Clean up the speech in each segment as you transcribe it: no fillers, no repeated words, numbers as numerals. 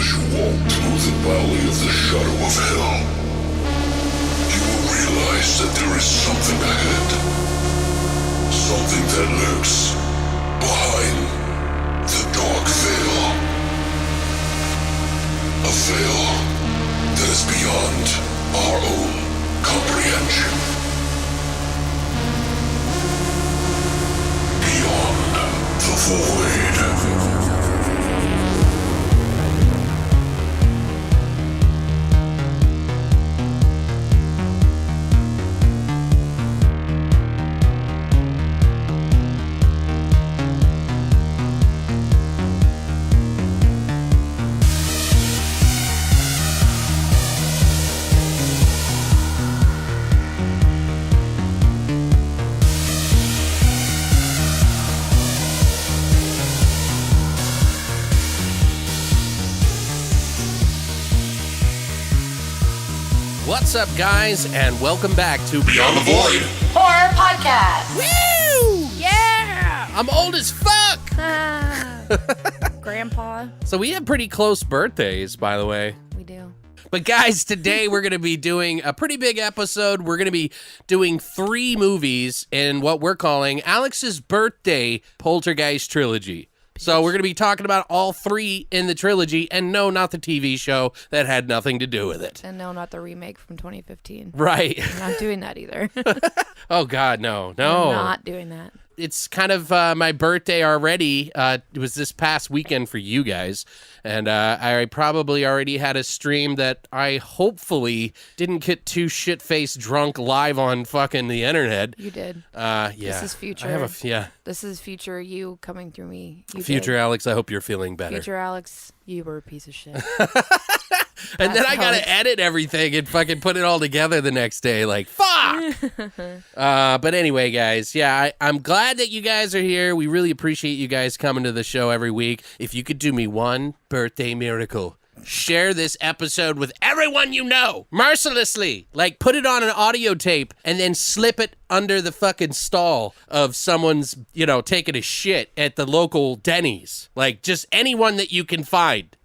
As you walk through the valley of the shadow of hell, you will realize that there is something ahead. Something that lurks behind the dark veil. A veil that is beyond our own comprehension. Beyond the void. What's up, guys, and welcome back to Beyond the Void Horror Podcast. Woo! Yeah! I'm old as fuck! Grandpa. So we have pretty close birthdays, by the way. We do. But guys, today we're going to be doing a pretty big episode. We're going to be doing 3 movies in what we're calling Alex's Birthday Poltergeist Trilogy. So we're going to be talking about all 3 in the trilogy, and no, not the TV show that had nothing to do with it. And no, not the remake from 2015. Right. I'm not doing that either. Oh, God, no. I'm not doing that. It's kind of my birthday already. It was this past weekend for you guys. And I probably already had a stream that I hopefully didn't get too shit-faced drunk live on fucking the internet. You did. Yeah. This is future. I have yeah. This is future you coming through me. You Future did. Alex, I hope you're feeling better. Future Alex, you were a piece of shit. And then I gotta Alex. edit everything and fucking put it all together the next day. Like, fuck! But anyway, guys, yeah, I'm glad that you guys are here. We really appreciate you guys coming to the show every week. If you could do me one birthday miracle, share this episode with everyone you know, mercilessly. Like, put it on an audio tape and then slip it under the fucking stall of someone's, taking a shit at the local Denny's. Like, just anyone that you can find.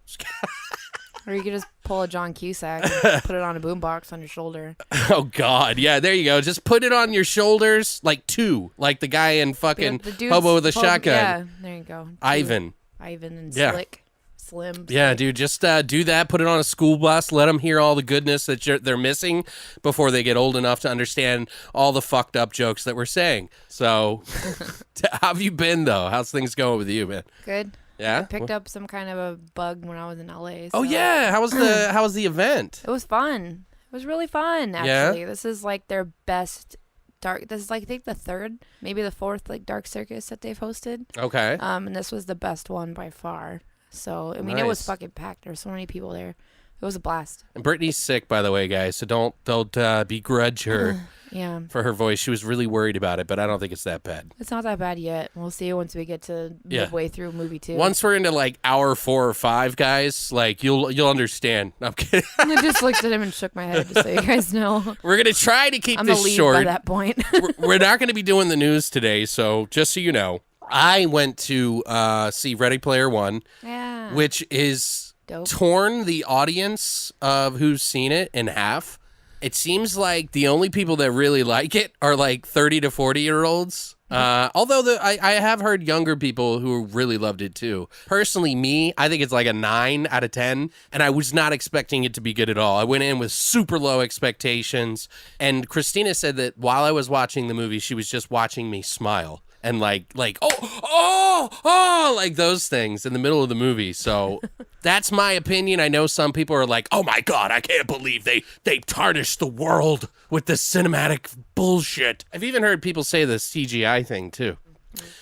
Or you could just pull a John Cusack and put it on a boombox on your shoulder. Oh, God. Yeah, there you go. Just put it on your shoulders, like 2, like the guy in fucking The dude's Hobo with a Shotgun. Yeah, there you go. Ivan. Ivan and Yeah. Slick. Slim. Yeah, Slick. dude, just do that. Put it on a school bus. Let them hear all the goodness that they're missing before they get old enough to understand all the fucked up jokes that we're saying. So, how have you been, though? How's things going with you, man? Good. Yeah? I picked up some kind of a bug when I was in LA. Oh, so- yeah. How was the event? It was fun. It was really fun, actually. This is like their best dark. This is like, I think, the 3rd, maybe the 4th, like dark circus that they've hosted. Okay. And this was the best one by far. So, I mean, it was Nice. fucking packed. There were so many people there. It was a blast. And Brittany's sick, by the way, guys, so don't begrudge her Yeah. for her voice. She was really worried about it, but I don't think it's that bad. It's not that bad yet. We'll see once we get to Yeah. midway through movie 2. Once we're into like hour 4 or 5, guys, like you'll understand. No, I'm kidding. I just looked at him and shook my head just so you guys know. We're gonna try to keep I'm the this lead short. by that point. We're not gonna be doing the news today, so just so you know, I went to see Ready Player One, Yeah. which is Dope. torn the audience of who's seen it in half. It seems like the only people that really like it are like 30 to 40-year-olds. Although I have heard younger people who really loved it too. Personally, I think it's like a 9 out of 10, and I was not expecting it to be good at all. I went in with super low expectations, and Christina said that while I was watching the movie, she was just watching me smile. And like, like those things in the middle of the movie. So that's my opinion. I know some people are like, oh my God, I can't believe they tarnished the world with this cinematic bullshit. I've even heard people say the CGI thing too.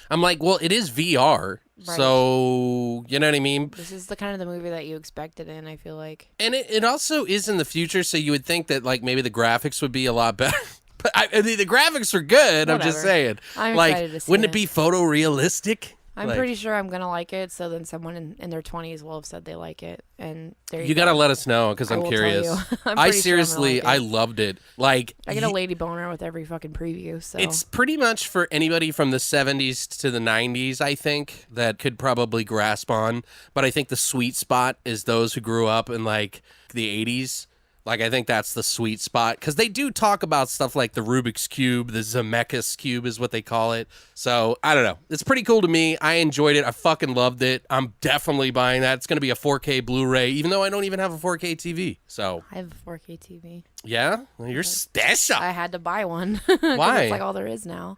I'm like, well, it is VR. Right. So, you know what I mean? This is the kind of the movie that you expected in, I feel like. And it also is in the future. So you would think that like maybe the graphics would be a lot better. But the graphics are good. I'm just Whatever. saying. I'm like, excited to see wouldn't it it. be photorealistic? I'm pretty sure I'm going to like it, so then someone in their 20s will have said they like it. And there you got to go. let us know, because I'm curious. I seriously, I loved it. Like, I get a lady boner with every fucking preview, so. It's pretty much for anybody from the 70s to the 90s, I think, that could probably grasp on. But I think the sweet spot is those who grew up in, like, the 80s. Like, I think that's the sweet spot, because they do talk about stuff like the Rubik's Cube, the Zemeckis Cube is what they call it. So, I don't know. It's pretty cool to me. I enjoyed it. I fucking loved it. I'm definitely buying that. It's going to be a 4K Blu-ray, even though I don't even have a 4K TV. So I have a 4K TV. Yeah? Well, you're special. I had to buy one. Why? It's like all there is now.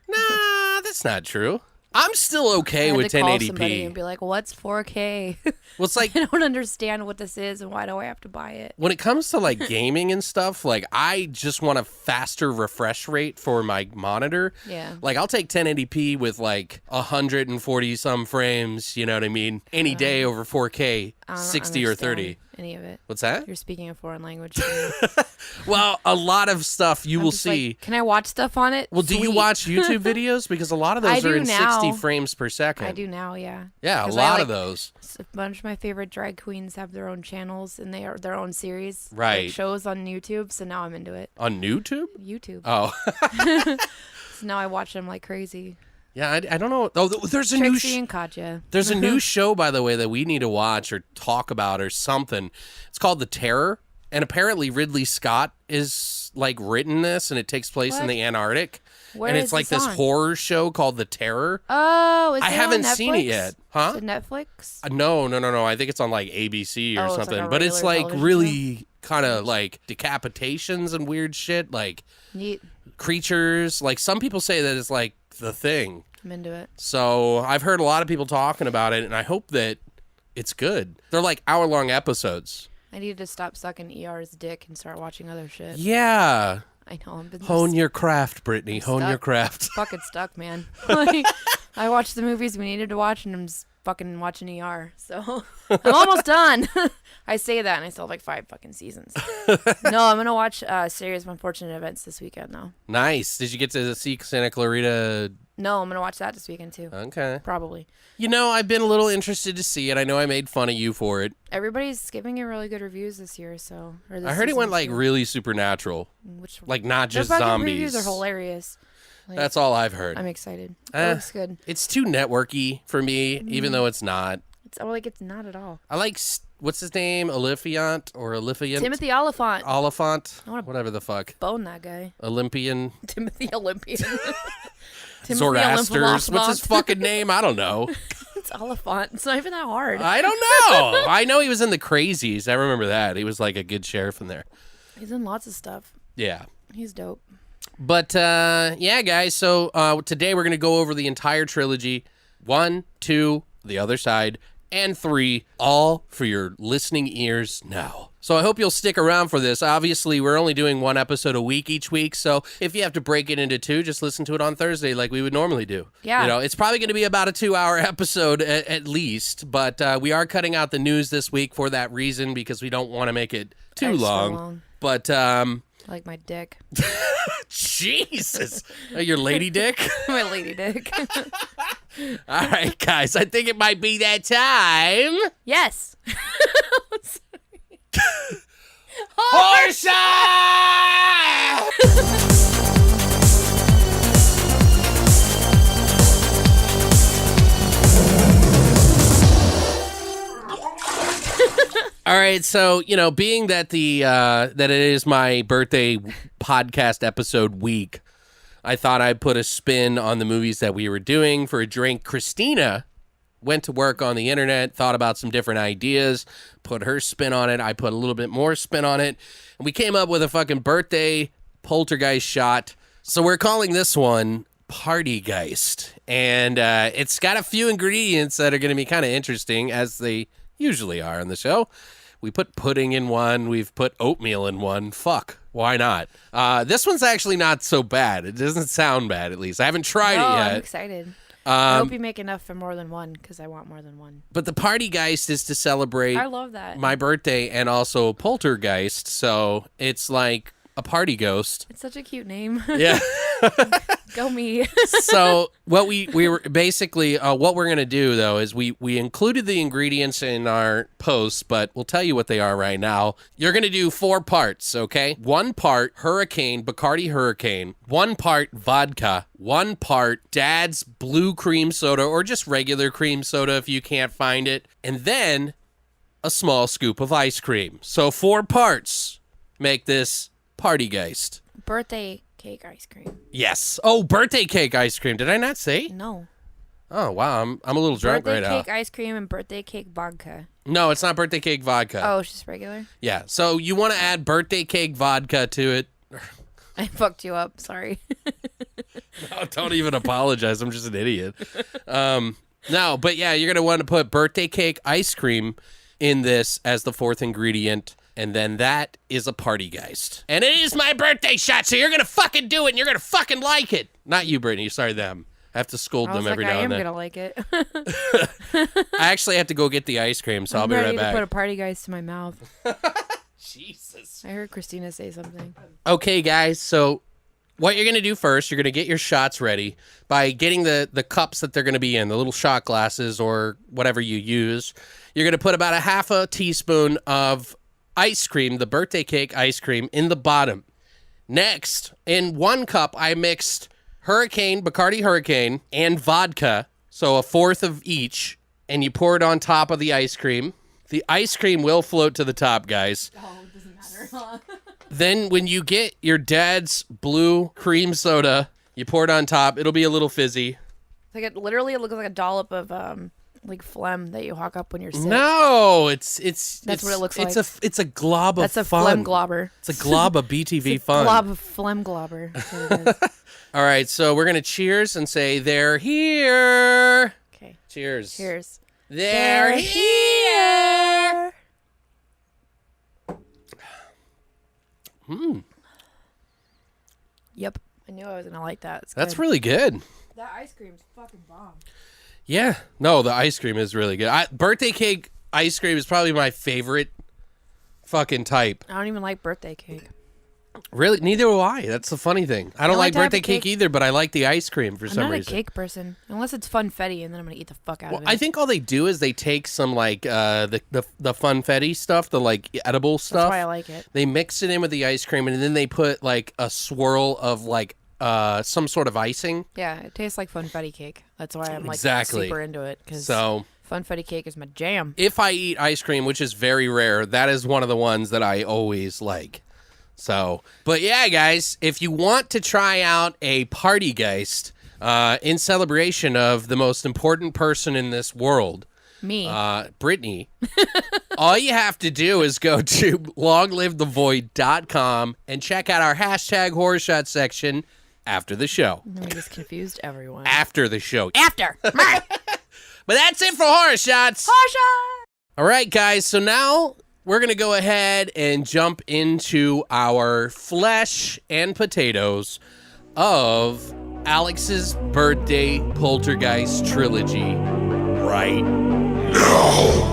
Nah, that's not true. I'm still okay with 1080p. I had to call somebody and be like, what's 4K? Well, it's like, I don't understand what this is and why do I have to buy it? When it comes to like gaming and stuff, like I just want a faster refresh rate for my monitor. Yeah. Like I'll take 1080p with like 140 some frames, you know what I mean? Any day over 4K, 60 or 30. Any of it. What's that? You're speaking a foreign language. Well, a lot of stuff you will see. Like, can I watch stuff on it? Well, do you watch YouTube videos? Because a lot of those are in now. 60 frames per second. I do now, yeah. Yeah, a lot of those. A bunch of my favorite drag queens have their own channels and they are their own series. Right. Like shows on YouTube, so now I'm into it. On YouTube? YouTube. Oh. So now I watch them like crazy. Yeah, I don't know. Oh, there's a Trixie and Katja. There's a new show, by the way, that we need to watch or talk about or something. It's called The Terror, and apparently Ridley Scott is like written this, and it takes place in the Antarctic. Where and is it's like this this on? horror show called The Terror. Oh, is it I haven't on Netflix? seen it yet. Huh? Is it Netflix? No. I think it's on like ABC or it's something. like a but it's regular like television really kind of like decapitations and weird shit, like Neat. creatures. Like some people say that it's like the thing. I'm into it. So I've heard a lot of people talking about it, and I hope that it's good. They're like hour-long episodes. I need to stop sucking ER's dick and start watching other shit. Yeah. I know. I'm Hone your craft, Brittany. Hone your craft. Fucking stuck, man. Like, I watched the movies we needed to watch, and I'm fucking watching ER. So I'm almost done. I say that, and I still have like 5 fucking seasons. No, I'm gonna watch Series of Unfortunate Events this weekend, though. Nice. Did you get to see Santa Clarita? No, I'm gonna watch that this weekend too. Okay. Probably. You know, I've been a little interested to see it. I know I made fun of you for it. Everybody's giving it really good reviews this year, so. Or this I heard it went like season. really supernatural. Which like not just their fucking zombies. Previews are hilarious. Like, That's all I've heard. I'm excited. It looks good. It's too networky for me, even though it's not. It's not at all. I like, what's his name? Oliphant or Oliphant? Timothy Oliphant. Oliphant? I wanna Whatever the fuck. Bone that guy. Olympian. Timothy Olympian. Zoroaster's. What's his fucking name? I don't know. It's Oliphant. It's not even that hard. I don't know. I know he was in the Crazies. I remember that. He was like a good sheriff in there. He's in lots of stuff. Yeah. He's dope. But yeah, guys. So today we're going to go over the entire trilogy. 1, 2, The Other Side, and 3, all for your listening ears now. So I hope you'll stick around for this. Obviously, we're only doing 1 episode a week each week, so if you have to break it into 2, just listen to it on Thursday like we would normally do. Yeah. You know, it's probably going to be about a 2-hour episode at least, but we are cutting out the news this week for that reason because we don't want to make it too Extra long. But like my dick. Jesus. Your lady dick? My lady dick. All right, guys. I think it might be that time. Yes. Horrorshot! All right, so being that that it is my birthday podcast episode week, I thought I'd put a spin on the movies that we were doing for a drink. Christina went to work on the internet, thought about some different ideas, put her spin on it. I put a little bit more spin on it, and we came up with a fucking birthday poltergeist shot. So we're calling this one Party-Geist, and it's got a few ingredients that are going to be kind of interesting, as they usually are on the show. We put pudding in one. We've put oatmeal in one. Fuck. Why not? This one's actually not so bad. It doesn't sound bad, at least. I haven't tried it yet. I'm excited. I hope you make enough for more than one, because I want more than one. But the Party-Geist is to celebrate I love that. my birthday and also Poltergeist. So it's like a party ghost. It's such a cute name. Yeah. Go me. So what we were basically what we're gonna do though is we included the ingredients in our post, but we'll tell you what they are right now. You're gonna do 4 parts, okay? 1 part Hurricane Bacardi Hurricane, 1 part vodka, 1 part Dad's blue cream soda or just regular cream soda if you can't find it, and then a small scoop of ice cream. So 4 parts make this Party-Geist. Birthday cake ice cream. Yes. Oh, birthday cake ice cream. Did I not say? No. Oh, wow. I'm a little drunk right now. Birthday cake ice cream and birthday cake vodka. No, it's not birthday cake vodka. Oh, it's just regular? Yeah. So you want to add birthday cake vodka to it. I fucked you up. Sorry. No, don't even apologize. I'm just an idiot. No, but yeah, you're going to want to put birthday cake ice cream in this as the 4th ingredient. And then that is a Party-Geist. And it is my birthday shot, so you're going to fucking do it, and you're going to fucking like it. Not you, Brittany. Sorry, them. I have to scold them every now and then. I am going to like it. I actually have to go get the ice cream, so I'll be right back. I'm ready to put a Party-Geist to my mouth. Jesus. I heard Christina say something. Okay, guys, so what you're going to do first, you're going to get your shots ready by getting the cups that they're going to be in, the little shot glasses or whatever you use. You're going to put about a half a teaspoon of ice cream, the birthday cake ice cream, in the bottom. Next, in 1 cup, I mixed Bacardi Hurricane, and vodka, so a 1/4 of each, and you pour it on top of the ice cream. The ice cream will float to the top, guys. Oh, it doesn't matter, huh? Then when you get your dad's blue cream soda, you pour it on top. It'll be a little fizzy. Like it literally looks like a dollop of like phlegm that you hawk up when you're sick. No, it's That's what it looks like. It's a glob of fun. That's a phlegm globber. It's a glob of BTV it's a fun. glob of phlegm globber. That's what it is. All right, so we're gonna cheers and say they're here. Okay. Cheers. Cheers. They're here. Yep. I knew I was gonna like that. That's really good. That ice cream's fucking bomb. Yeah. No, the ice cream is really good. Birthday cake ice cream is probably my favorite fucking type. I don't even like birthday cake. Really? Neither do I. That's the funny thing. I don't like birthday cake either, but I like the ice cream for some reason. I'm not a cake person. Unless it's funfetti, and then I'm going to eat the fuck out of it. I think all they do is they take some, like, the funfetti stuff, the, like, edible stuff. That's why I like it. They mix it in with the ice cream, and then they put, like, a swirl of, like, some sort of icing. Yeah, it tastes like funfetti cake. That's why I'm, like, Exactly. super into it. Cause so funfetti cake is my jam. If I eat ice cream, which is very rare, that is one of the ones that I always like. So, but yeah, guys, if you want to try out a Party-Geist in celebration of the most important person in this world, me, Brittany, all you have to do is go to longlivethevoid.com and check out our hashtag horror shot section after the show. I just confused everyone. After the show. After. But that's it for Horror Shots. Horror shot! All right, guys, so now we're going to go ahead and jump into our flesh and potatoes of Alex's birthday Poltergeist Trilogy right now.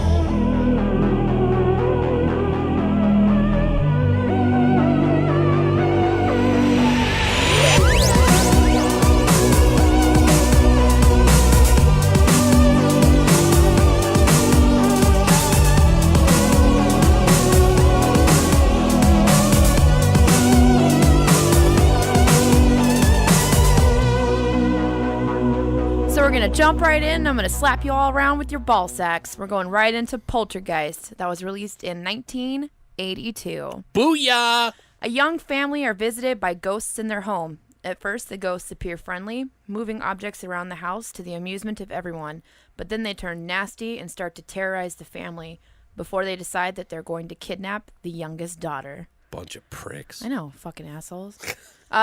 We're going to jump right in. I'm going to slap you all around with your ball sacks. We're going right into Poltergeist. That was released in 1982. Booyah! A young family are visited by ghosts in their home. At first, the ghosts appear friendly, moving objects around the house to the amusement of everyone. But then they turn nasty and start to terrorize the family before they decide that they're going to kidnap the youngest daughter. Bunch of pricks. I know, fucking assholes.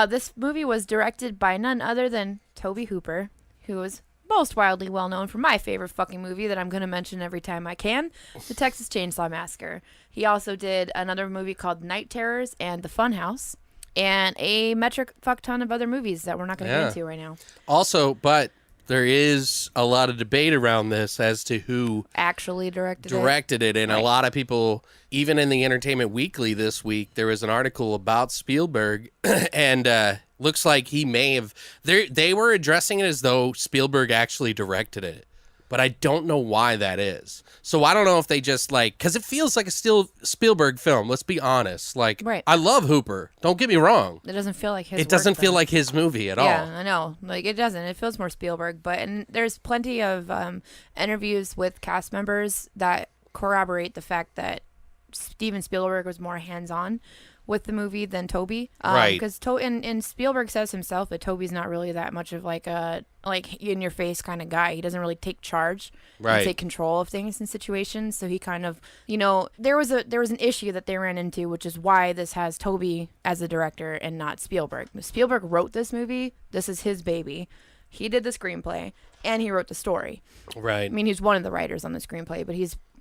This movie was directed by none other than Tobe Hooper, who was most wildly well known for my favorite fucking movie that I'm going to mention every time I can, the Texas Chainsaw Massacre. He also did another movie called Night Terrors and The Funhouse, and a metric fuck ton of other movies that we're not going to get into right now. Also, but there is a lot of debate around this as to who Actually directed it. And a lot of people, even in the Entertainment Weekly this week, there was an article about Spielberg, and looks like he may have. They were addressing it as though Spielberg actually directed it, but I don't know why that is. So I don't know if they just because it feels like a still Spielberg film. Let's be honest. Right. I love Hooper. Don't get me wrong. It doesn't feel like his. It doesn't feel like his movie at all. Yeah, I know. It doesn't. It feels more Spielberg. And there's plenty of interviews with cast members that corroborate the fact that Steven Spielberg was more hands-on with the movie than Toby. Right. Because and Spielberg says himself that Toby's not really that much of a in-your-face kind of guy. He doesn't really take charge and take control of things and situations. So he kind of, there was an issue that they ran into, which is why this has Toby as the director and not Spielberg. Spielberg wrote this movie. This is his baby. He did the screenplay and he wrote the story. Right. I mean, he's one of the writers on the screenplay, but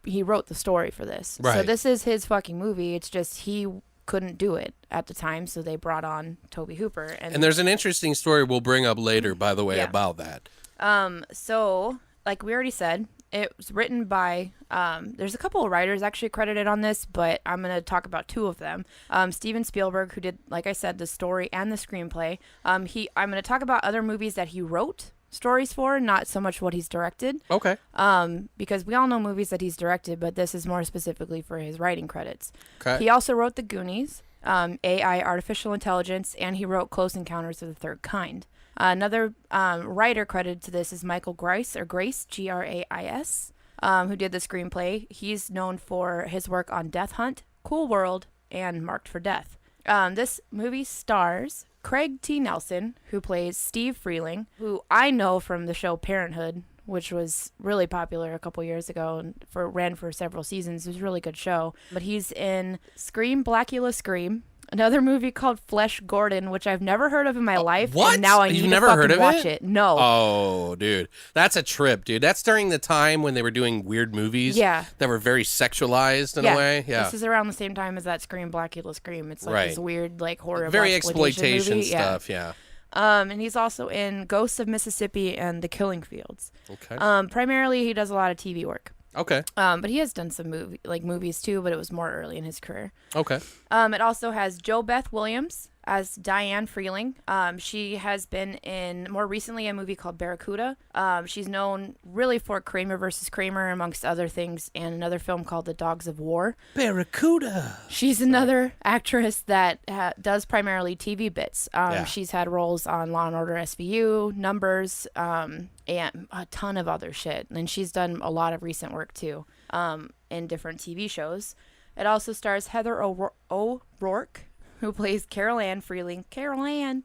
he wrote the story for this. Right. So this is his fucking movie. It's just he couldn't do it at the time, so they brought on Toby Hooper. And there's an interesting story we'll bring up later, by the way, about that. So, like we already said, it was written by, there's a couple of writers actually credited on this, but I'm going to talk about two of them. Steven Spielberg, who did, like I said, the story and the screenplay. I'm going to talk about other movies that he wrote stories for, not so much what he's directed. Okay. Because we all know movies that he's directed, but this is more specifically for his writing credits. Okay. He also wrote The Goonies, AI, Artificial Intelligence, and he wrote Close Encounters of the Third Kind. Another writer credited to this is Michael Grais, Grais, who did the screenplay. He's known for his work on Death Hunt, Cool World, and Marked for Death. This movie stars Craig T. Nelson, who plays Steve Freeling, who I know from the show Parenthood, which was really popular a couple years ago and ran for several seasons. It was a really good show. But he's in Scream, Blackula Scream, another movie called Flesh Gordon, which I've never heard of in my life. What? And now I You've need never to fucking heard of watch it? it. No. Oh, dude. That's a trip, dude. That's during the time when they were doing weird movies that were very sexualized in a way. Yeah. This is around the same time as that Scream, Blackula Scream. It's like this weird, horror very exploitation movie. stuff, yeah. And he's also in Ghosts of Mississippi and The Killing Fields. Okay. Primarily, he does a lot of TV work. Okay. But he has done some movies too, but it was more early in his career. Okay. It also has Jo Beth Williams as Diane Freeling. She has been in, more recently, a movie called Barracuda. She's known really for Kramer versus Kramer, amongst other things, and another film called The Dogs of War. Barracuda. She's another actress that does primarily TV bits. She's had roles on Law & Order SVU, Numbers, and a ton of other shit. And she's done a lot of recent work, too, in different TV shows. It also stars Heather O'Rourke, who plays Carol Ann Freeling. Carol Ann,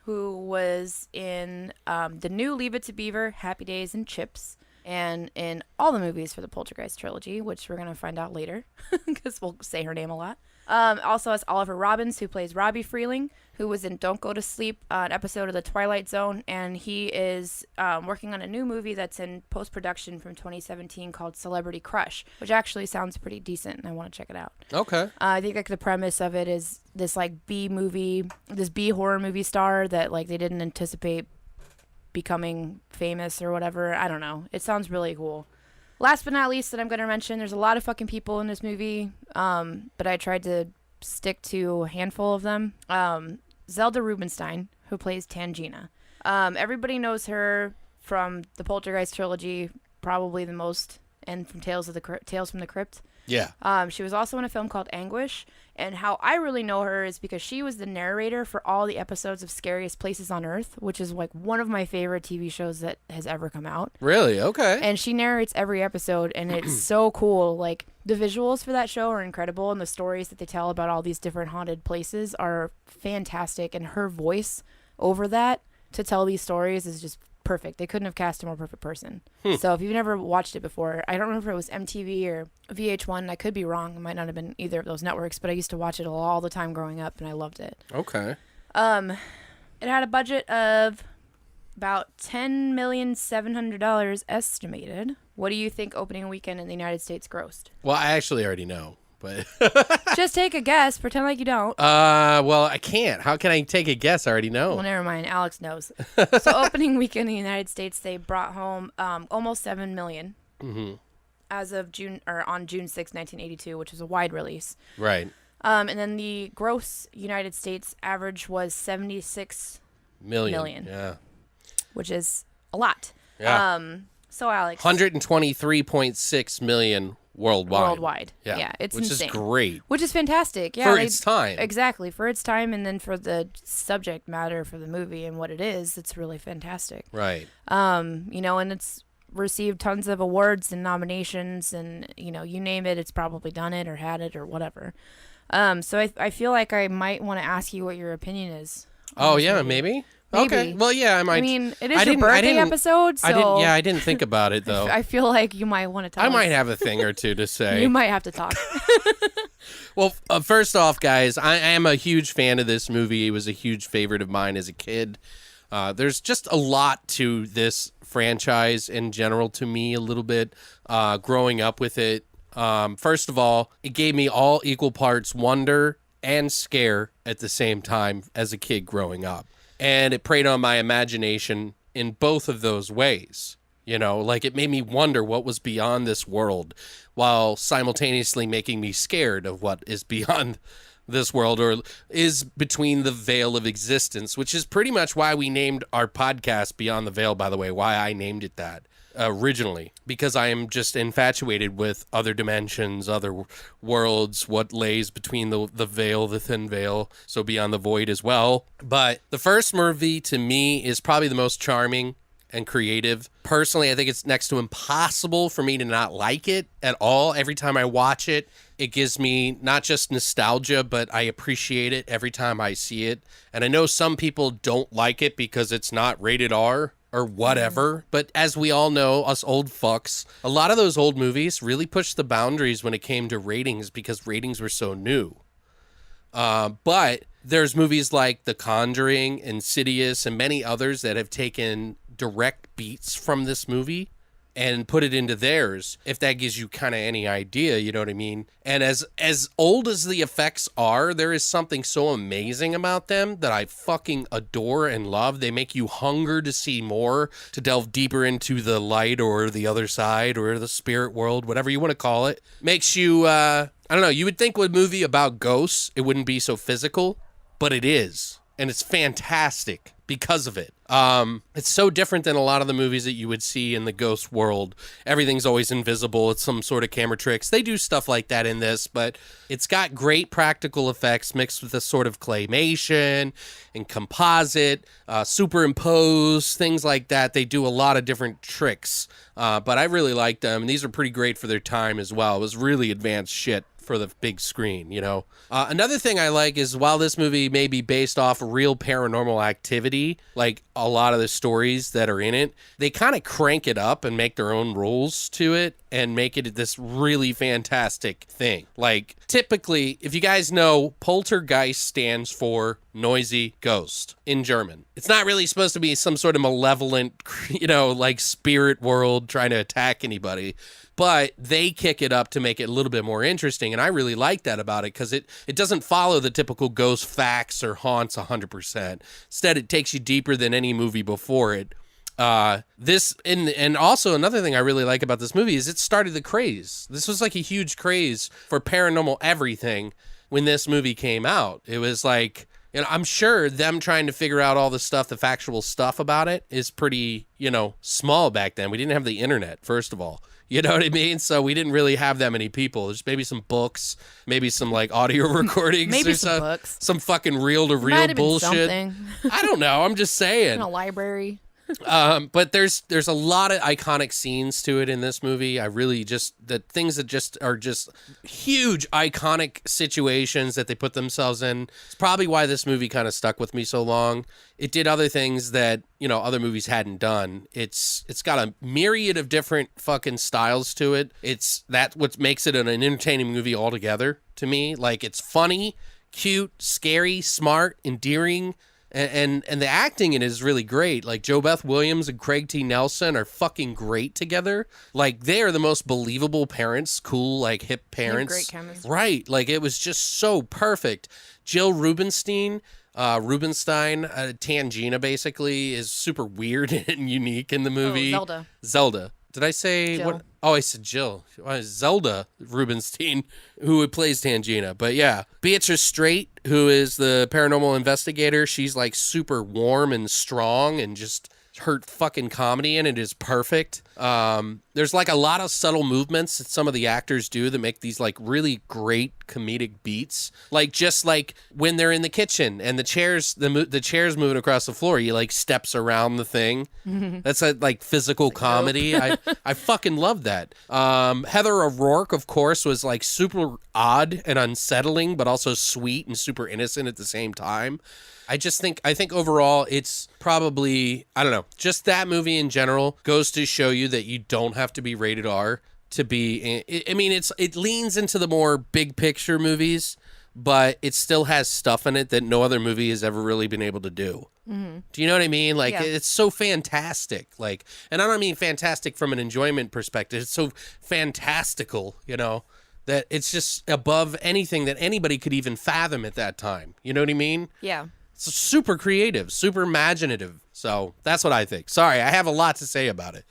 who was in the new Leave It to Beaver, Happy Days, and Chips, and in all the movies for the Poltergeist Trilogy, which we're going to find out later, because we'll say her name a lot. Also has Oliver Robbins, who plays Robbie Freeling, who was in Don't Go to Sleep, an episode of The Twilight Zone, and he is working on a new movie that's in post-production from 2017 called Celebrity Crush, which actually sounds pretty decent, and I want to check it out. Okay. I think the premise of it is this B horror movie star that they didn't anticipate becoming famous or whatever. I don't know. It sounds really cool. Last but not least that I'm going to mention, there's a lot of fucking people in this movie, but I tried to stick to a handful of them. Zelda Rubinstein, who plays Tangina. Everybody knows her from the Poltergeist Trilogy, probably the most, and from Tales from the Crypt. Yeah. She was also in a film called Anguish, and how I really know her is because she was the narrator for all the episodes of Scariest Places on Earth, which is one of my favorite TV shows that has ever come out. Really? Okay. And she narrates every episode, and it's so cool. The visuals for that show are incredible, and the stories that they tell about all these different haunted places are fantastic, and her voice over that to tell these stories is just perfect. They couldn't have cast a more perfect person. So if you've never watched it before, I don't remember if it was MTV or VH1. I could be wrong. It might not have been either of those networks, but I used to watch it all the time growing up, and I loved it. Okay. It had a budget of about $10,700,000 estimated. What do you think opening weekend in the United States grossed? Well, I actually already know. but Just take a guess. Pretend like you don't. well, I can't. How can I take a guess? I already know. Well, never mind. Alex knows. So opening weekend in the United States, they brought home almost 7 million as of June 6, 1982, which was a wide release. Right. And then the gross United States average was 76 million. Yeah. Which is a lot. Yeah. So Alex, 123.6 million worldwide. Yeah, it's which insane. Is great. Which is fantastic. Yeah, for its time. Exactly, for its time, and then for the subject matter for the movie and what it is, it's really fantastic. Right. And it's received tons of awards and nominations, and you name it, it's probably done it or had it or whatever. So I feel like I might want to ask you what your opinion is. Oh yeah, maybe. Okay. Well, yeah, I might. I mean, it is your birthday episode, so I didn't think about it though. I feel like you might want to talk. I might have a thing or two to say. You might have to talk. Well, first off, guys, I am a huge fan of this movie. It was a huge favorite of mine as a kid. There's just a lot to this franchise in general to me a little bit, growing up with it. First of all, it gave me all equal parts wonder and scare at the same time as a kid growing up. And it preyed on my imagination in both of those ways. Like it made me wonder what was beyond this world while simultaneously making me scared of what is beyond this world or is between the veil of existence, which is pretty much why we named our podcast Beyond the Veil, by the way, why I named it that originally, because I am just infatuated with other dimensions, other worlds, what lays between the veil, the thin veil, so beyond the void as well. But the first movie to me is probably the most charming and creative. Personally, I think it's next to impossible for me to not like it at all. Every time I watch it, it gives me not just nostalgia, but I appreciate it every time I see it. And I know some people don't like it because it's not rated R or whatever, but as we all know, us old fucks, a lot of those old movies really pushed the boundaries when it came to ratings because ratings were so new. But there's movies like The Conjuring, Insidious, and many others that have taken direct beats from this movie and put it into theirs, if that gives you kind of any idea, you know what I mean? And as old as the effects are, there is something so amazing about them that I fucking adore and love. They make you hunger to see more, to delve deeper into the light or the other side or the spirit world, whatever you want to call it. Makes you, I don't know, you would think with a movie about ghosts, it wouldn't be so physical, but it is. And it's fantastic because of it. It's so different than a lot of the movies that you would see in the ghost world. Everything's always invisible. It's some sort of camera tricks. They do stuff like that in this, but it's got great practical effects mixed with a sort of claymation and composite, superimpose, things like that. They do a lot of different tricks, but I really like them. And these are pretty great for their time as well. It was really advanced shit for the big screen, Another thing I like is while this movie may be based off real paranormal activity, like a lot of the stories that are in it, they kind of crank it up and make their own rules to it and make it this really fantastic thing. Like typically, if you guys know, Poltergeist stands for noisy ghost in German. It's not really supposed to be some sort of malevolent, like spirit world trying to attack anybody. But they kick it up to make it a little bit more interesting, and I really like that about it because it doesn't follow the typical ghost facts or haunts 100%. Instead, it takes you deeper than any movie before it. And also another thing I really like about this movie is it started the craze. This was like a huge craze for paranormal everything when this movie came out. It was like, I'm sure them trying to figure out all the stuff, the factual stuff about it is pretty, small back then. We didn't have the internet, first of all. You know what I mean? So we didn't really have that many people. There's maybe some books, maybe some like audio recordings. Maybe or some books. Some fucking reel-to-reel bullshit. I don't know. I'm just saying. In a library. But there's a lot of iconic scenes to it in this movie. I really the things that just are just huge iconic situations that they put themselves in. It's probably why this movie kind of stuck with me so long. It did other things that, other movies hadn't done. It's got a myriad of different fucking styles to it. It's what makes it an entertaining movie altogether to me. Like it's funny, cute, scary, smart, endearing, And the acting in it is really great. Like Jo Beth Williams and Craig T. Nelson are fucking great together. Like they are the most believable parents, cool, like hip parents. Great chemistry. Right. Like it was just so perfect. Jill Rubenstein, Tangina basically is super weird and unique in the movie. Zelda. Did I say Jill. what? Oh, I said Jill. Zelda Rubenstein, who plays Tangina. But yeah, Beatrice Straight, who is the paranormal investigator, she's like super warm and strong, and just her fucking comedy in it is perfect. There's like a lot of subtle movements that some of the actors do that make these like really great comedic beats. Like just like when they're in the kitchen and the chairs moving across the floor, he like steps around the thing. That's a like physical comedy. I fucking love that. Heather O'Rourke, of course, was like super odd and unsettling, but also sweet and super innocent at the same time. I think overall it's probably, I don't know, just that movie in general goes to show you that you don't have to be rated R to be, I mean, it leans into the more big picture movies, but it still has stuff in it that no other movie has ever really been able to do. Mm-hmm. Do you know what I mean? Like, It's so fantastic. Like, and I don't mean fantastic from an enjoyment perspective. It's so fantastical, you know, that it's just above anything that anybody could even fathom at that time. You know what I mean? Yeah. It's super creative, super imaginative. So that's what I think. Sorry, I have a lot to say about it.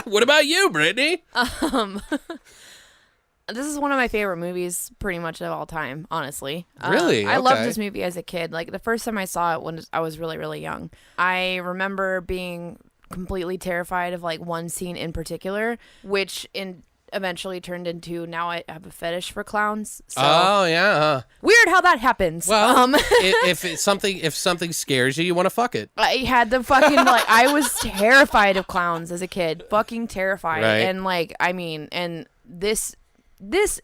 What about you, Brittany? This is one of my favorite movies pretty much of all time, honestly. Really? I loved this movie as a kid. Like the first time I saw it when I was really, really young. I remember being completely terrified of like one scene in particular, which eventually turned into now I have a fetish for clowns. So Oh yeah. weird how that happens. Well, if something scares you, you want to fuck it. I had the fucking like I was terrified of clowns as a kid, fucking terrified. Right. And like I mean, and this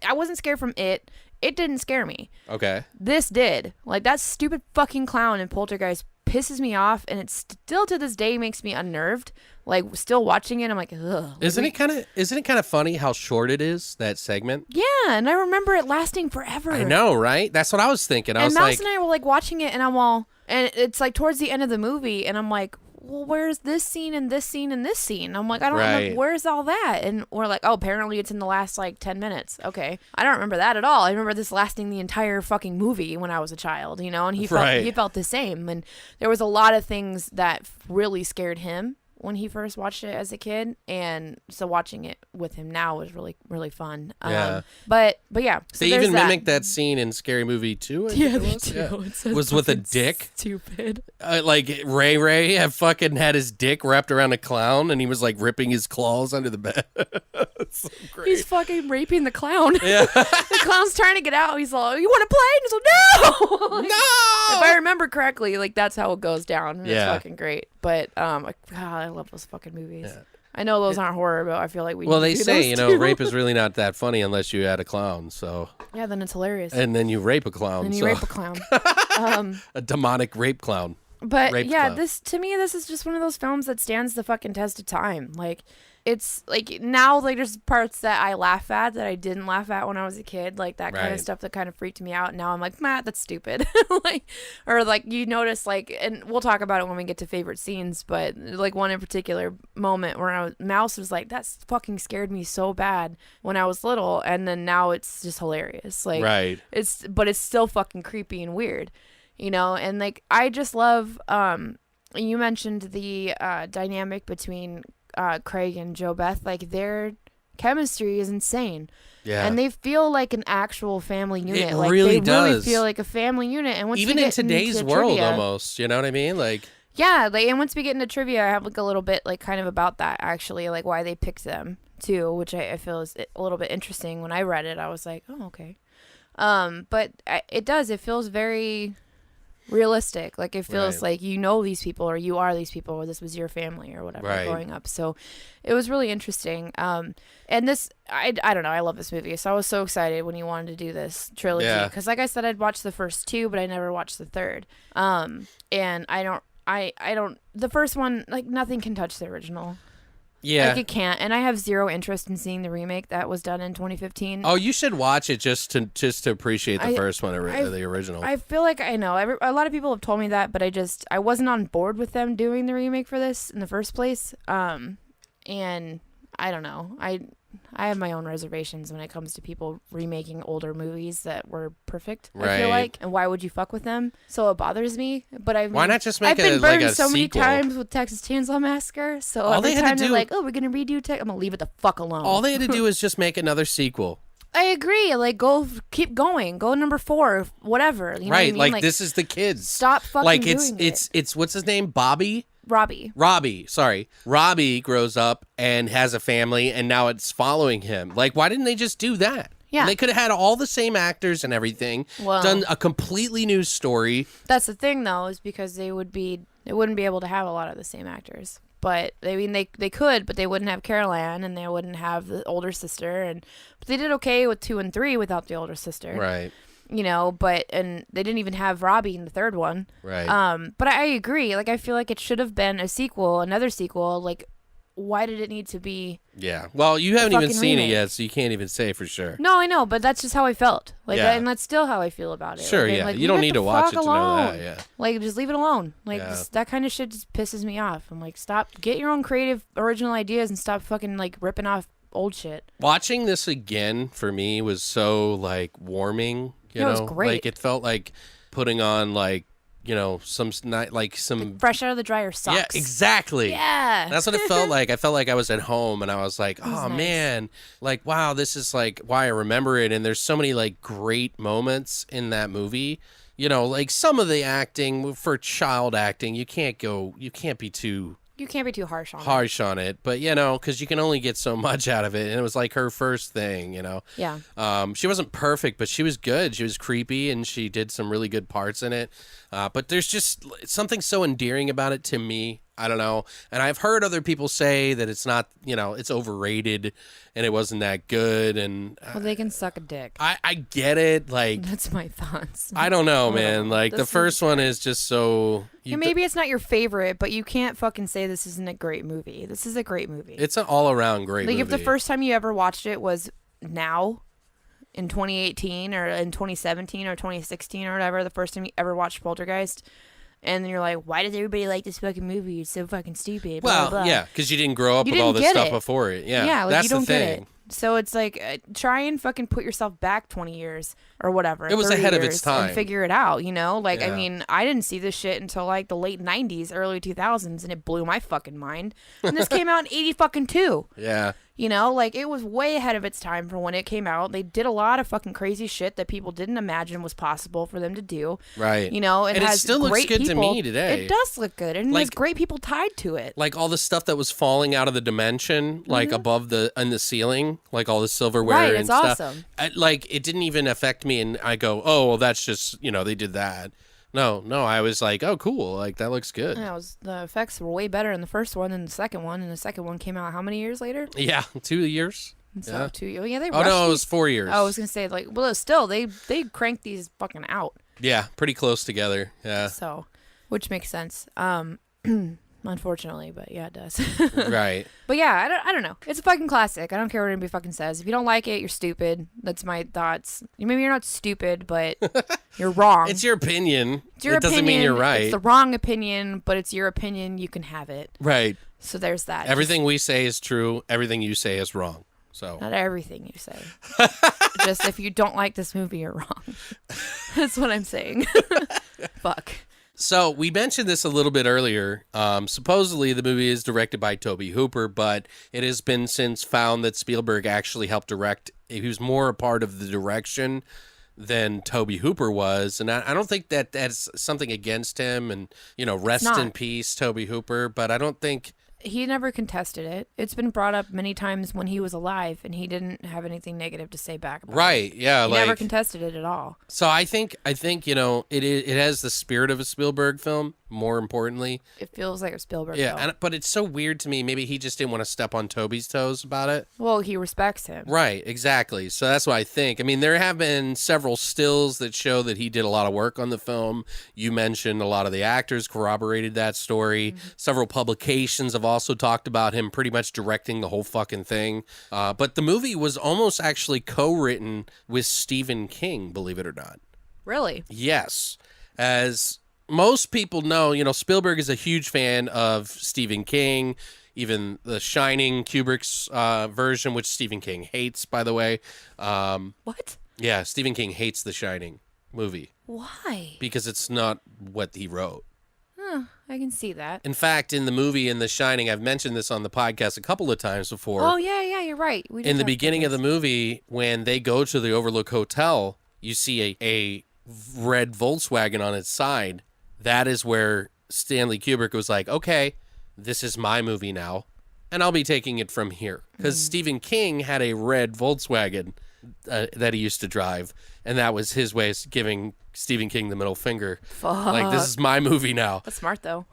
I wasn't scared from it. It didn't scare me. Okay. This did. Like that stupid fucking clown in Poltergeist pisses me off, and it still to this day makes me unnerved. Like still watching it, I'm like, ugh. Isn't it kind of funny how short it is, that segment? Yeah, and I remember it lasting forever. I know, right? That's what I was thinking. And Mouse and I were like watching it, and and it's like towards the end of the movie, and I'm like, well, where's this scene and this scene and this scene? I'm like, I don't know, where's all that? And we're like, oh, apparently it's in the last like 10 minutes. Okay. I don't remember that at all. I remember this lasting the entire fucking movie when I was a child, you know, and he felt the same. And there was a lot of things that really scared him when he first watched it as a kid, and so watching it with him now was really, really fun. Yeah. But yeah. So they even mimicked that scene in Scary Movie 2. Yeah, they do. Yeah. It was with a dick. Stupid. Like Ray had fucking had his dick wrapped around a clown, and he was like ripping his claws under the bed. It's so great. He's fucking raping the clown. Yeah. The clown's trying to get out. He's like, you want to play? And he's like, no. Like, no. If I remember correctly, like that's how it goes down. It's Yeah. fucking great. But God, I love those fucking movies. Yeah. I know those aren't horror, but I feel like Well, they do say, those you know, too. rape is really not that funny unless you add a clown. So. Yeah, then it's hilarious. And then you rape a clown. And you so. rape a clown. A demonic rape clown. But Rape yeah, clown. this is just one of those films that stands the fucking test of time. Like, it's like now, like there's parts that I laugh at that I didn't laugh at when I was a kid, like that kind of stuff that kind of freaked me out. Now I'm like, Matt, that's stupid. Like, or like you notice, like, and we'll talk about it when we get to favorite scenes, but like one in particular moment where Mouse was like, that fucking scared me so bad when I was little, and then now it's just hilarious. Like, right. But it's still fucking creepy and weird, you know. And like I just love. You mentioned the dynamic between Craig and Jo Beth. Like their chemistry is insane. Yeah. And they feel like an actual family unit. It like really they does. really feel like a family unit. And once even we in get today's into world, trivia, almost, you know what I mean? Like, yeah, like, and once we get into trivia, I have like a little bit like kind of about that actually, like why they picked them too, which I feel is a little bit interesting. When I read it, I was like, oh, okay. But it feels very realistic. Like it feels like you know these people, or you are these people, or this was your family or whatever growing up. So it was really interesting. And this, I don't know, I love this movie. So I was so excited when you wanted to do this trilogy, because like I said, I'd watched the first two, but I never watched the third. And I don't, the first one, like nothing can touch the original. Yeah. Like, it can't. And I have zero interest in seeing the remake that was done in 2015. Oh, you should watch it just to appreciate the first one, the original. I feel like I know. A lot of people have told me that, but I wasn't on board with them doing the remake for this in the first place. And I don't know. I have my own reservations when it comes to people remaking older movies that were perfect. Right. I feel like, and why would you fuck with them? So it bothers me. But why not just make I've been it like burned a so many sequel? times with Texas Chainsaw Massacre. So All every they had to time they're do- like, "Oh, we're gonna redo I'm gonna leave it the fuck alone." All they had to do is just make another sequel. I agree. Like, keep going. Go number 4, whatever. You know Right, what I mean? like this is the kids. Stop fucking like doing it. it's what's his name? Robbie, sorry. Robbie grows up and has a family, and now it's following him. Like, why didn't they just do that? Yeah. They could have had all the same actors and everything, Well- done a completely new story. That's the thing, though, is because they wouldn't be able to have a lot of the same actors. But I mean, they could, but they wouldn't have Carol Ann, and they wouldn't have the older sister, but they did okay with 2 and 3 without the older sister. Right. You know, and they didn't even have Robbie in the third one. Right. But I agree. Like, I feel like it should have been another sequel. Like, why did it need to be? Yeah. Well, you haven't even fucking seen it remake. yet, so you can't even say for sure. No, I know, but that's just how I felt. Like, Yeah. and that's still how I feel about it. Sure, Like, yeah. like, You don't leave need to watch fuck it to know alone. that, yeah. Like, just leave it alone. Like, Yeah. that kind of shit just pisses me off. I'm like, stop. Get your own creative, original ideas and stop fucking, like, ripping off old shit. Watching this again for me was so like warming, you Yeah, know. it was great. Like it felt like putting on like, you know, some Fresh out of the dryer socks. Yeah, exactly. Yeah. That's what it felt like. I felt like I was at home and I was like, was oh nice. man, like wow, this is like why I remember it. And there's so many like great moments in that movie. You know, like some of the acting for child acting, you can't be too You can't be too harsh on it. harsh on it, but you know, because you can only get so much out of it, and it was like her first thing, you know. Yeah. She wasn't perfect, but she was good. She was creepy, and she did some really good parts in it. But there's just something so endearing about it to me. I don't know, and I've heard other people say that it's not, you know, it's overrated, and it wasn't that good, and Well, they can suck a dick. I get it. Like That's my thoughts. I don't know, I don't man. know. Like the This first one is just so. And maybe it's not your favorite, but you can't fucking say this isn't a great movie. This is a great movie. It's an all-around great Like, movie. if the first time you ever watched it was now, in 2018 or in 2017 or 2016 or whatever, the first time you ever watched Poltergeist, and then you're like, why does everybody like this fucking movie? It's so fucking stupid. Blah, Well, blah, blah. yeah, because you didn't grow up You with all didn't this get stuff it. before it. Yeah, Yeah, like, that's you don't the thing. get it. So it's like, try and fucking put yourself back 20 years or whatever. It was 30 ahead of years its time. And figure it out, you know? Like, Yeah. I mean, I didn't see this shit until like the late 90s, early 2000s, and it blew my fucking mind. And this came out in 80 fucking 2. Yeah. You know, like, it was way ahead of its time for when it came out. They did a lot of fucking crazy shit that people didn't imagine was possible for them to do. Right. You know, And it has still looks great good to people. me today. It does look good, and there's Like- great people tied to it. Like all the stuff that was falling out of the dimension, like above in the ceiling, like all the silverware Right, and it's stuff. awesome. Like it didn't even affect me, and I go, oh, well, that's just, you know, they did that. No, I was like, oh, cool, like that looks good. Yeah, the effects were way better in the first one than the second one, and the second one came out how many years later? Yeah, 2 years. So Yeah. 2 years. Yeah, they Oh rushed no, it these- was 4 years. I was gonna say, like, well, still they cranked these fucking out. Yeah, pretty close together. Yeah, So, which makes sense. Unfortunately, but yeah, it does. right. But yeah, I don't know. It's a fucking classic. I don't care what anybody fucking says. If you don't like it, you're stupid. That's my thoughts. Maybe you're not stupid, but you're wrong. It's your opinion. It's your it doesn't opinion. mean you're right. It's the wrong opinion, but it's your opinion. You can have it. Right. So there's that. Everything we say is true. Everything you say is wrong. So Not everything you say. Just if you don't like this movie, you're wrong. That's what I'm saying. Fuck. So we mentioned this a little bit earlier. Supposedly the movie is directed by Tobe Hooper, but it has been since found that Spielberg actually helped direct. He was more a part of the direction than Tobe Hooper was, and I don't think that that's something against him. And you know, rest in not. peace, Tobe Hooper. But I don't think. He never contested it. It's been brought up many times when he was alive, and he didn't have anything negative to say back about it. Right? Yeah. He like never contested it at all. so. I think you know it has the spirit of a Spielberg film more importantly. It feels like a Spielberg. Yeah, though. but it's so weird to me. Maybe he just didn't want to step on Toby's toes about it. Well, he respects him. Right, exactly. So that's what I think. I mean, there have been several stills that show that he did a lot of work on the film. You mentioned a lot of the actors corroborated that story. Several publications have also talked about him pretty much directing the whole fucking thing. But the movie was almost actually co-written with Stephen King, believe it or not. Really? Yes. As most people know, Spielberg is a huge fan of Stephen King, even The Shining, Kubrick's version, which Stephen King hates, by the way. What? Yeah, Stephen King hates The Shining movie. Why? Because it's not what he wrote. I can see that. In fact, in the movie in The Shining, I've mentioned this on the podcast a couple of times before. Oh, yeah, you're right. We did In the talk about beginning of the this. movie, when they go to the Overlook Hotel, you see a red Volkswagen on its side. That is where Stanley Kubrick was like, okay, this is my movie now, and I'll be taking it from here. Because Stephen King had a red Volkswagen that he used to drive, and that was his way of giving Stephen King the middle finger. Fuck. Like, this is my movie now. That's smart, though.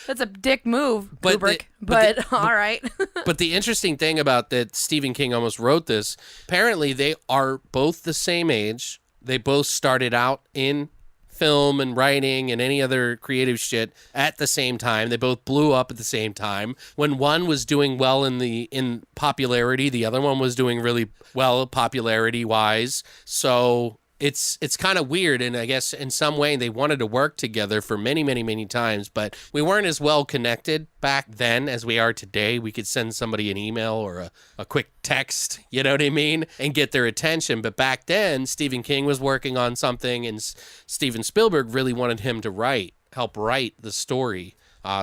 That's a dick move, But Kubrick. the- All right. But the interesting thing about that, Stephen King almost wrote this. Apparently, they are both the same age. They both started out in film and writing and any other creative shit at the same time. They both blew up at the same time. When one was doing well in popularity, the other one was doing really well popularity wise. So it's kind of weird, and I guess in some way they wanted to work together for many, many, many times, but we weren't as well connected back then as we are today. We could send somebody an email or a quick text, you know what I mean, and get their attention. But back then, Stephen King was working on something, and Steven Spielberg really wanted him to help write the story.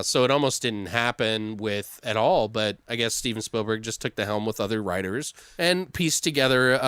So it almost didn't happen at all, but I guess Steven Spielberg just took the helm with other writers and pieced together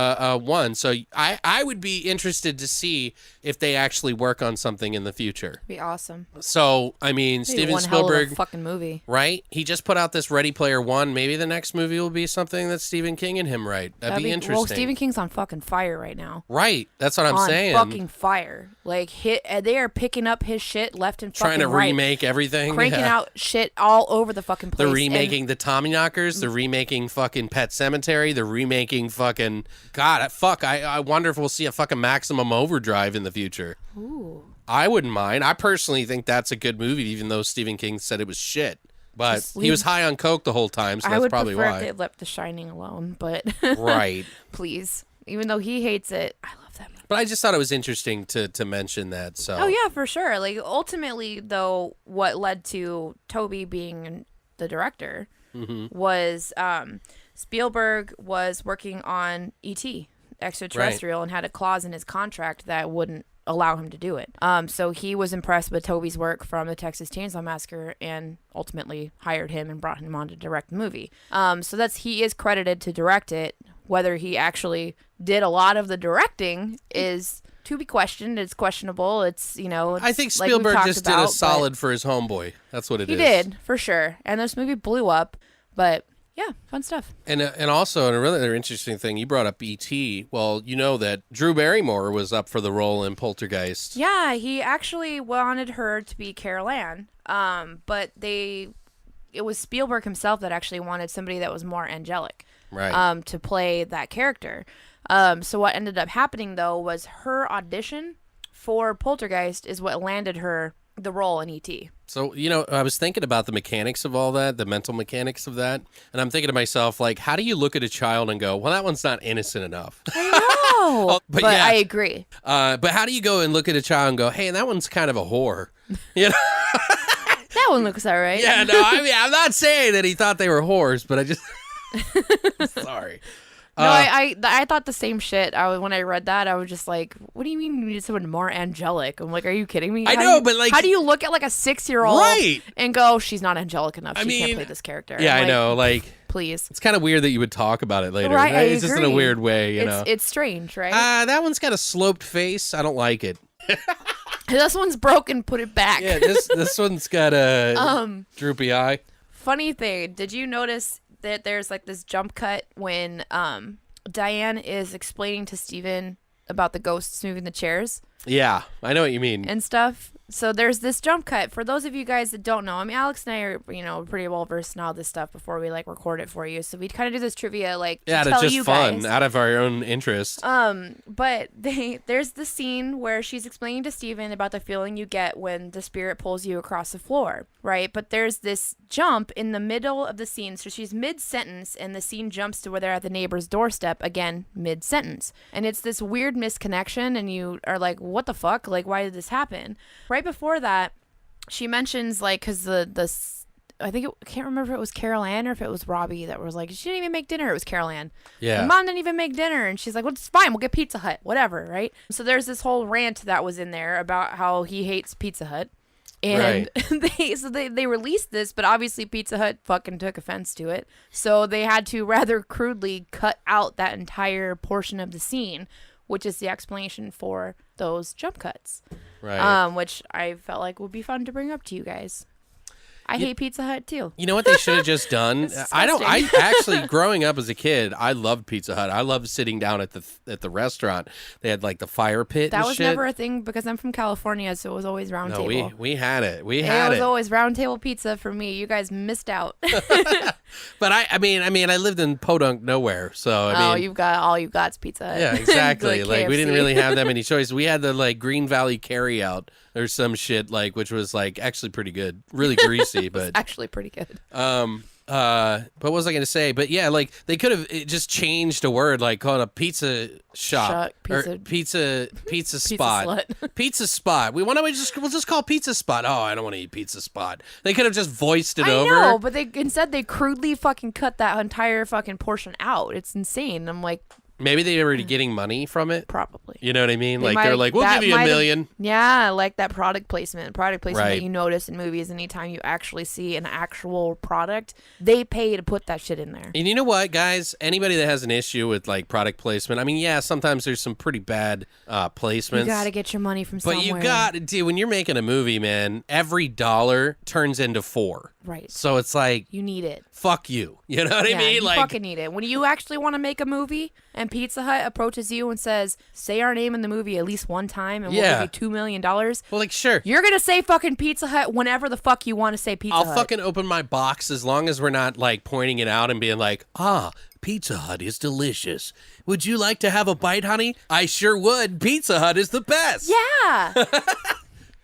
one. So I would be interested to see if they actually work on something in the future. Be awesome. So, I mean, Maybe Steven one hell of a Spielberg, fucking movie. right? He just put out this Ready Player One. Maybe the next movie will be something that Stephen King and him write. That'd be interesting. Well, Stephen King's on fucking fire right now. Right. That's what I'm on saying. Fucking fire. Like, they are picking up his shit left and fucking Trying to right. remake everything. Cranking Yeah. out shit all over the fucking place. They're remaking the Tommyknockers. They're remaking fucking Pet Cemetery. They're remaking fucking... God, I wonder if we'll see a fucking Maximum Overdrive in the future. Ooh. I wouldn't mind. I personally think that's a good movie, even though Stephen King said it was shit. But Just he was high on coke the whole time, so I that's would probably prefer why. if they left The Shining alone, but... Right. Please. Even though he hates it, I love that movie. But I just thought it was interesting to mention that. So. Oh, yeah, for sure. Like, ultimately, though, what led to Toby being the director was Spielberg was working on E.T., Extraterrestrial, and had a clause in his contract that wouldn't allow him to do it. So he was impressed with Toby's work from the Texas Chainsaw Massacre and ultimately hired him and brought him on to direct the movie. So he is credited to direct it. Whether he actually did a lot of the directing is to be questioned. It's questionable. It's, I think like we've Spielberg talked just about, did a but solid for his homeboy. That's what it He is. did, for sure. And this movie blew up, but yeah, fun stuff. And also, and a really other interesting thing, you brought up E.T. Well, you know that Drew Barrymore was up for the role in Poltergeist. Yeah, he actually wanted her to be Carol Ann, but it was Spielberg himself that actually wanted somebody that was more angelic, Right. to play that character. So what ended up happening, though, was her audition for Poltergeist is what landed her the role in E.T. So, I was thinking about the mechanics of all that, the mental mechanics of that. And I'm thinking to myself, like, how do you look at a child and go, well, that one's not innocent enough? No, but but yeah. I agree. But how do you go and look at a child and go, hey, that one's kind of a whore? You know? That one looks all right. Yeah, no, I mean, I'm not saying that he thought they were whores, but I just... Sorry. No, I thought the same shit. When I read that, I was just like, "What do you mean you need someone more angelic?" I'm like, "Are you kidding me?" I know, but like, how do you look at like a 6-year-old Right. and go, "She's not angelic enough. She mean, can't play this character." Yeah, I'm I know. Like, please. it's kind of weird that you would talk about it later. Right, I It's just in a agree. weird way, you know. It's strange, right? That one's got a sloped face. I don't like it. This one's broken. Put it back. Yeah, this one's got a droopy eye. Funny thing, did you notice that there's like this jump cut when Diane is explaining to Steven about the ghosts moving the chairs Yeah, I know what you mean. and stuff? So there's this jump cut. For those of you guys that don't know, I mean, Alex and I are, pretty well versed in all this stuff before we record it for you. So we kind of do this trivia to it's tell just you fun guys. out of our own interest. But there's the scene where she's explaining to Steven about the feeling you get when the spirit pulls you across the floor, right? But there's this jump in the middle of the scene. So she's mid-sentence and the scene jumps to where they're at the neighbor's doorstep, again, mid-sentence. And it's this weird misconnection and you are like, what the fuck? Like, why did this happen? Right before that, she mentions because I can't remember if it was Carol Ann or if it was Robbie that was like, she didn't even make dinner. It was Carol Ann. Yeah. My mom didn't even make dinner. And she's like, well, it's fine. We'll get Pizza Hut, whatever. Right. So there's this whole rant that was in there about how he hates Pizza Hut. And they released this, but obviously Pizza Hut fucking took offense to it. So they had to rather crudely cut out that entire portion of the scene, which is the explanation for those jump cuts. Right. Which I felt like would be fun to bring up to you guys. I hate Pizza Hut too. You know what they should have just done? I actually, growing up as a kid, I loved Pizza Hut. I loved sitting down at the restaurant. They had the fire pit. That and was shit. never a thing because I'm from California, so it was always round table. We had it. It was always round table pizza for me. You guys missed out. But I mean, I lived in Podunk nowhere, so you've got is Pizza Hut. Yeah, exactly. Like we didn't really have that many choices. We had the Green Valley carryout or some shit which was actually pretty good, really greasy, but actually pretty good. But what was I going to say? But yeah, they could have just changed a word, call it a pizza shop or pizza spot. Slut. Pizza spot. We'll just call pizza spot. Oh, I don't want to eat pizza spot. They could have just voiced it over. I know, but instead they crudely fucking cut that entire fucking portion out. It's insane. I'm like, maybe they were getting money from it. Probably. You know what I mean? They're like, we'll give you $1 million. Yeah, like that product placement. Right. That you notice in movies anytime you actually see an actual product, they pay to put that shit in there. And you know what, guys? Anybody that has an issue with product placement, I mean, yeah, sometimes there's some pretty bad placements. You got to get your money from somewhere. But you got to, dude, when you're making a movie, man, every dollar turns into 4. Right. So it's you need it. Fuck you. You know what I mean? You fucking need it. When you actually want to make a movie and Pizza Hut approaches you and says, say our name in the movie at least one time and we'll give you $2 million. Well, sure. You're going to say fucking Pizza Hut whenever the fuck you want to say Pizza Hut. I'll fucking open my box as long as we're not pointing it out and being like, Pizza Hut is delicious. Would you like to have a bite, honey? I sure would. Pizza Hut is the best. Yeah.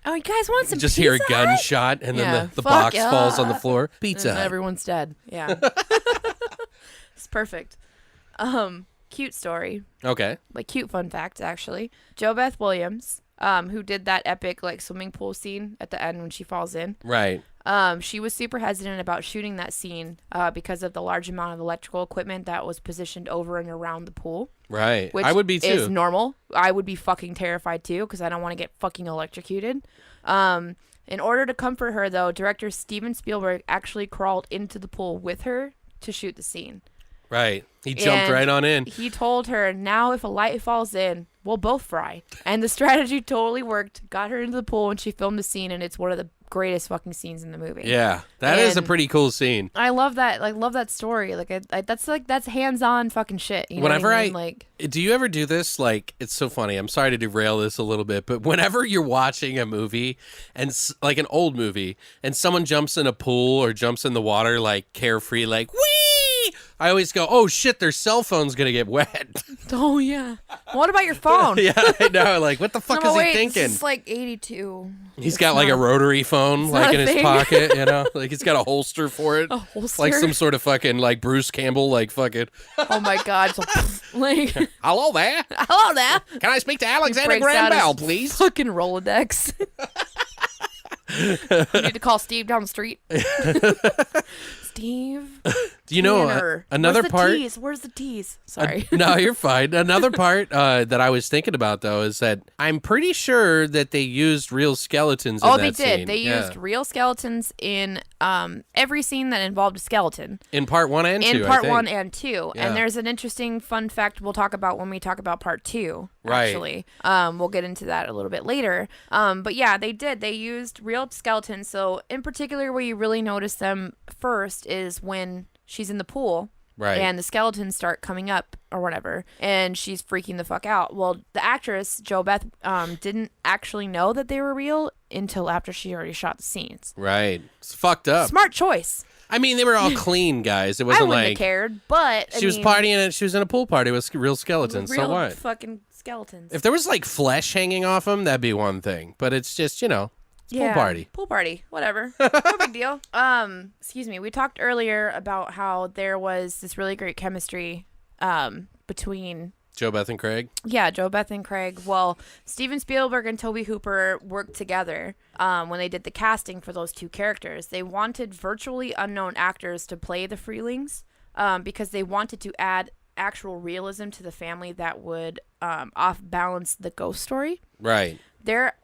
Oh, you guys want some just Pizza hear a Hut? gunshot and then the box falls on the floor. Pizza and Hut. Everyone's dead. Yeah. It's perfect. Cute story. Okay. Cute fun fact, actually. Jo Beth Williams, who did that epic swimming pool scene at the end when she falls in. Right. She was super hesitant about shooting that scene because of the large amount of electrical equipment that was positioned over and around the pool. Right. Which I would be too. is normal. I would be fucking terrified too because I don't want to get fucking electrocuted. In order to comfort her, though, director Steven Spielberg actually crawled into the pool with her to shoot the scene. Right. He jumped right on in. He told her, now if a light falls in, we'll both fry. And the strategy totally worked. Got her into the pool and she filmed the scene, and it's one of the greatest fucking scenes in the movie. Yeah, that is a pretty cool scene. I love that. Love that story. That's hands-on fucking shit. You know whenever what I mean? Do you ever do this? It's so funny. I'm sorry to derail this a little bit, but whenever you're watching a movie and an old movie, and someone jumps in a pool or jumps in the water carefree, whee! I always go, oh shit, their cell phone's gonna get wet. Oh yeah. What about your phone? Yeah, I know. What the fuck is he thinking? It's 82. He's got a rotary phone in his pocket, you know? He's got a holster for it. A holster? Some sort of fucking Bruce Campbell, fucking. Oh my god. So, hello there. Hello there. Can I speak to Alexander Graham Bell, please? Fucking Rolodex. You need to call Steve down the street. Steve. Do you know another part? Where's the tease? Sorry. No, you're fine. Another part that I was thinking about, though, is that I'm pretty sure that they used real skeletons in that they did. scene. They used real skeletons in every scene that involved a skeleton. In part 1 and 2, In part 1 and 2. Yeah. And there's an interesting fun fact we'll talk about when we talk about part 2, Right. actually. We'll get into that a little bit later. But yeah, they did. They used real skeletons. So in particular, where you really notice them first is when she's in the pool. Right. And the skeletons start coming up or whatever, and she's freaking the fuck out. Well, the actress, Jo Beth, didn't actually know that they were real until after she already shot the scenes. Right. It's fucked up. Smart choice. I mean, they were all clean, guys. It I wasn't wouldn't like have cared, but she was partying and she was in a pool party with real skeletons. real So what? fucking skeletons. If there was like flesh hanging off them, that'd be one thing. But it's just, pool party. Pool party. Whatever. No big deal. Excuse me. We talked earlier about how there was this really great chemistry between Jo Beth and Craig. Yeah, Jo Beth and Craig. Well, Steven Spielberg and Tobe Hooper worked together when they did the casting for those two characters. They wanted virtually unknown actors to play the Freelings because they wanted to add actual realism to the family that would off-balance the ghost story. Right. Their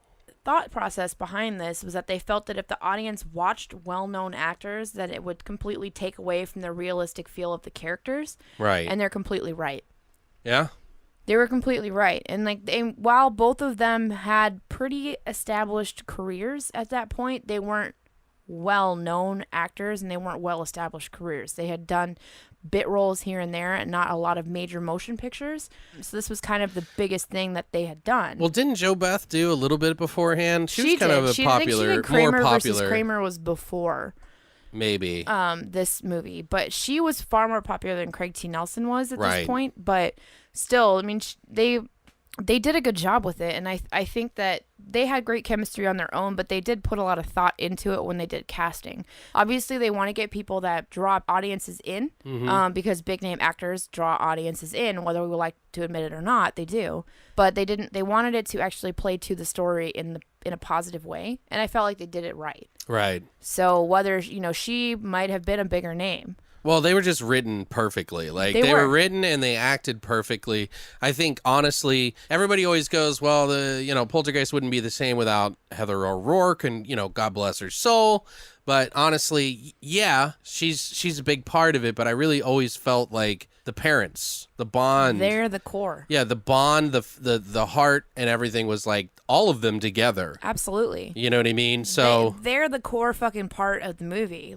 thought process behind this was that they felt that if the audience watched well-known actors, that it would completely take away from the realistic feel of the characters. Right. And they're completely right. Yeah. They were completely right. And while both of them had pretty established careers at that point, they weren't well-known actors and they weren't well-established careers. They had done bit roles here and there and not a lot of major motion pictures. So this was kind of the biggest thing that they had done. Well, didn't Jo Beth do a little bit beforehand? She was kind did. of a She popular, did Kramer more popular. versus Kramer was before Maybe. this movie, but she was far more popular than Craig T. Nelson was at Right. this point. But still, I mean, they did a good job with it, and I think that they had great chemistry on their own, but they did put a lot of thought into it when they did casting. Obviously, they want to get people that draw audiences in, because big name actors draw audiences in, whether we would like to admit it or not, they do. But they didn't. They wanted it to actually play to the story in a positive way, and I felt like they did it right. Right. So whether she might have been a bigger name. Well, they were just written perfectly. Like They they were were. written and they acted perfectly. I think honestly, everybody always goes, well, Poltergeist wouldn't be the same without Heather O'Rourke, and God bless her soul. But honestly, yeah, she's a big part of it, but I really always felt like the parents, the bond. They're the core. Yeah, the bond, the heart and everything was like all of them together. Absolutely. You know what I mean? So they're the core fucking part of the movie.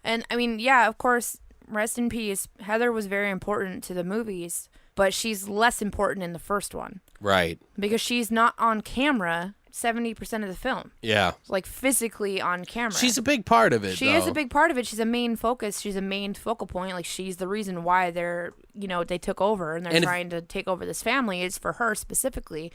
And I mean, yeah, of course, rest in peace. Heather was very important to the movies, but she's less important in the first one. Right. Because she's not on camera 70% of the film. Yeah. Like physically on camera. She's a big part of it. She is a big part of it. She's a main focus. She's a main focal point. Like she's the reason why they took over and they're trying to take over this family. It's for her specifically.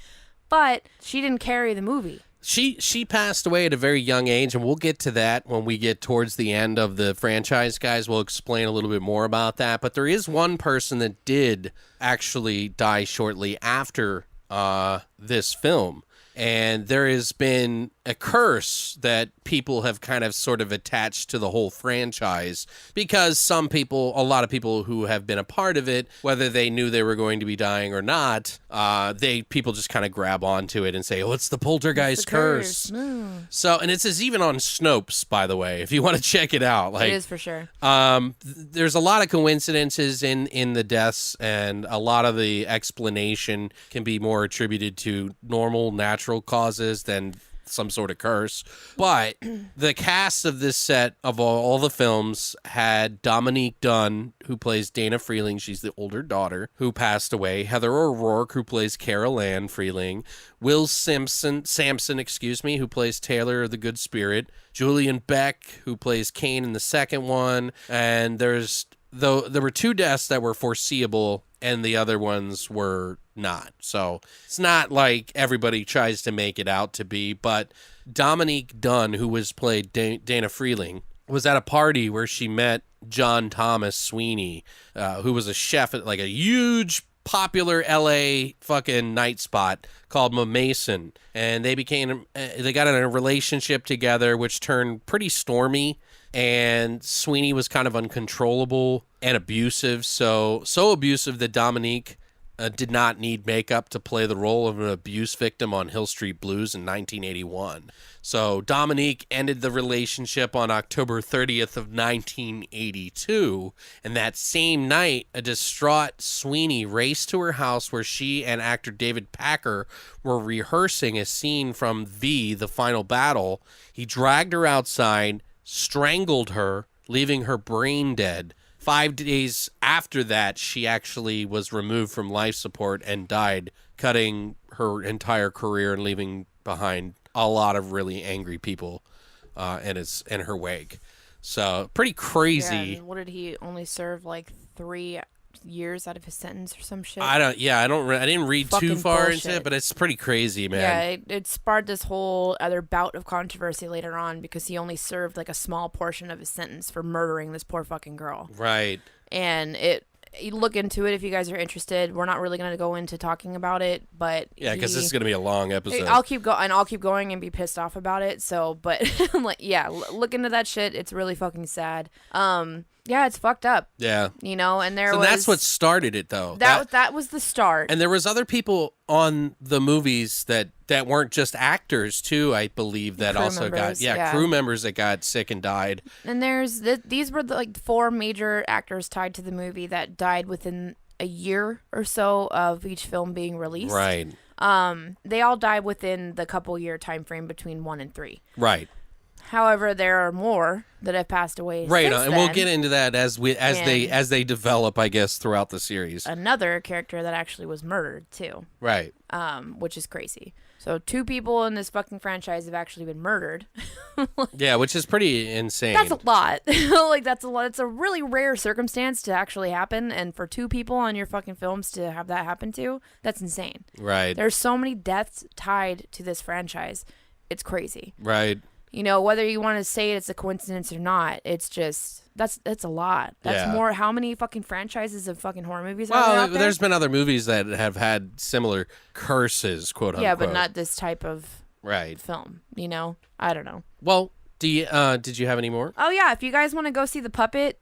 But she didn't carry the movie. She passed away at a very young age, and we'll get to that when we get towards the end of the franchise, guys. We'll explain a little bit more about that. But there is one person that did actually die shortly after this film. And there has been a curse that people have kind of sort of attached to the whole franchise because a lot of people who have been a part of it, whether they knew they were going to be dying or not, people just kind of grab onto it and say, oh, it's the Poltergeist curse. So, and it says even on Snopes, by the way, if you want to check it out. Like, it is for sure. There's a lot of coincidences in the deaths, and a lot of the explanation can be more attributed to normal, natural causes than some sort of curse. But the cast of this set of all the films had Dominique Dunne, who plays Dana Freeling. She's the older daughter who passed away. Heather O'Rourke, who plays Carol Ann Freeling. Will Sampson, who plays Taylor the Good Spirit. Julian Beck, who plays Kane in the second one. And there were two deaths that were foreseeable, and the other ones were not. So it's not like everybody tries to make it out to be, but Dominique Dunne, who was played Dana Freeling, was at a party where she met John Thomas Sweeney, who was a chef at like a huge popular LA fucking night spot called Mason, and they got in a relationship together, which turned pretty stormy. And Sweeney was kind of uncontrollable and abusive, so abusive that Dominique did not need makeup to play the role of an abuse victim on Hill Street Blues in 1981. So Dominique ended the relationship on October 30th of 1982, and that same night, a distraught Sweeney raced to her house where she and actor David Packer were rehearsing a scene from The Final Battle. He dragged her outside, strangled her, leaving her brain dead, 5 days after that, she actually was removed from life support and died, cutting her entire career and leaving behind a lot of really angry people in her wake. So pretty crazy. Yeah, and what did he only serve, like 3 years out of his sentence or some shit? I didn't read Fucking too far bullshit. into it, but it's pretty crazy, man. Yeah, it sparked this whole other bout of controversy later on because he only served like a small portion of his sentence for murdering this poor fucking girl. Right. And you look into it if you guys are interested. We're not really going to go into talking about it, but Yeah, because this is going to be a long episode. I'll keep going and be pissed off about it. So, but like, yeah, look into that shit. It's really fucking sad. Yeah, it's fucked up. Yeah. You know, and that's what started it, though. That was the start. And there was other people on the movies that weren't just actors, too, I believe, that Crew also members, got crew members that got sick and died. And these were the 4 major actors tied to the movie that died within a year or so of each film being released. Right. They all died within the couple year time frame between 1 and 3. Right. However, there are more that have passed away. Right, since and we'll get into that as they develop, I guess, throughout the series. Another character that actually was murdered too. Right. Which is crazy. So 2 people in this fucking franchise have actually been murdered. Yeah, which is pretty insane. That's a lot. Like that's a lot. It's a really rare circumstance to actually happen, and for 2 people on your fucking films to have that happen to, that's insane. Right. There's so many deaths tied to this franchise. It's crazy. Right. You know, whether you want to say it's a coincidence or not, it's just that's a lot. That's more. How many fucking franchises of fucking horror movies are there out there? There's been other movies that have had similar curses, quote unquote. Yeah, but not this type of right film. You know, I don't know. Well, did you have any more? Oh yeah, if you guys want to go see the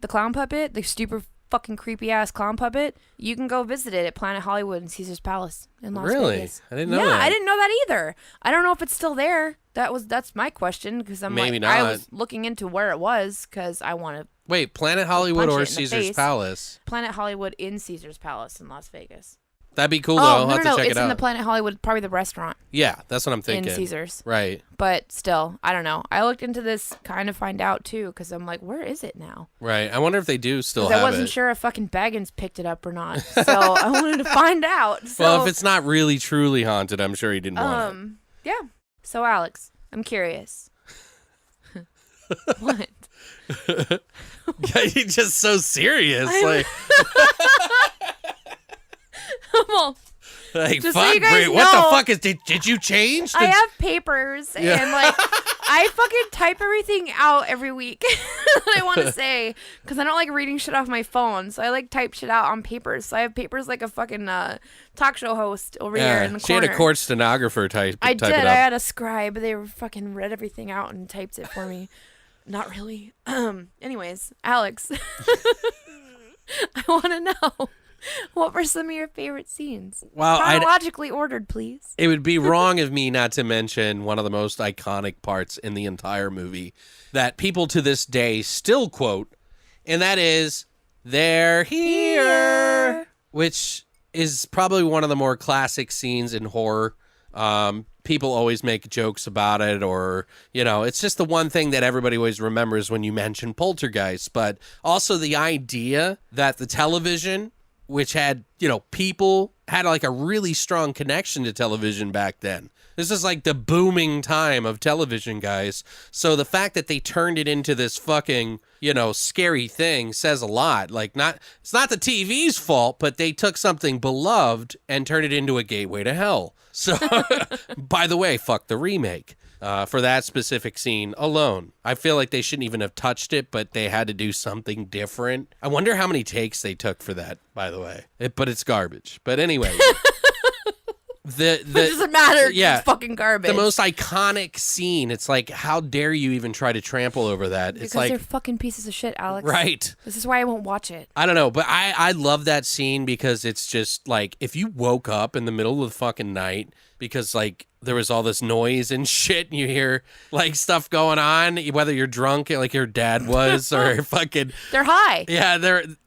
clown puppet, the super fucking creepy ass clown puppet, you can go visit it at Planet Hollywood and Caesar's Palace in Las Vegas. I didn't know that. Yeah, I didn't know that either. I don't know if it's still there. That's my question because Maybe I not. was looking into where it was because I want to. Wait, Planet Hollywood or punch it in the Caesar's face. Palace? Planet Hollywood in Caesar's Palace in Las Vegas. That'd be cool, though. Oh, I'll no, have to check it's it out. in the Planet Hollywood, probably the restaurant Yeah, that's what I'm thinking. in Caesar's. Right. But still, I don't know. I looked into this kind of find out, too, because I'm like, where is it now? Right. I wonder if they do still 'Cause have it. I wasn't sure if fucking Baggins picked it up or not. So I wanted to find out. So, Well, if it's not really truly haunted, I'm sure he didn't want it. yeah. So, Alex, I'm curious. What? You're just so serious. Well, Like, just so fuck, you guys Brie, what the know, fuck is... Did you change? I have papers and like I fucking type everything out every week that I want to say because I don't like reading shit off my phone. So I like type shit out on papers. So I have papers like a fucking talk show host over here in the She corner. had a court stenographer type I it did. up. I had a scribe. They were fucking read everything out and typed it for me. Not really. Anyways, Alex, I want to know. What were some of your favorite scenes? Well, chronologically ordered, please. It would be wrong of me not to mention one of the most iconic parts in the entire movie that people to this day still quote, and that is, "They're here," which is probably one of the more classic scenes in horror. People always make jokes about it, or, you know, it's just the one thing that everybody always remembers when you mention Poltergeist, but also the idea that the television, which had, you know, people had like a really strong connection to television back then. This is like the booming time of television, guys. So the fact that they turned it into this fucking, you know, scary thing says a lot. Like, it's not the TV's fault, but they took something beloved and turned it into a gateway to hell. So, by the way, fuck the remake. For that specific scene alone. I feel like they shouldn't even have touched it, but they had to do something different. I wonder how many takes they took for that, by the way. But it's garbage. But anyway. It doesn't matter. Yeah, It's fucking garbage. the most iconic scene. It's like, how dare you even try to trample over that? Because it's like, they're fucking pieces of shit, Alex. right. This is why I won't watch it. I don't know, but I love that scene because it's just like, if you woke up in the middle of the fucking night because like there was all this noise and shit and you hear like stuff going on, whether you're drunk like your dad was or fucking They're high.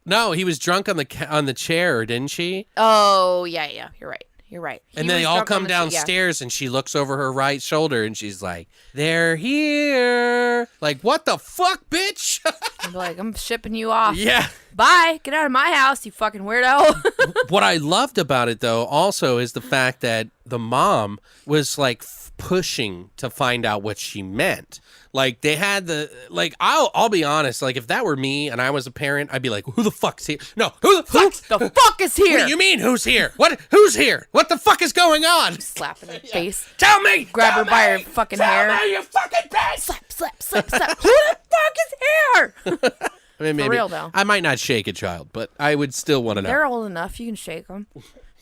no, he was drunk on the chair, didn't she? Oh, yeah, you're right. You're right. He And then was they all drunk on come the street, yeah. downstairs, and she looks over her right shoulder, and she's like, "They're here." Like, what the fuck, bitch? I'd be like, I'm shipping you off. Yeah. Bye. Get out of my house, you fucking weirdo. What I loved about it, though, also is the fact that the mom was like pushing to find out what she meant. Like, they had the, like, I'll be honest, like, if that were me and I was a parent, I'd be like, who the fuck's here? No, who the fuck? The fuck is here? What do you mean, who's here? Who's here? What the fuck is going on? Slap in her face. Tell me! Grab Tell her by me! her fucking Tell hair. me, you fucking bitch! Slap, slap, slap, slap. Who the fuck is here? I mean, maybe, real, though. I might not shake a child, but I would still want to know. They're old enough. You can shake them.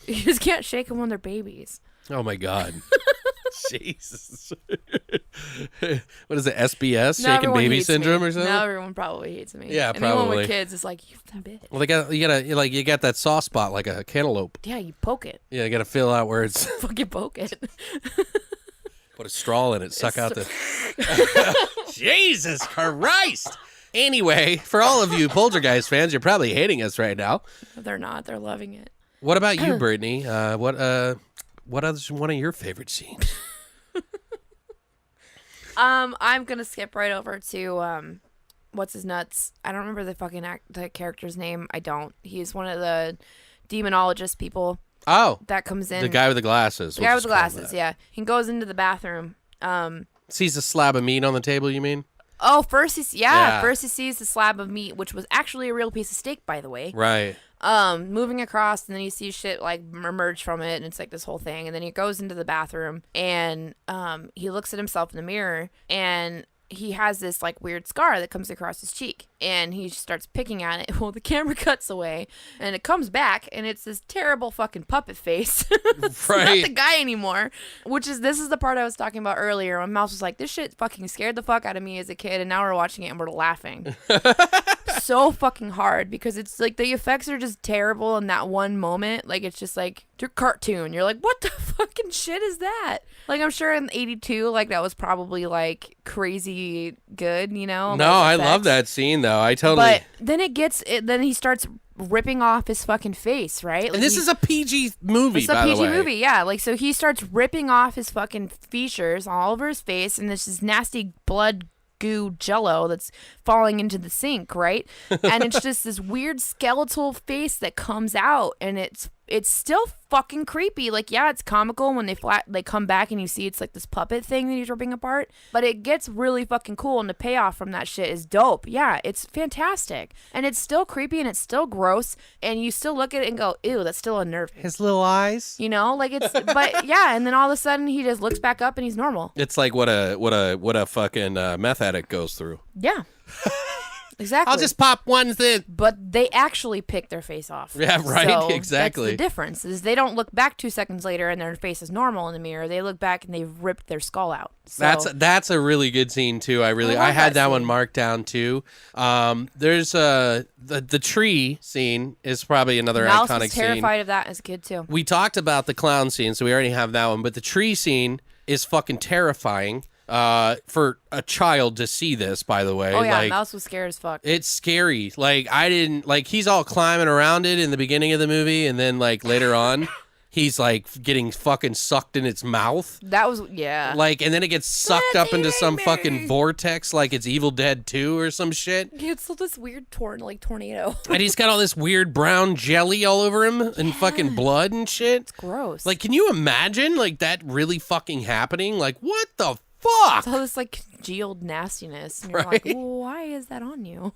You just can't shake them when they're babies. Oh, my God. Jesus. What is it, SBS? Now Shaken everyone baby hates syndrome me. or something? Now everyone probably hates me. Yeah, Anyone probably. with kids is like, you bitch. Well, you got that soft spot like a cantaloupe. Yeah, you poke it. Yeah, you got to fill out where it's. Fucking poke it. Put a straw in it, suck out the. Jesus Christ! Anyway, for all of you Poltergeist fans, you're probably hating us right now. They're not. They're loving it. What about you, Brittany? What other one of your favorite scenes? I'm gonna skip right over to what's his nuts? I don't remember the character's name. I don't. He's one of the demonologist people Oh, that comes in. the guy with the glasses. The guy with the glasses. Yeah, he goes into the bathroom. Sees a slab of meat on the table. You mean? Oh, first Yeah. first he sees the slab of meat, which was actually a real piece of steak, by the way. Right. Moving across, and then he sees shit like emerge from it, and it's like this whole thing. And then he goes into the bathroom, and he looks at himself in the mirror, and he has this like weird scar that comes across his cheek, and he starts picking at it. Well, the camera cuts away, and it comes back, and it's this terrible fucking puppet face. It's not Right. the guy anymore. This is the part I was talking about earlier. My mouse was like, this shit fucking scared the fuck out of me as a kid, and now we're watching it and we're laughing. So fucking hard, because it's like the effects are just terrible in that one moment. Like, it's just like your cartoon. You're like, what the fucking shit is that? Like, I'm sure in '82, like, that was probably like crazy good, you know? No, like, I effects. love that scene though. I totally. But then he starts ripping off his fucking face, right? Like, and this is a PG movie, it's a by the PG way. movie, yeah. Like, so he starts ripping off his fucking features all over his face, and this is nasty blood goo jello that's falling into the sink, right? And it's just this weird skeletal face that comes out, and it's still fucking creepy. Like, yeah, it's comical when they come back and you see it's like this puppet thing that he's ripping apart, but it gets really fucking cool, and the payoff from that shit is dope. Yeah, it's fantastic, and it's still creepy, and it's still gross, and you still look at it and go, ew, that's still unnerving. His little eyes. You know, like it's, but yeah, and then all of a sudden he just looks back up and he's normal. It's like what a fucking meth addict goes through. Yeah. Exactly. I'll just pop one thing. But they actually pick their face off. Yeah, right. So Exactly. That's the difference. Is they don't look back 2 seconds later and their face is normal in the mirror. They look back and they've ripped their skull out. So, That's a really good scene too. I love had that that one scene. marked down too. There's the tree scene is probably another Mouse iconic was scene. terrified of that as a kid too. We talked about the clown scene, so we already have that one. But the tree scene is fucking terrifying for a child to see this, by the way. Oh yeah, like, Mouse was scared as fuck. it's scary. Like, I didn't, like, he's all climbing around it in the beginning of the movie, and then, like, later on, he's, like, getting fucking sucked in its mouth. That was, yeah. Like, and then it gets sucked up into some fucking vortex like it's Evil Dead 2 or some shit. It's this weird tornado. And he's got all this weird brown jelly all over him and fucking blood and shit. Gross. Like, can you imagine, like, that really fucking happening? Like, what the fuck? It's all this like congealed nastiness, and you're Right? like, well, why is that on you?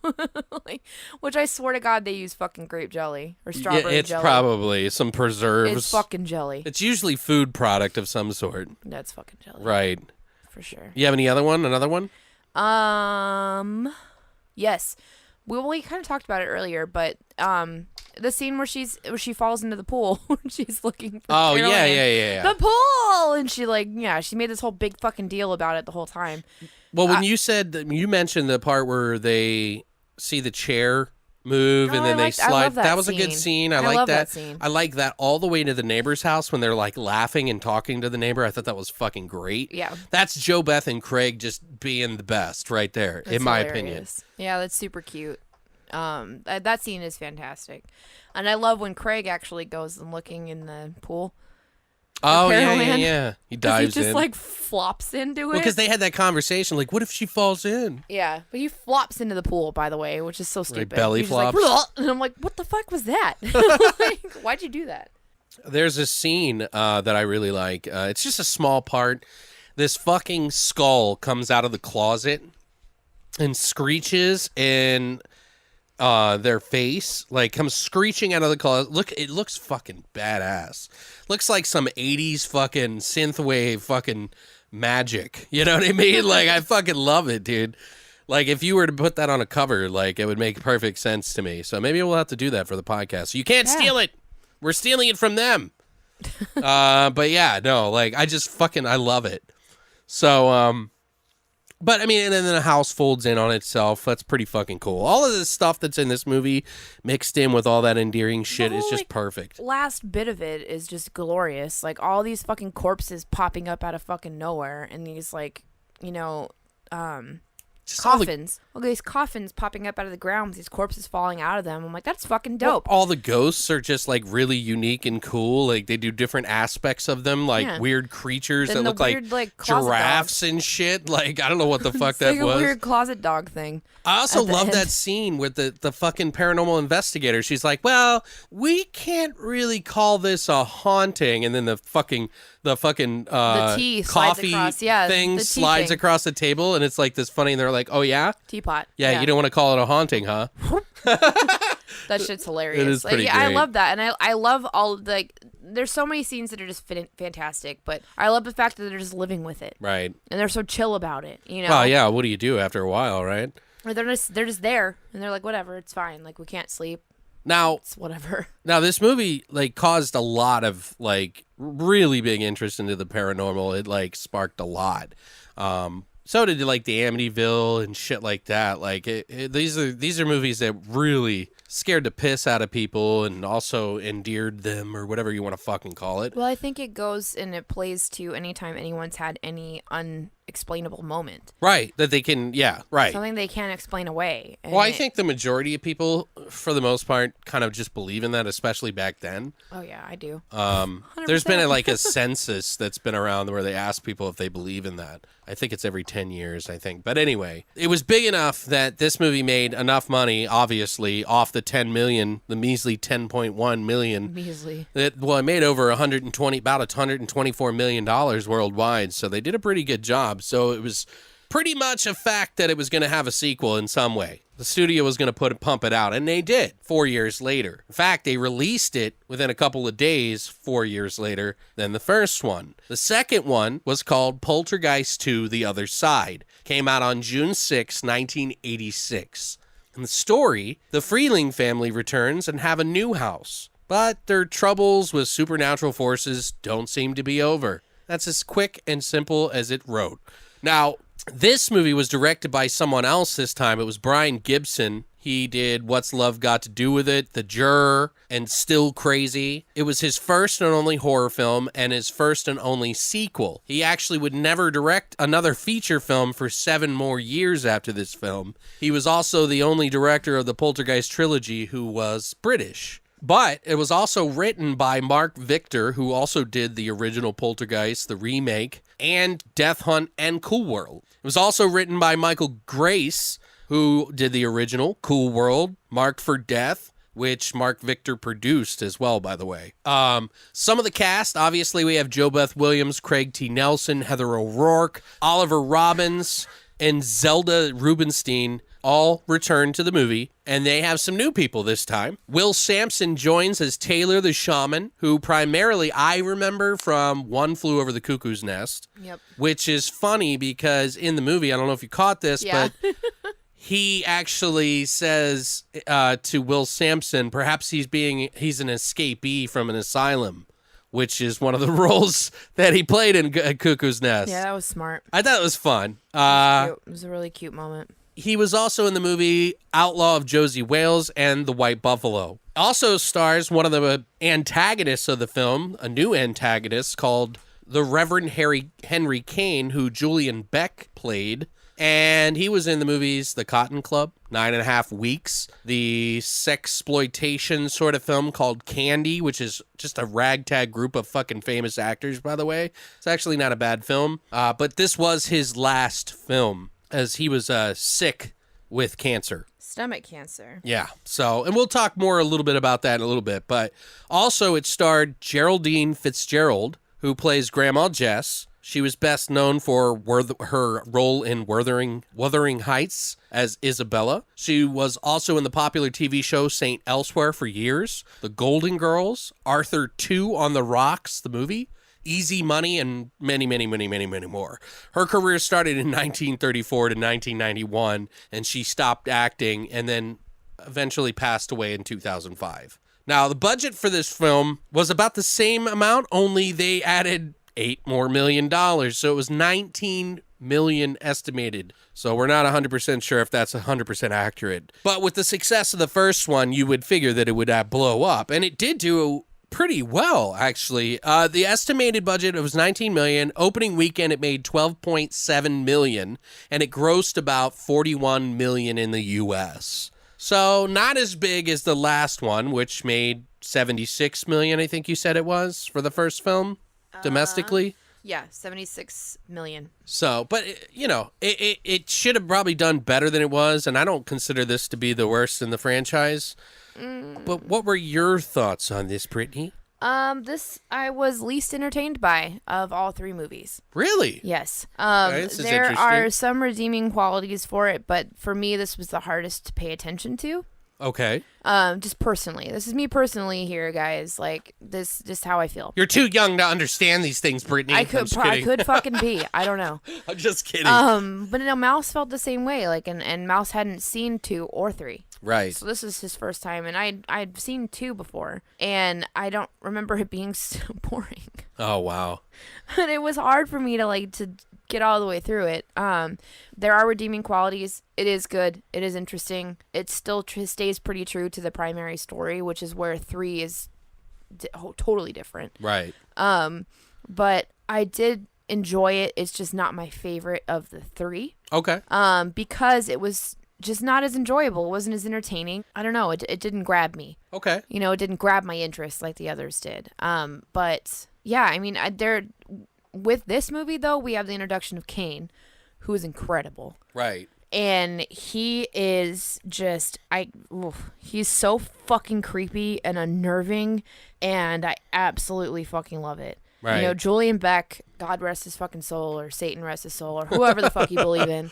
Like, which I swear to God, they use fucking grape jelly or strawberry It's jelly. probably some preserves. It's fucking jelly. It's usually food product of some sort. That's fucking jelly, Right. for sure. You have any other one? Another one? Yes. We kind of talked about it earlier, but the scene where she falls into the pool when she's looking for Oh, Carol yeah, Ann. yeah. The pool, and she she made this whole big fucking deal about it the whole time. Well, when you mentioned the part where they see the chair move Oh, and then I they slide. love that was a good scene. scene. I like love that. that scene. I like that all the way to the neighbor's house when they're like laughing and talking to the neighbor. I thought that was fucking great. Yeah. That's Joe, Beth, and Craig just being the best right there, That's in my hilarious. opinion. Yeah, that's super cute. That scene is fantastic, and I love when Craig actually goes and looking in the pool. Oh, Paranorman. yeah. He 'Cause dives he just in. like flops into it. Because they had that conversation, like, what if she falls in? Yeah, but he flops into the pool, by the way, which is so stupid. belly He's just like, flops? "Bleh," and I'm like, what the fuck was that? Like, why'd you do that? There's a scene that I really like. It's just a small part. This fucking skull comes out of the closet and screeches in their face, like comes screeching out of the closet. Look, it looks fucking badass. Looks like some 80s fucking synthwave fucking magic. You know what I mean? Like, I fucking love it, dude. Like, if you were to put that on a cover, like, it would make perfect sense to me. So maybe we'll have to do that for the podcast. You can't steal it. We're stealing it from them. But yeah, no, like, I love it. So, but I mean, and then the house folds in on itself. That's pretty fucking cool. All of this stuff that's in this movie mixed in with all that endearing shit is just perfect. Last bit of it is just glorious. Like, all these fucking corpses popping up out of fucking nowhere, and these, like, you know, coffins. Well, these coffins popping up out of the ground with these corpses falling out of them. I'm like, that's fucking dope. All the ghosts are just like really unique and cool. Like, they do different aspects of them, like weird creatures Then that look weird, like closet giraffes dogs. and shit. Like, I don't know what the fuck It's that like was. a weird closet dog thing. I also at the love end. that scene with the fucking paranormal investigator. She's like, well, we can't really call this a haunting. And then the fucking tea slides coffee across. Yeah, thing the tea slides thing. across the table. And it's like this funny. And they're like, oh, yeah? Teapot. Yeah, you don't want to call it a haunting, huh? That shit's hilarious. It is pretty I great. love that, and I love all like. There's so many scenes that are just fantastic, but I love the fact that they're just living with it, Right. and they're so chill about it. You know. Well, yeah, what do you do after a while, right? Or they're just there, and they're like, whatever, it's fine. Like, we can't sleep. Now, It's whatever. Now, this movie, like, caused a lot of, like, really big interest into the paranormal. It, like, sparked a lot. So did, like, the Amityville and shit like that. Like, these are movies that really scared the piss out of people and also endeared them, or whatever you want to fucking call it. Well, I think it goes and it plays to anytime anyone's had any unexplainable moment. Right. That they can, yeah, right. Something they can't explain away. And Well, I think the majority of people, for the most part, kind of just believe in that, especially back then. Oh, yeah, I do. There's been a census that's been around where they ask people if they believe in that. I think it's every 10 years, I think. But anyway, it was big enough that this movie made enough money, obviously, off the 10 million, the measly 10.1 million. Measly. It made over about $124 million worldwide. So they did a pretty good job. So it was pretty much a fact that it was going to have a sequel in some way. The studio was going to pump it out, and they did 4 years later. In fact, they released it within a couple of days 4 years later than the first one. The second one was called Poltergeist 2: The Other Side. Came out on June 6, 1986. In the story, the Freeling family returns and have a new house. But their troubles with supernatural forces don't seem to be over. That's as quick and simple as it wrote. Now, this movie was directed by someone else this time. It was Brian Gibson. He did What's Love Got to Do with It, The Juror, and Still Crazy. It was his first and only horror film and his first and only sequel. He actually would never direct another feature film for 7 more years after this film. He was also the only director of the Poltergeist Trilogy who was British. But it was also written by Mark Victor, who also did the original Poltergeist, the remake, and Death Hunt and Cool World. It was also written by Michael Grace, who did the original Cool World, Marked for Death, which Mark Victor produced as well, by the way. Some of the cast, obviously, we have Jo Beth Williams, Craig T. Nelson, Heather O'Rourke, Oliver Robbins, and Zelda Rubinstein all return to the movie, and they have some new people this time. Will Sampson joins as Taylor the Shaman, who primarily I remember from One Flew Over the Cuckoo's Nest. Yep. Which is funny because in the movie, I don't know if you caught this, Yeah. but he actually says to Will Sampson, perhaps he's an escapee from an asylum, which is one of the roles that he played in Cuckoo's Nest. Yeah, that was smart. I thought it was fun. It was a really cute moment. He was also in the movie Outlaw of Josie Wales and The White Buffalo. Also stars one of the antagonists of the film, a new antagonist called the Reverend Henry Kane, who Julian Beck played. And he was in the movies The Cotton Club, 9.5 Weeks, the sexploitation sort of film called Candy, which is just a ragtag group of fucking famous actors, by the way. It's actually not a bad film. But this was his last film, as he was sick with cancer. Stomach cancer. Yeah. So, and we'll talk more a little bit about that in a little bit. But also it starred Geraldine Fitzgerald, who plays Grandma Jess. She was best known for her role in Wuthering Heights as Isabella. She was also in the popular TV show St. Elsewhere for years, The Golden Girls, Arthur 2 on the Rocks, the movie, Easy Money, and many, many, many, many, many more. Her career started in 1934 to 1991, and she stopped acting and then eventually passed away in 2005. Now, the budget for this film was about the same amount, only they added $8 million more. So it was 19 million estimated. So we're not 100% sure if that's 100% accurate. But with the success of the first one, you would figure that it would blow up. And it did do pretty well, actually. The estimated budget was 19 million. Opening weekend, it made 12.7 million. And it grossed about 41 million in the U.S. So not as big as the last one, which made 76 million, I think you said it was, for the first film. Domestically? Yeah, 76 million. So, but, you know, it should have probably done better than it was, and I don't consider this to be the worst in the franchise. But what were your thoughts on this, Brittany? This I was least entertained by of all three movies. Really? Yes. This is there interesting. are some redeeming qualities for it, but for me, this was the hardest to pay attention to. Okay. Just personally. This is me personally here, guys. Like, this just how I feel. You're too young to understand these things, Brittany. I could fucking be. I don't know. I'm just kidding. But no, Mouse felt the same way. Like, and Mouse hadn't seen 2 or 3. Right. So this is his first time, and I'd seen 2 before, and I don't remember it being so boring. Oh, wow. And it was hard for me to get all the way through it. There are redeeming qualities. It is good. It is interesting. It still stays pretty true to the primary story, which is where 3 is totally different. Right. But I did enjoy it. It's just not my favorite of the 3. Okay. Because it was just not as enjoyable. It wasn't as entertaining. I don't know. It didn't grab me. Okay. You know, it didn't grab my interest like the others did. But yeah, I mean, with this movie though, we have the introduction of Kane, who is incredible. Right. And he is just, he's so fucking creepy and unnerving, and I absolutely fucking love it. Right. You know, Julian Beck, God rest his fucking soul, or Satan rest his soul, or whoever the fuck you believe in.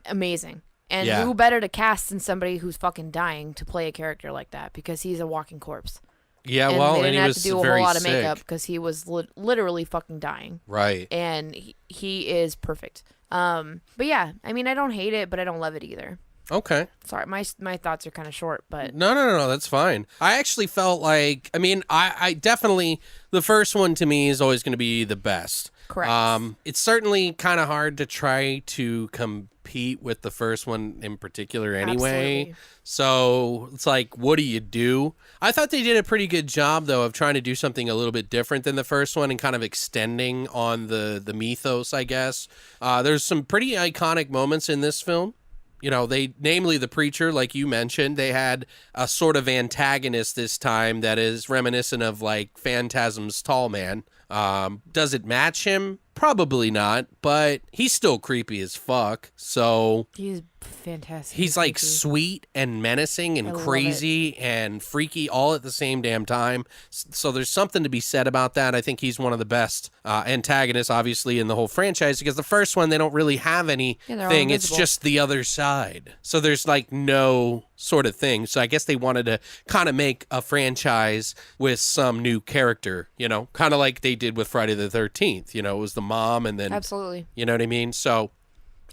Amazing. And who better to cast than somebody who's fucking dying to play a character like that, because he's a walking corpse. Yeah, And well, they and didn't he have was to do a very whole lot of sick. makeup because he was literally fucking dying. Right. And he is perfect. But yeah, I mean, I don't hate it, but I don't love it either. Okay. Sorry, my thoughts are kind of short, but No, that's fine. I actually felt like, I mean, I definitely, the first one to me is always going to be the best. correct. It's certainly kind of hard to try to compete with the first one in particular anyway. Absolutely. So it's like, what do you do? I thought they did a pretty good job, though, of trying to do something a little bit different than the first one and kind of extending on the mythos, I guess. There's some pretty iconic moments in this film. You know, namely the preacher, like you mentioned, they had a sort of antagonist this time that is reminiscent of like Phantasm's Tall Man. Does it match him? Probably not, but he's still creepy as fuck. So He's fantastic. he's like creepy. sweet and menacing and I love crazy and freaky all at the same damn time. So there's something to be said about that. I think he's one of the best antagonists, obviously, in the whole franchise, because the first one, they don't really have anything. they're all It's invisible. just the other side. So there's like no sort of thing. So I guess they wanted to kind of make a franchise with some new character, you know, kind of like they did with Friday the 13th. You know, it was the mom and then, Absolutely. you know what I mean? So,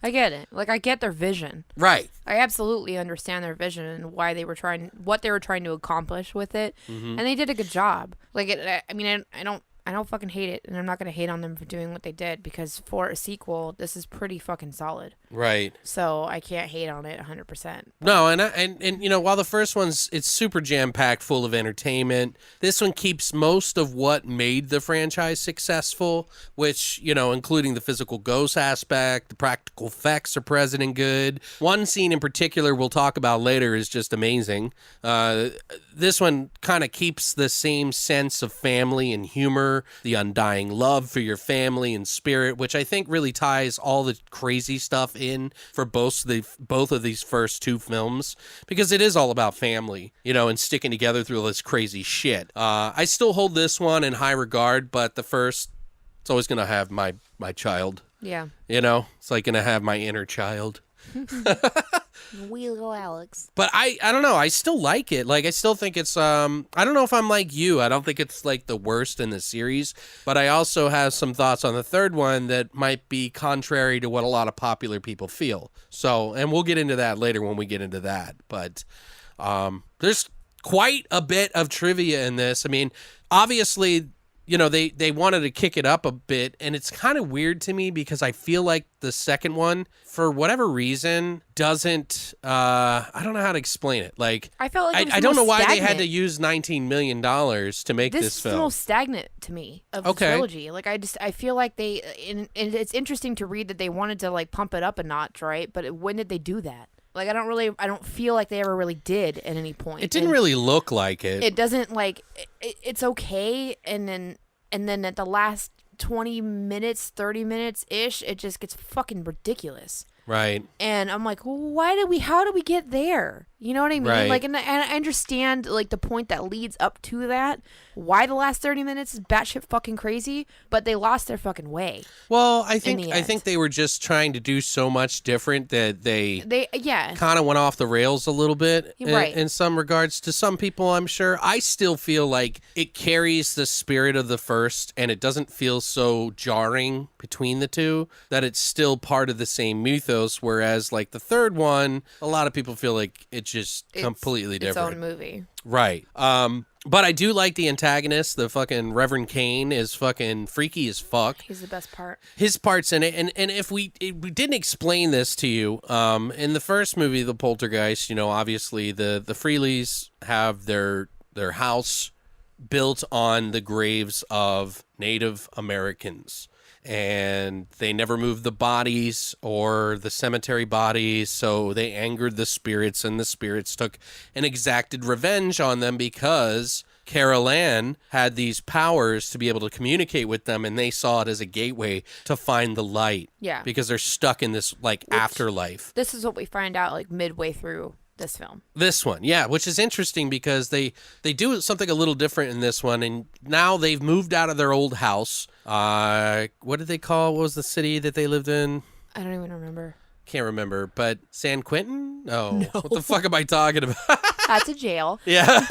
I get it. Like, I get their vision. right. I absolutely understand their vision and what they were trying to accomplish with it, Mm-hmm. and they did a good job. Like, I mean, I don't fucking hate it, and I'm not gonna hate on them for doing what they did, because for a sequel, this is pretty fucking solid. Right. So I can't hate on it 100%. No, and you know, while the first one's it's super jam-packed full of entertainment, this one keeps most of what made the franchise successful, which, you know, including the physical ghost aspect, the practical effects are present and good. One scene in particular we'll talk about later is just amazing. This one kind of keeps the same sense of family and humor, the undying love for your family and spirit, which I think really ties all the crazy stuff in for both of these first two films, because it is all about family, you know, and sticking together through all this crazy shit. I still hold this one in high regard, but the first, it's always going to have my child. Yeah. You know, it's like going to have my inner child. We'll Alex. But I don't know. I still like it. Like, I still think it's, I don't know if I'm like you. I don't think it's like the worst in the series, but I also have some thoughts on the third one that might be contrary to what a lot of popular people feel. So, and we'll get into that later when we get into that. But there's quite a bit of trivia in this. I mean, obviously, you know, they wanted to kick it up a bit, and it's kind of weird to me because I feel like the second one, for whatever reason, doesn't, I don't know how to explain it. Like, I felt like I don't know why they had to use $19 million to make this This is film. the most stagnant to me of the trilogy. Like, I feel like they, and it's interesting to read that they wanted to, like, pump it up a notch, right? But when did they do that? Like, I don't feel like they ever really did at any point. It didn't really look like it. It doesn't, like, it's okay, and then at the last 20 minutes, 30 minutes-ish, it just gets fucking ridiculous. Right. And I'm like, how did we get there? You know what I mean? Right. Like, and I understand, like, the point that leads up to that. Why the last 30 minutes is batshit fucking crazy, but they lost their fucking way. Well, I think they were just trying to do so much different that they kind of went off the rails a little bit in some regards. To some people, I'm sure. I still feel like it carries the spirit of the first, and it doesn't feel so jarring between the two, that it's still part of the same mythos, whereas, like, the third one, a lot of people feel like it's just completely different. Its own movie. Right. But I do like the antagonist. The fucking Reverend Kane is fucking freaky as fuck. He's the best part. His part's in it. And if we didn't explain this to you, in the first movie, The Poltergeist, you know, obviously the Freelys have their house built on the graves of Native Americans. And they never moved the bodies or the cemetery bodies, so they angered the spirits, and the spirits took and exacted revenge on them because Carol Ann had these powers to be able to communicate with them, and they saw it as a gateway to find the light. Yeah. Because they're stuck in this, like, afterlife. This is what we find out, like, midway through this film. This one, yeah, which is interesting because they do something a little different in this one, and now they've moved out of their old house. What did they call? What was the city that they lived in? I don't even remember. Can't remember, but San Quentin? No. What the fuck am I talking about? That's a jail. Yeah.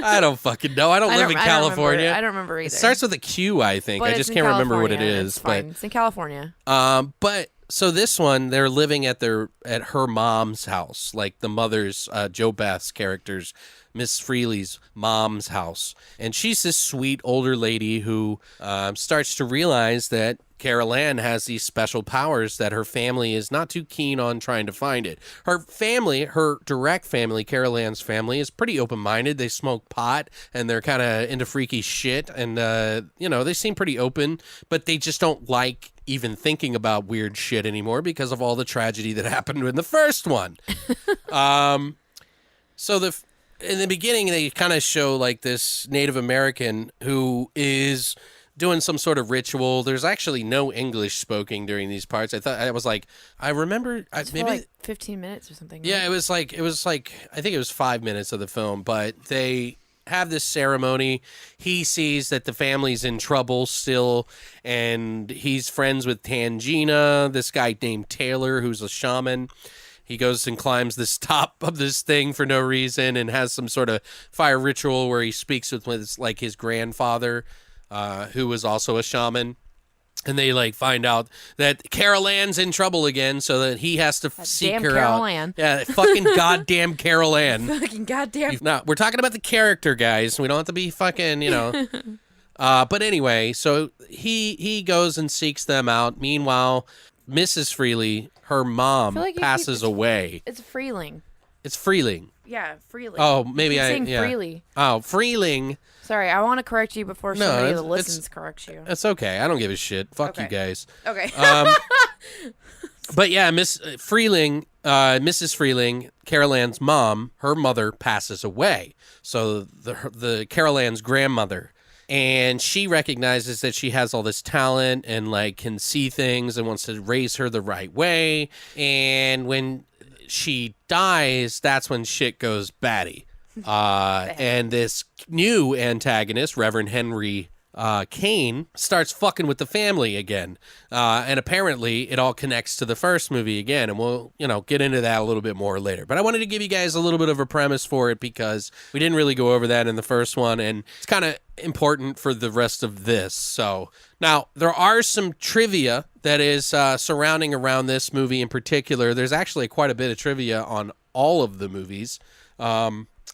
I don't fucking know. I don't live in California. I don't remember either. It starts with a Q, I think. But I just can't remember what it is. It's fine. It's in California. But so this one, they're living at her mom's house, like the mother's, Joe Beth's character's, Miss Freely's mom's house. And she's this sweet older lady who starts to realize that Carol Ann has these special powers that her family is not too keen on trying to find it. Her family, her direct family, Carol Ann's family, is pretty open-minded. They smoke pot, and they're kind of into freaky shit, and, they seem pretty open, but they just don't like even thinking about weird shit anymore because of all the tragedy that happened in the first one. So in the beginning, they kind of show, like, this Native American who is doing some sort of ritual. There's actually no English spoken during these parts. I remember maybe like 15 minutes or something. Yeah, right? it was like I think it was 5 minutes of the film, but they have this ceremony. He sees that the family's in trouble still, and he's friends with Tangina, this guy named Taylor, who's a shaman. He goes and climbs this top of this thing for no reason and has some sort of fire ritual where he speaks with his grandfather, who was also a shaman. And they, like, find out that Carol Ann's in trouble again, so that he has to seek her Carol out. Ann. Yeah, fucking goddamn Carol Ann. Fucking goddamn. No, we're talking about the character, guys. We don't have to be fucking, but anyway, so he goes and seeks them out. Meanwhile, Mrs. Freely, her mom like you passes away. It's Freeling. It's Freeling. Yeah, Freeling. Oh, maybe you keep saying Freely. Oh, Freeling. Sorry, I want to correct you before No, somebody it's- that listens corrects you. That's okay. I don't give a shit. Fuck you Okay. guys. Okay. But yeah, Mrs. Freeling, Carol Ann's mom, her mother passes away. So the Carol Ann's grandmother. And she recognizes that she has all this talent and like can see things and wants to raise her the right way. And when she dies, that's when shit goes batty. And this new antagonist, Reverend Henry Kane, starts fucking with the family again. And apparently it all connects to the first movie again. And we'll, get into that a little bit more later. But I wanted to give you guys a little bit of a premise for it because we didn't really go over that in the first one. And it's kind of important for the rest of this. So now there are some trivia that is surrounding around this movie in particular. There's actually quite a bit of trivia on all of the movies.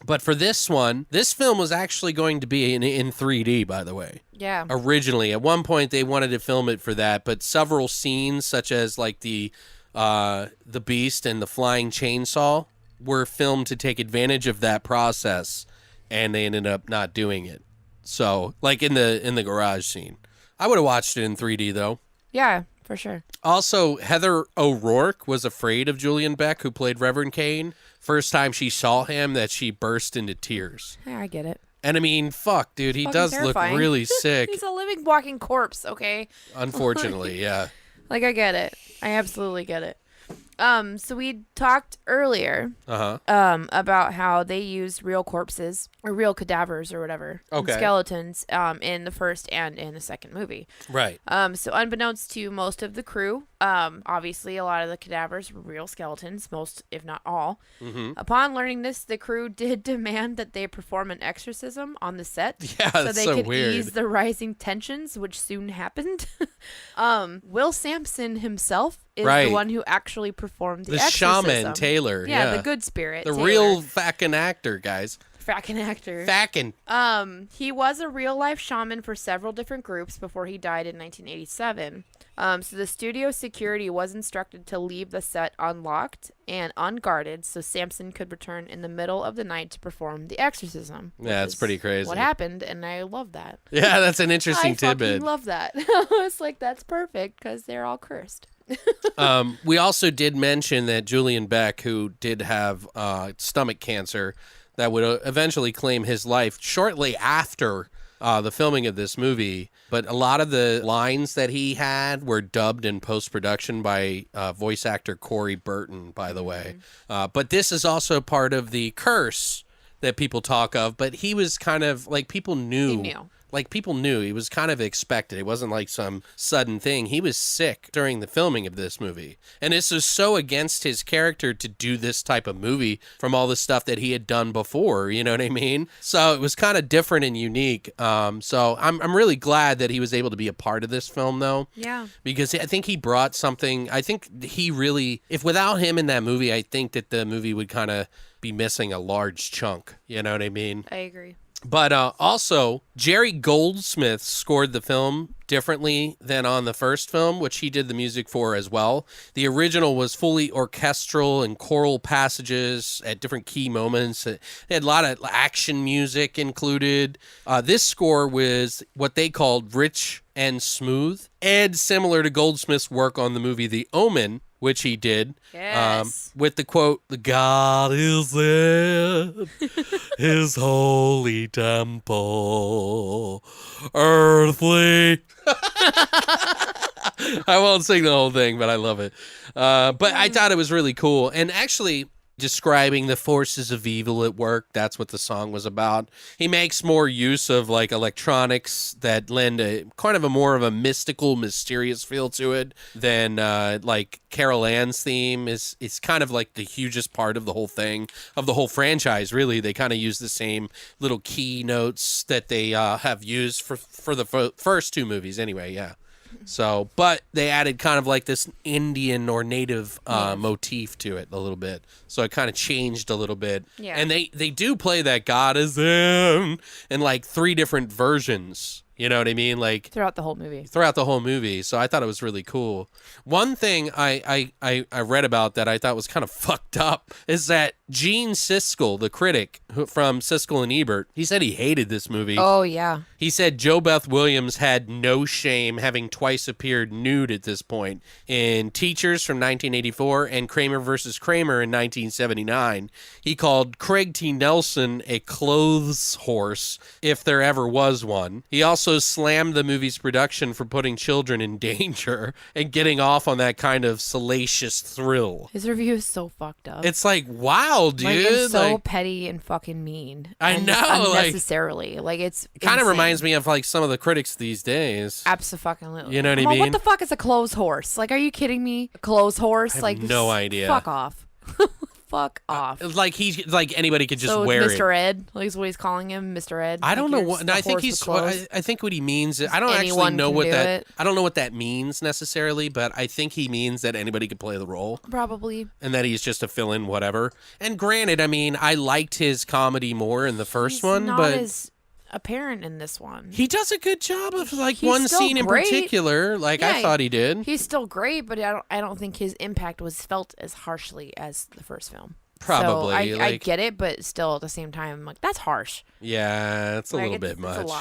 But for this one, this film was actually going to be in 3D, by the way. Yeah. Originally. At one point, they wanted to film it for that, but several scenes, such as like the Beast and the flying chainsaw, were filmed to take advantage of that process, and they ended up not doing it. So, like in the garage scene. I would have watched it in 3D, though. Yeah, for sure. Also, Heather O'Rourke was afraid of Julian Beck, who played Reverend Kane. First time she saw him, that she burst into tears. Yeah, I get it. And I mean, fuck, dude, he Fucking does terrifying. look really sick. He's a living, walking corpse, okay? Unfortunately, yeah. Like, I get it. I absolutely get it. So we talked earlier about how they used real corpses or real cadavers or whatever, and skeletons in the first and in the second movie. Right. So unbeknownst to most of the crew, obviously a lot of the cadavers were real skeletons, most if not all. Mm-hmm. Upon learning this, the crew did demand that they perform an exorcism on the set, Yeah, so that's they so could weird. ease the rising tensions, which soon happened. Will Sampson himself is Right. the one who actually performed the The exorcism. shaman, Taylor. Yeah, the good spirit. The Taylor. real fucking actor, guys. Frackin' actor. Fucking. He was a real life shaman for several different groups before he died in 1987. So the studio security was instructed to leave the set unlocked and unguarded so Samson could return in the middle of the night to perform the exorcism. Yeah, it's pretty crazy. What happened, and I love that. Yeah, that's an interesting I tidbit. fucking love that. It's like, that's perfect because they're all cursed. We also did mention that Julian Beck, who did have stomach cancer, that would eventually claim his life shortly after the filming of this movie. But a lot of the lines that he had were dubbed in post-production by voice actor Corey Burton, by the way. But this is also part of the curse that people talk of. But he was kind of like, people knew. He knew. Like, people knew. He was kind of expected. It wasn't like some sudden thing. He was sick during the filming of this movie. And this was so against his character to do this type of movie from all the stuff that he had done before. You know what I mean? So it was kind of different and unique. So I'm really glad that he was able to be a part of this film, though. Yeah. Because I think he brought something. I think he really, if without him in that movie, I think that the movie would kind of be missing a large chunk. You know what I mean? I agree. But also, Jerry Goldsmith scored the film differently than on the first film, which he did the music for as well. The original was fully orchestral and choral passages at different key moments. It had a lot of action music included. This score was what they called rich and smooth, and similar to Goldsmith's work on the movie The Omen, which he did. Yes. With the quote, "The God is in his holy temple, earthly." I won't sing the whole thing, but I love it. But I thought it was really cool. And actually, describing the forces of evil at work, that's what the song was about. He makes more use of like electronics that lend a kind of a more of a mystical, mysterious feel to it than like Carol Ann's theme is kind of like the hugest part of the whole thing, of the whole franchise, really. They kind of use the same little key notes that they have used for the first two movies anyway, yeah. So, but they added kind of like this Indian or native motif to it a little bit. So it kind of changed a little bit. Yeah. And they do play that God is in like 3 different versions You know what I mean? Like Throughout the whole movie. throughout the whole movie. So I thought it was really cool. One thing I read about that I thought was kind of fucked up is that Gene Siskel, the critic from Siskel and Ebert, he said he hated this movie. Oh, yeah. He said Jo Beth Williams had no shame, having twice appeared nude at this point in Teachers from 1984 and Kramer versus Kramer in 1979. He called Craig T. Nelson a clothes horse, if there ever was one. He also slammed the movie's production for putting children in danger and getting off on that kind of salacious thrill. His review is so fucked up. It's like, wow, dude. Like, it's so like, petty and fucking mean. I and know, like- unnecessarily. Like, it's kind of insane. reminds me of like some of the critics these days. Absolutely. You know what I Well, mean? What the fuck is a clothes horse? Like, are you kidding me? A clothes horse? I have like, no idea. Fuck off. Fuck off. Like he's like anybody could just So wear Mr. it. Ed, like is what he's calling him, Mr. Ed. I don't Like, know you're what. just the I think horse he's. with clothes. I think what he means. I don't actually anyone know can what do that. it. I don't know what that means necessarily, but I think he means that anybody could play the role, Probably. and that he's just a fill-in, whatever. And granted, I mean, I liked his comedy more in the first He's one, not but as apparent in this one. he does a good job of like He's one still scene in great. particular. Like I Yeah, thought he did. He's still great, but I don't think his impact was felt as harshly as the first film. Probably, So I like- get it, but still at the same time, I'm like, that's harsh. Yeah, it's a Like, little it's- bit much. It's a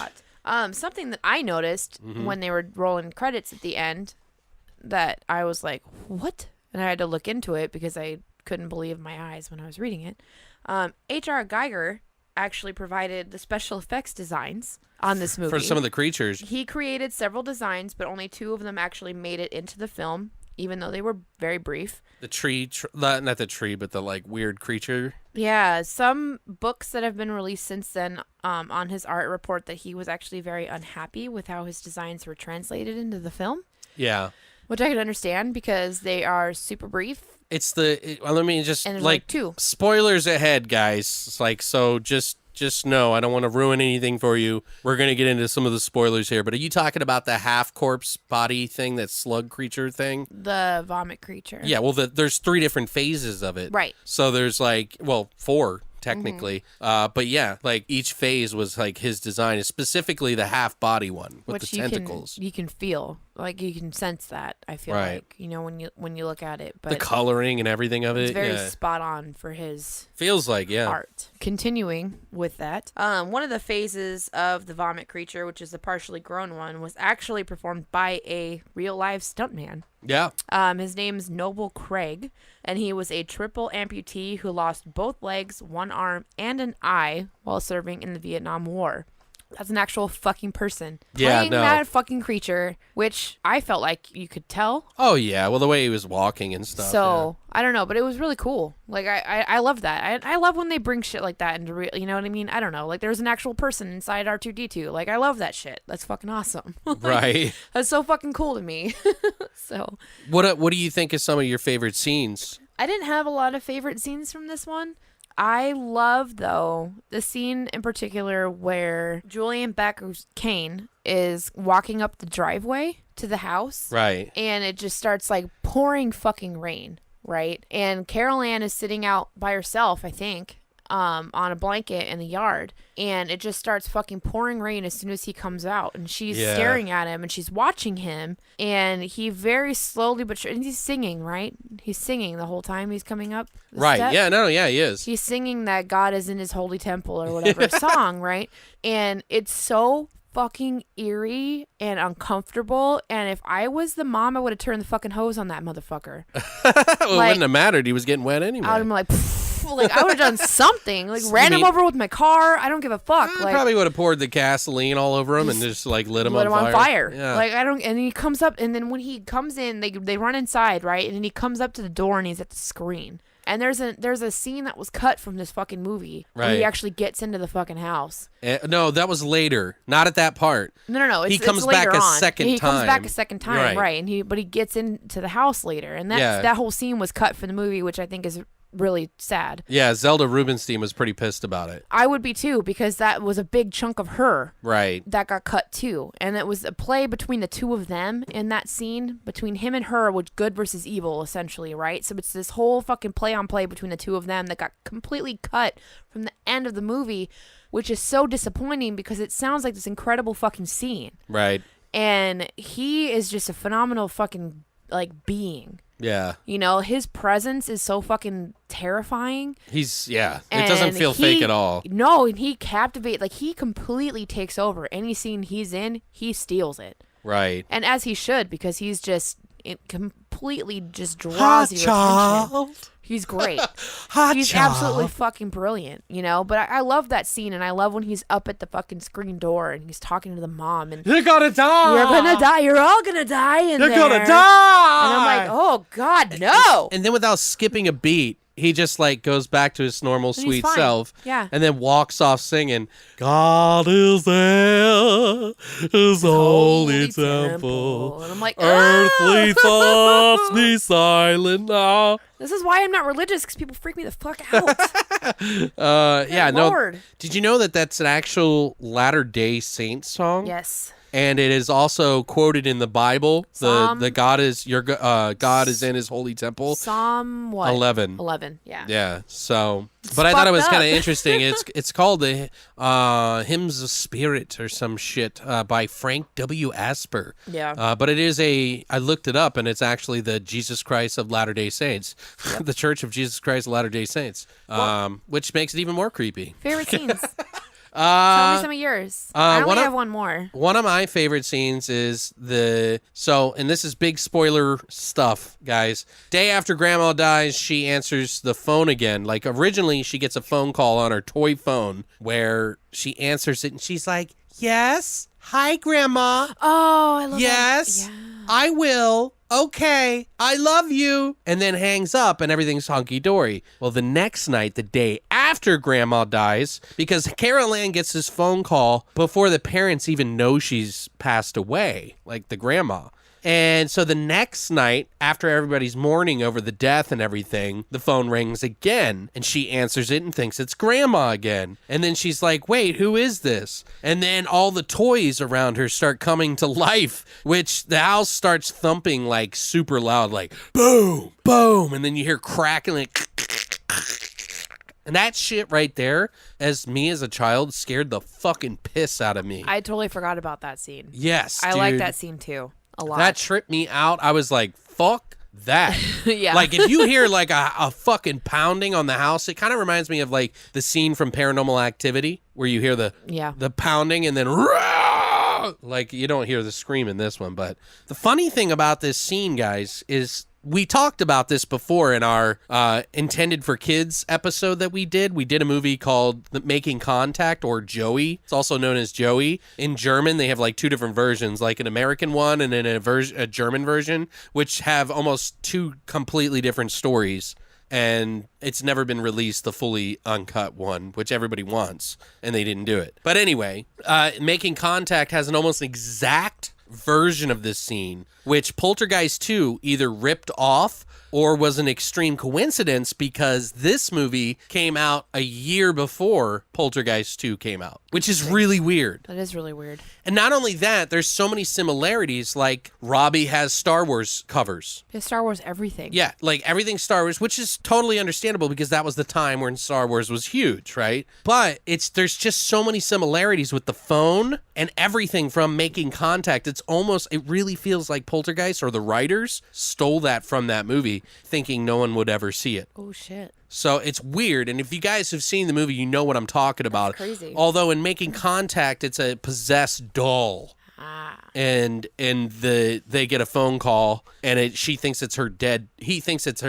lot. Something that I noticed when they were rolling credits at the end, that I was like, what? And I had to look into it because I couldn't believe my eyes when I was reading it. H.R. Geiger actually provided the special effects designs on this movie. For some of the creatures. He created several designs, but only 2 of them actually made it into the film, even though they were very brief. The tree, not the tree, but the like weird creature. Yeah, some books that have been released since then on his art report that he was actually very unhappy with how his designs were translated into the film, Yeah. which I could understand because they are super brief. It's well, let me just And there's like like 2. spoilers ahead, guys. It's like, so just know, I don't want to ruin anything for you. We're going to get into some of the spoilers here, but are you talking about the half corpse body thing, that slug creature thing? The vomit creature. Yeah, well, there's 3 different phases of it. Right. So there's like, well, 4 technically. Mm-hmm. But yeah, like each phase was like his design, specifically the half body one with Which the tentacles. you can feel, like you can sense that. I feel Right. like, you know, when you look at it, but The coloring and everything of it's it. very Yeah. spot on for his Feels like, yeah. art. Continuing with that, one of the phases of the vomit creature, which is the partially grown one, was actually performed by a real live stuntman. Yeah. His name's Noble Craig, and he was a triple amputee who lost both legs, one arm, and an eye while serving in the Vietnam War. That's an actual fucking person Yeah, playing no. that fucking creature, which I felt like you could tell. Oh, yeah. Well, the way he was walking and stuff. So I don't know, but it was really cool. Like I love that. I love when they bring shit like that into real. You know what I mean? I don't know. Like there's an actual person inside R2D2. Like I love that shit. That's fucking awesome. Yeah. Like, Right. That's so fucking cool to me. So What do you think is some of your favorite scenes? I didn't have a lot of favorite scenes from this one. I love, though, the scene in particular where Julian Becker's Kane is walking up the driveway to the house. Right. And it just starts like pouring fucking rain, right? And Carol Ann is sitting out by herself, I think, on a blanket in the yard. And it just starts fucking pouring rain as soon as he comes out. And she's Yeah. staring at him and she's watching him. And he very slowly, and he's singing, right? He's singing the whole time he's coming up. the Right. steps. Yeah. No. Yeah. He is. He's singing that God is in his holy temple or whatever song, right? And it's so fucking eerie and uncomfortable. And if I was the mom, I would have turned the fucking hose on that motherfucker. Well, it like- wouldn't have mattered. He was getting wet anyway. I would have been like, like I would have done something, like ran him mean- over with my car. I don't give a fuck. I Like probably would have poured the gasoline all over him and just like lit him on fire. Yeah. Like I don't. And he comes up, and then when he comes in, they run inside, right? And then he comes up to the door, and he's at the screen. And there's a scene that was cut from this fucking movie where he Right. actually gets into the fucking house. No, that was later. Not at that part. No. He It's comes later back a on. second He comes back time. a second time, Right. And but he gets into the house later, and Yeah. that whole scene was cut from the movie, which I think is really sad. Yeah, Zelda Rubinstein was pretty pissed about it. I would be too, because that was a big chunk of her Right. that got cut too, and it was a play between the two of them in that scene, between him and her, which good versus evil essentially, right? So it's this whole fucking play on play between the two of them that got completely cut from the end of the movie, which is so disappointing because it sounds like this incredible fucking scene. Right. And he is just a phenomenal fucking, like, being. Yeah. You know, his presence is so fucking terrifying. It doesn't feel fake at all. No, and he captivates, like, he completely takes over. Any scene he's in, he steals it. Right. And as he should, because he's just, it completely just draws your attention. He's great. He's absolutely fucking brilliant, you know? But I love that scene, and I love when he's up at the fucking screen door and he's talking to the mom. And you're gonna die. You're gonna die. You're all gonna die in there. You're gonna die. And I'm like, oh, God, no. And then without skipping a beat, he just like goes back to his normal sweet self. Yeah. And then walks off singing, God is there, his holy temple. And I'm like, earthly thoughts be silent now. This is why I'm not religious, because people freak me the fuck out. No. Did you know that that's an actual Latter-day Saint song? Yes. And it is also quoted in the Bible. Psalm, the God is God is in his holy temple. Psalm what? 11. 11. Yeah. Yeah. So, but I thought it was kind of interesting. It's called the Hymns of Spirit or some shit by Frank W. Asper. Yeah. But it is I looked it up, and it's actually the Jesus Christ of Latter-day Saints, the Church of Jesus Christ of Latter-day Saints, which makes it even more creepy. Favorite scenes. Tell me some of yours. I only have one more. One of my favorite scenes is and this is big spoiler stuff, guys. Day after Grandma dies, she answers the phone again. Like, originally, she gets a phone call on her toy phone where she answers it, and she's like, yes, hi, Grandma. Oh, I love that. Yes, Yeah. I will. Okay, I love you. And then hangs up and everything's hunky-dory. Well, the next night, the day after Grandma dies, because Carol Ann gets this phone call before the parents even know she's passed away, like the grandma. And so the next night, after everybody's mourning over the death and everything, the phone rings again, and she answers it and thinks it's Grandma again. And then she's like, wait, who is this? And then all the toys around her start coming to life, which the house starts thumping like super loud, like boom, boom. And then you hear crackling. And that shit right there, as a child, scared the fucking piss out of me. I totally forgot about that scene. Yes, I like that scene too. A lot. That tripped me out. I was like, fuck that. Yeah. Like, if you hear like a fucking pounding on the house, it kind of reminds me of like the scene from Paranormal Activity where you hear the pounding and then like you don't hear the scream in this one. But the funny thing about this scene, guys, is we talked about this before in our Intended for Kids episode that we did. We did a movie called Making Contact, or Joey. It's also known as Joey. In German, they have like two different versions, like an American one and then a German version, which have almost two completely different stories. And it's never been released, the fully uncut one, which everybody wants, and they didn't do it. But anyway, Making Contact has an almost exact version of this scene, which Poltergeist 2 either ripped off or was an extreme coincidence, because this movie came out a year before Poltergeist 2 came out, which is really weird. That is really weird. And not only that, there's so many similarities, like Robbie has Star Wars covers. It's Star Wars everything. Yeah, like everything Star Wars, which is totally understandable because that was the time when Star Wars was huge, right? But there's just so many similarities with the phone and everything from Making Contact. It really feels like Poltergeist or the writers stole that from that movie, thinking no one would ever see it. Oh, shit. So it's weird. And if you guys have seen the movie, you know what I'm talking about. That's crazy. Although in Making Contact, it's a possessed doll. And they get a phone call, and she thinks it's her dead. He thinks it's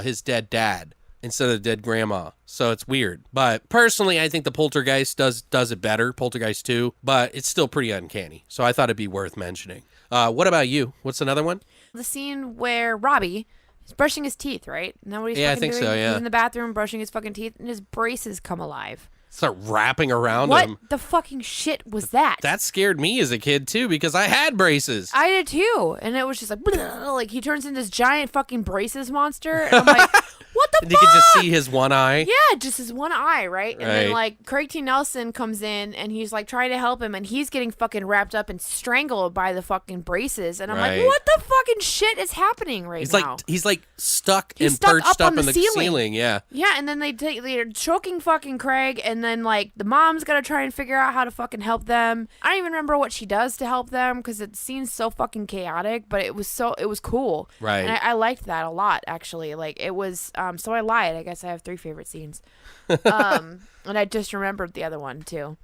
his dead dad instead of dead grandma. So it's weird. But personally, I think the Poltergeist does it better, Poltergeist 2, but it's still pretty uncanny. So I thought it'd be worth mentioning. What about you? What's another one? The scene where Robbie is brushing his teeth, right? Isn't that what he's Yeah, I fucking think doing? so, yeah. He's in the bathroom brushing his fucking teeth, and his braces come alive. Start wrapping around What him. the fucking shit was that? That scared me as a kid, too, because I had braces. I did too. And it was just like, like he turns into this giant fucking braces monster. And I'm like, what the And you can just see his one eye. Yeah, just his one eye, right? And then like Craig T. Nelson comes in and he's like trying to help him, and he's getting fucking wrapped up and strangled by the fucking braces, and I'm like, what the fucking shit is happening now? He's like stuck and perched up in the ceiling. Yeah. Yeah, and then they're choking fucking Craig, and then like the mom's gotta try and figure out how to fucking help them. I don't even remember what she does to help them because it seems so fucking chaotic, but it was cool. Right. And I liked that a lot, actually. Like it was so I lied. I guess I have 3 favorite scenes. And I just remembered the other one too.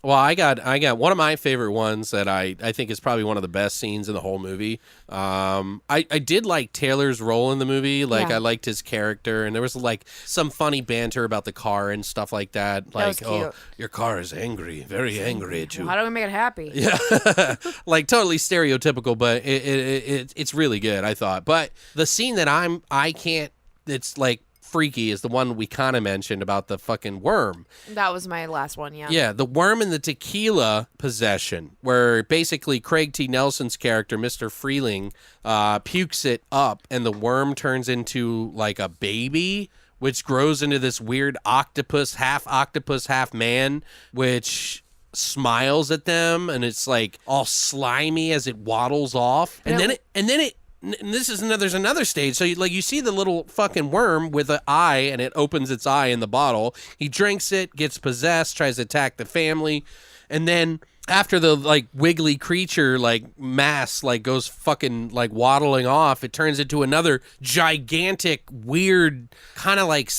Well, I got one of my favorite ones that I think is probably one of the best scenes in the whole movie. I did like Taylor's role in the movie. Like, I liked his character, and there was like some funny banter about the car and stuff like that. Like, that was cute. Your car is angry, very angry at you. How do we make it happy? Yeah, like totally stereotypical, but it's really good, I thought. But the scene that it's like freaky is the one we kind of mentioned about the fucking worm. That was my last one, yeah. Yeah, the worm and the tequila possession, where basically Craig T. Nelson's character, Mr. Freeling, pukes it up, and the worm turns into like a baby, which grows into this weird octopus, half man, which smiles at them, and it's like all slimy as it waddles off, and then it. And there's another stage. So you see the little fucking worm with an eye, and it opens its eye in the bottle. He drinks it, gets possessed, tries to attack the family, and then after the like wiggly creature like mass like goes fucking like waddling off, it turns into another gigantic weird kind of like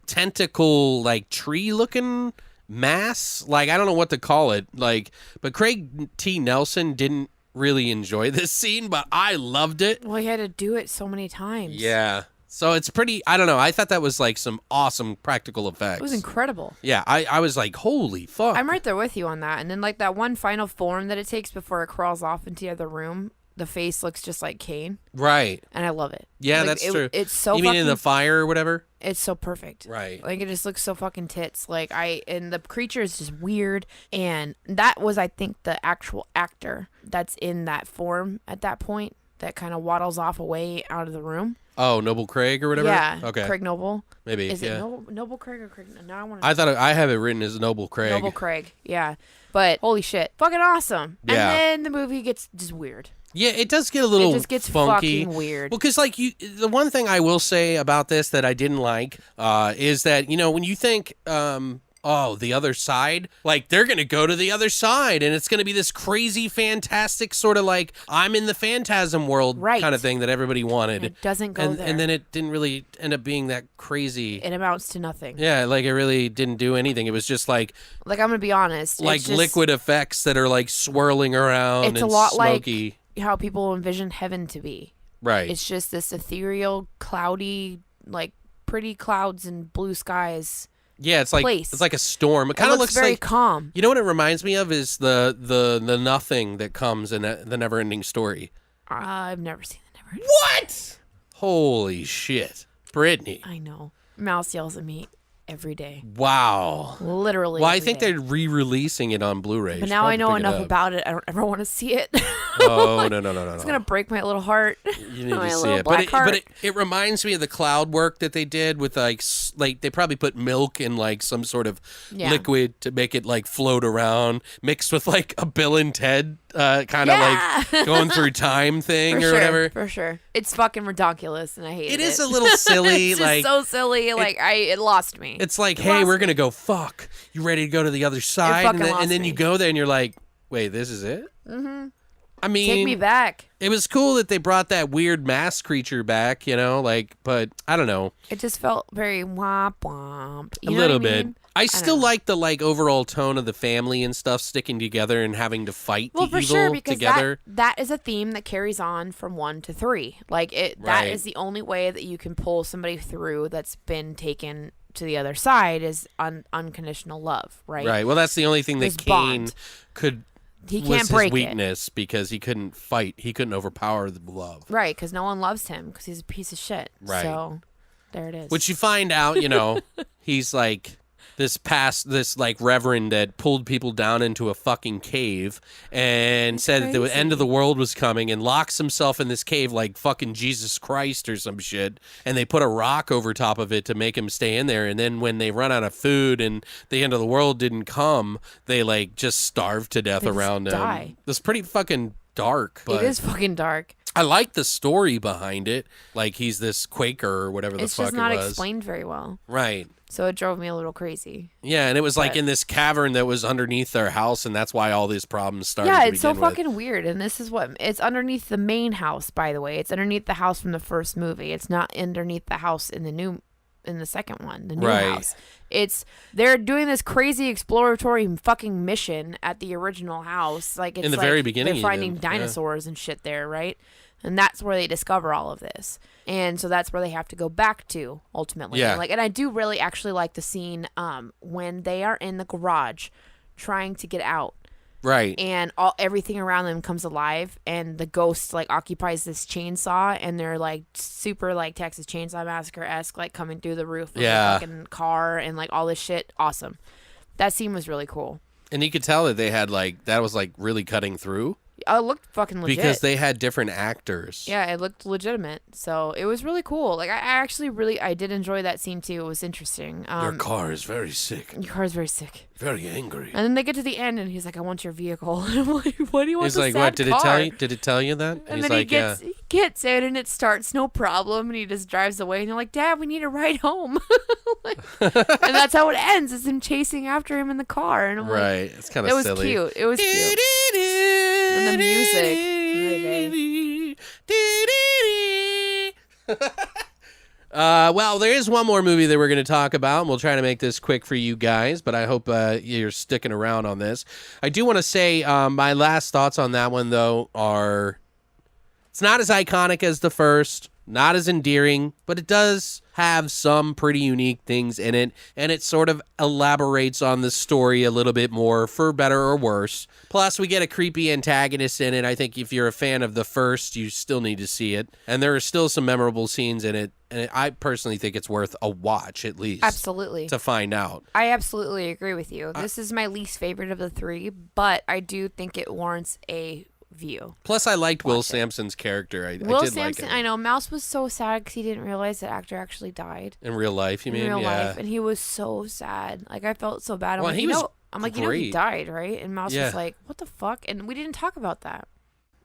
tentacle like tree looking mass. Like I don't know what to call it. Like, but Craig T. Nelson didn't really enjoy this scene, but I loved it. Well, he had to do it so many times. Yeah. So it's pretty, I don't know. I thought that was like some awesome practical effects. It was incredible. Yeah. I was like, holy fuck. I'm right there with you on that. And then like that one final form that it takes before it crawls off into the other room, the face looks just like Kane. Right. And I love it. Yeah, like, that's true. It's so You mean in the fire or whatever? It's so perfect. Right. Like it just looks so fucking tits. Like and the creature is just weird. And that was, I think, the actual actor that's in that form at that point that kind of waddles off away out of the room. Oh, Noble Craig or whatever? Yeah. Okay. Craig Noble. Maybe. Is yeah. it Noble Craig or Craig? No, I thought I have it written as Noble Craig. Noble Craig. Yeah. But holy shit. Fucking awesome. Yeah. And then the movie gets just weird. Yeah, it does get a little It just gets funky. fucking weird. Well, because the one thing I will say about this that I didn't like is that, when you think, the other side, like they're going to go to the other side and it's going to be this crazy, fantastic sort of like I'm in the phantasm world kind of thing that everybody wanted. It doesn't go there. And then it didn't really end up being that crazy. It amounts to nothing. Yeah, like it really didn't do anything. It was just like I'm going to be honest. Like it's just, liquid effects that are like swirling around it's and a lot smoky. Like how people envision heaven to be. Right. It's just this ethereal, cloudy, like pretty clouds and blue skies. Yeah, it's like place. It's like a storm. It kind of looks very like calm. You know what it reminds me of is the nothing that comes in the Never-Ending Story. I've never seen the Never-Ending. What? Holy shit, Brittany! I know. Mouse yells at me every day. Wow. Literally. Well, I think they're re-releasing it on Blu-ray. But now I know enough about it. I don't ever want to see it. Oh, no. It's going to break my little heart. You need to see it. But it reminds me of the cloud work that they did with like they probably put milk in like some sort of liquid to make it like float around, mixed with like a Bill and Ted kind of like going through time thing or whatever. For sure. It's fucking ridiculous and I hate it. It is a little silly. It's like just so silly. It lost me. It's like, hey, we're going to go fuck. You ready to go to the other side? And then you go there and you're like, wait, this is it? Mm-hmm. I mean, take me back. It was cool that they brought that weird mask creature back, but I don't know. It just felt very womp womp. A little bit. I still like the overall tone of the family and stuff sticking together and having to fight the evil together. That is a theme that carries on from 1 to 3. That is the only way that you can pull somebody through that's been taken to the other side is unconditional love, right? Right. Well, that's the only thing that Cain could. He can't break his weakness because he couldn't fight. He couldn't overpower the love. Right, because no one loves him because he's a piece of shit. Right. So there it is. Which you find out, he's like this like reverend that pulled people down into a fucking cave and said that the end of the world was coming and locks himself in this cave like fucking Jesus Christ or some shit. And they put a rock over top of it to make him stay in there. And then when they run out of food and the end of the world didn't come, they like just starved to death around him. Die. It's pretty fucking dark. But It is fucking dark. I like the story behind it. Like he's this Quaker or whatever the It's fuck just not it was. explained very well. Right. So it drove me a little crazy. Yeah, and it was like in this cavern that was underneath their house, and that's why all these problems started. Yeah, to it's so begin with. fucking weird. And this is what it's underneath the main house, by the way. It's underneath the house from the first movie. It's not underneath the house in the second one, the new house. They're doing this crazy exploratory fucking mission at the original house. Like it's in the like very beginning, they're finding dinosaurs and shit there, right? And that's where they discover all of this. And so that's where they have to go back to ultimately. Yeah. And I do really actually like the scene when they are in the garage trying to get out. Right. And everything around them comes alive, and the ghost like occupies this chainsaw, and they're like super like Texas Chainsaw Massacre-esque, like coming through the roof of the fucking car and like all this shit. Awesome. That scene was really cool. And you could tell that they had like that was like really cutting through. It looked fucking legit. Because they had different actors. Yeah, it looked legitimate. So it was really cool. Like I actually I did enjoy that scene too. It was interesting. Your car is very sick. Your car is very sick. Very angry. And then they get to the end, and he's like, "I want your vehicle." And I'm like, "What do you want?" He's like, "What did it tell you? Did it tell you that?" And he's then like, he gets in, and it starts, no problem, and he just drives away. And they're like, "Dad, we need a ride home." And that's how it ends. It's him chasing after him in the car, and I'm like, right. It's kind of silly. It was cute. And the music. Well, there is one more movie that we're going to talk about, and we'll try to make this quick for you guys, but I hope you're sticking around on this. I do want to say my last thoughts on that one, though, are it's not as iconic as the first, not as endearing, but it does have some pretty unique things in it, and it sort of elaborates on the story a little bit more, for better or worse. Plus, we get a creepy antagonist in it. I think if you're a fan of the first, you still need to see it, and there are still some memorable scenes in it, and I personally think it's worth a watch, at least. Absolutely. To find out. I absolutely agree with you. This is my least favorite of the three, but I do think it warrants a view. Plus, I liked Will Sampson's character. I Will did Sampson, like him. I know. Mouse was so sad because he didn't realize that actor actually died. In real life, you mean? In real yeah. life. And he was so sad. Like, I felt so bad. Well, he was you know he great. died, right? And Mouse Yeah. was like, what the fuck? And we didn't talk about that.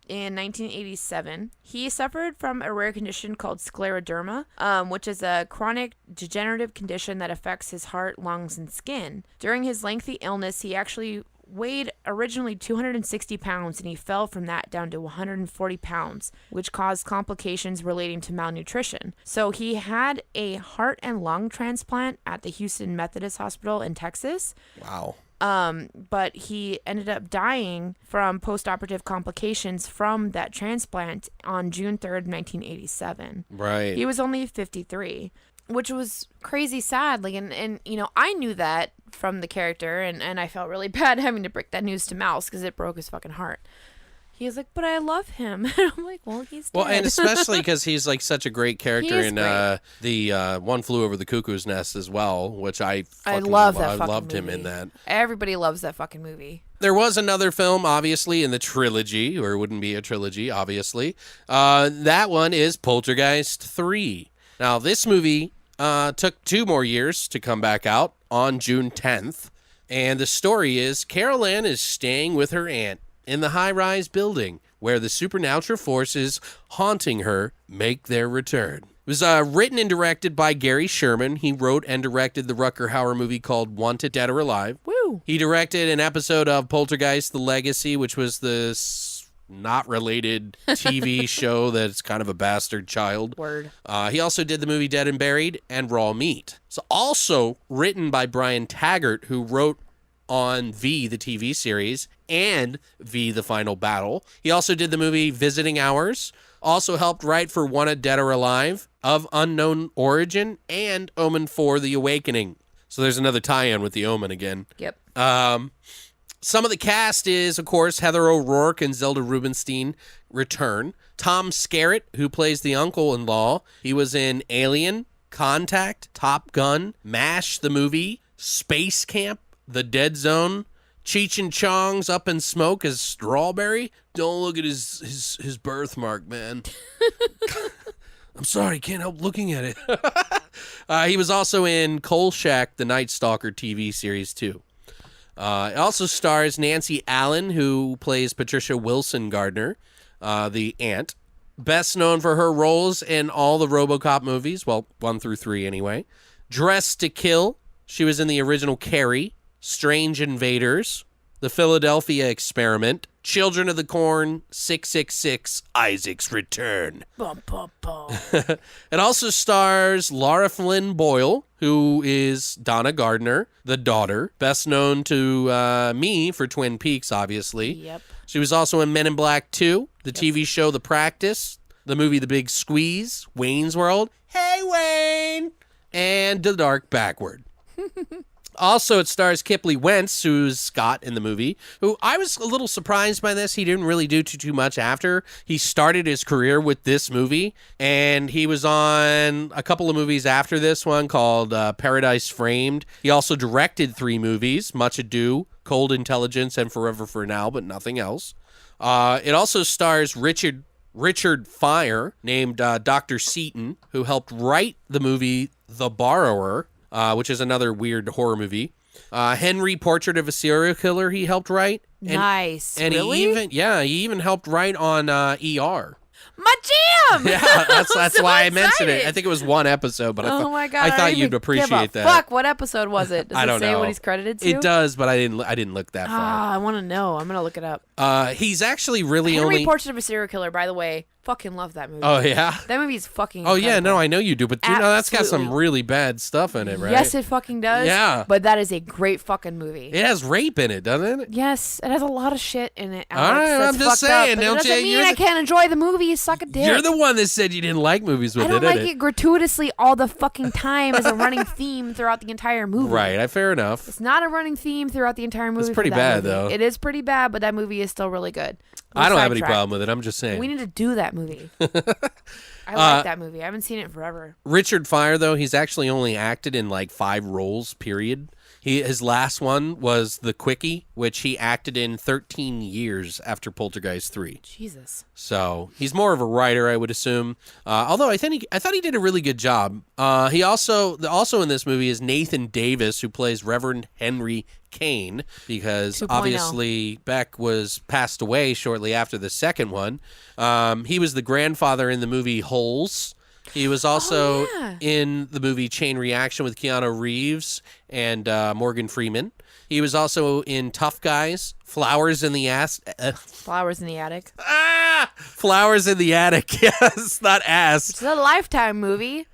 In 1987, he suffered from a rare condition called scleroderma, which is a chronic degenerative condition that affects his heart, lungs, and skin. During his lengthy illness, he actually weighed originally 260 pounds, and he fell from that down to 140 pounds, which caused complications relating to malnutrition. So he had a heart and lung transplant at the Houston Methodist Hospital in Texas. Wow. But he ended up dying from post-operative complications from that transplant on June 3rd, 1987. Right. He was only 53, which was crazy sad. Like, and you know, I knew that from the character, and I felt really bad having to break that news to Mouse because it broke his fucking heart. He was like, "But I love him." And I'm like, "Well, he's dead." Well, and especially because he's like such a great character He is in great. the One Flew Over the Cuckoo's Nest as well, which I love that I fucking loved him movie. in that. Everybody loves that fucking movie. There was another film, obviously, in the trilogy, or it wouldn't be a trilogy, obviously. That one is Poltergeist 3. Now, this movie took 2 more years to come back out on June 10th. And the story is Carol Ann is staying with her aunt in the high-rise building where the supernatural forces haunting her make their return. It was written and directed by Gary Sherman. He wrote and directed the Rutger Hauer movie called Wanted Dead or Alive. Woo! He directed an episode of Poltergeist: The Legacy, which was this not related TV show that's kind of a bastard child. Word. He also did the movie Dead and Buried and Raw Meat. It's also written by Brian Taggart, who wrote on V, the TV series, and V, The Final Battle. He also did the movie Visiting Hours, also helped write for Wanted Dead or Alive, Of Unknown Origin, and Omen 4, The Awakening. So there's another tie-in with The Omen again. Yep. Some of the cast is, of course, Heather O'Rourke and Zelda Rubinstein return. Tom Skerritt, who plays the uncle-in-law. He was in Alien, Contact, Top Gun, MASH, the movie, Space Camp, The Dead Zone, Cheech and Chong's Up in Smoke as Strawberry. Don't look at his birthmark, man. I'm sorry, can't help looking at it. He was also in Kolchak, the Night Stalker TV series, too. It also stars Nancy Allen, who plays Patricia Wilson Gardner, the aunt. Best known for her roles in all the RoboCop movies, well, 1 through 3 anyway. Dressed to Kill. She was in the original Carrie, Strange Invaders, The Philadelphia Experiment, Children of the Corn, 666, Isaac's Return. Bum, bum, bum. It also stars Laura Flynn Boyle, who is Donna Gardner, the daughter, best known to me for Twin Peaks, obviously. Yep. She was also in Men in Black 2, the TV show The Practice, the movie The Big Squeeze, Wayne's World, Hey Wayne, and The Dark Backward. Also, it stars Kipley Wentz, who's Scott in the movie, who I was a little surprised by this. He didn't really do too much after. He started his career with this movie, and he was on a couple of movies after this one called Paradise Framed. He also directed 3 movies, Much Ado, Cold Intelligence, and Forever for Now, but nothing else. It also stars Richard Fire, named Dr. Seaton, who helped write the movie The Borrower, which is another weird horror movie. Henry, Portrait of a Serial Killer, he helped write. Nice. And really? he even helped write on ER. My jam! Yeah, that's So why I mentioned it. excited. I think it was one episode, but Oh my God, I don't thought even you'd give appreciate a that. Fuck, what episode was it? Does I don't it say know what he's credited to? It does, but I didn't look that far. Ah, I want to know. I'm gonna look it up. He's actually really Henry only. Portrait of a Serial Killer, by the way. Fucking love that movie. Oh yeah. That movie's fucking Oh yeah, incredible. no, I know you do, but you know that's got some Absolutely. really bad stuff in it, right? Yes, it fucking does. Yeah. But that is a great fucking movie. It has rape in it, doesn't it? Yes, it has a lot of shit in it. All Alex, right, that's I'm just fucked saying, Up, but don't it doesn't you- mean you're I the- can't enjoy the movie. You suck a dick. You're the one that said you didn't like movies with I don't it like in it gratuitously all the fucking time as a running theme throughout the entire movie. Right, fair enough. It's not a running theme throughout the entire movie. It's pretty for that bad, movie. though. It is pretty bad, but that movie is still really good. I don't have any Sidetracked. problem with it. I'm just saying. We need to do that movie. I like that movie. I haven't seen it in forever. Richard Fire, though, he's actually only acted in like 5 roles, period. His last one was The Quickie, which he acted in 13 years after Poltergeist 3. Jesus. So he's more of a writer, I would assume. Although I thought he did a really good job. He also in this movie is Nathan Davis, who plays Reverend Henry Kane, because 2.0. obviously Beck was passed away shortly after the second one. He was the grandfather in the movie Holes. He was also yeah. in the movie Chain Reaction with Keanu Reeves and Morgan Freeman. He was also in Tough Guys, Flowers in the Flowers in the Attic. Flowers in the Attic. Yes, not ass. It's a Lifetime movie.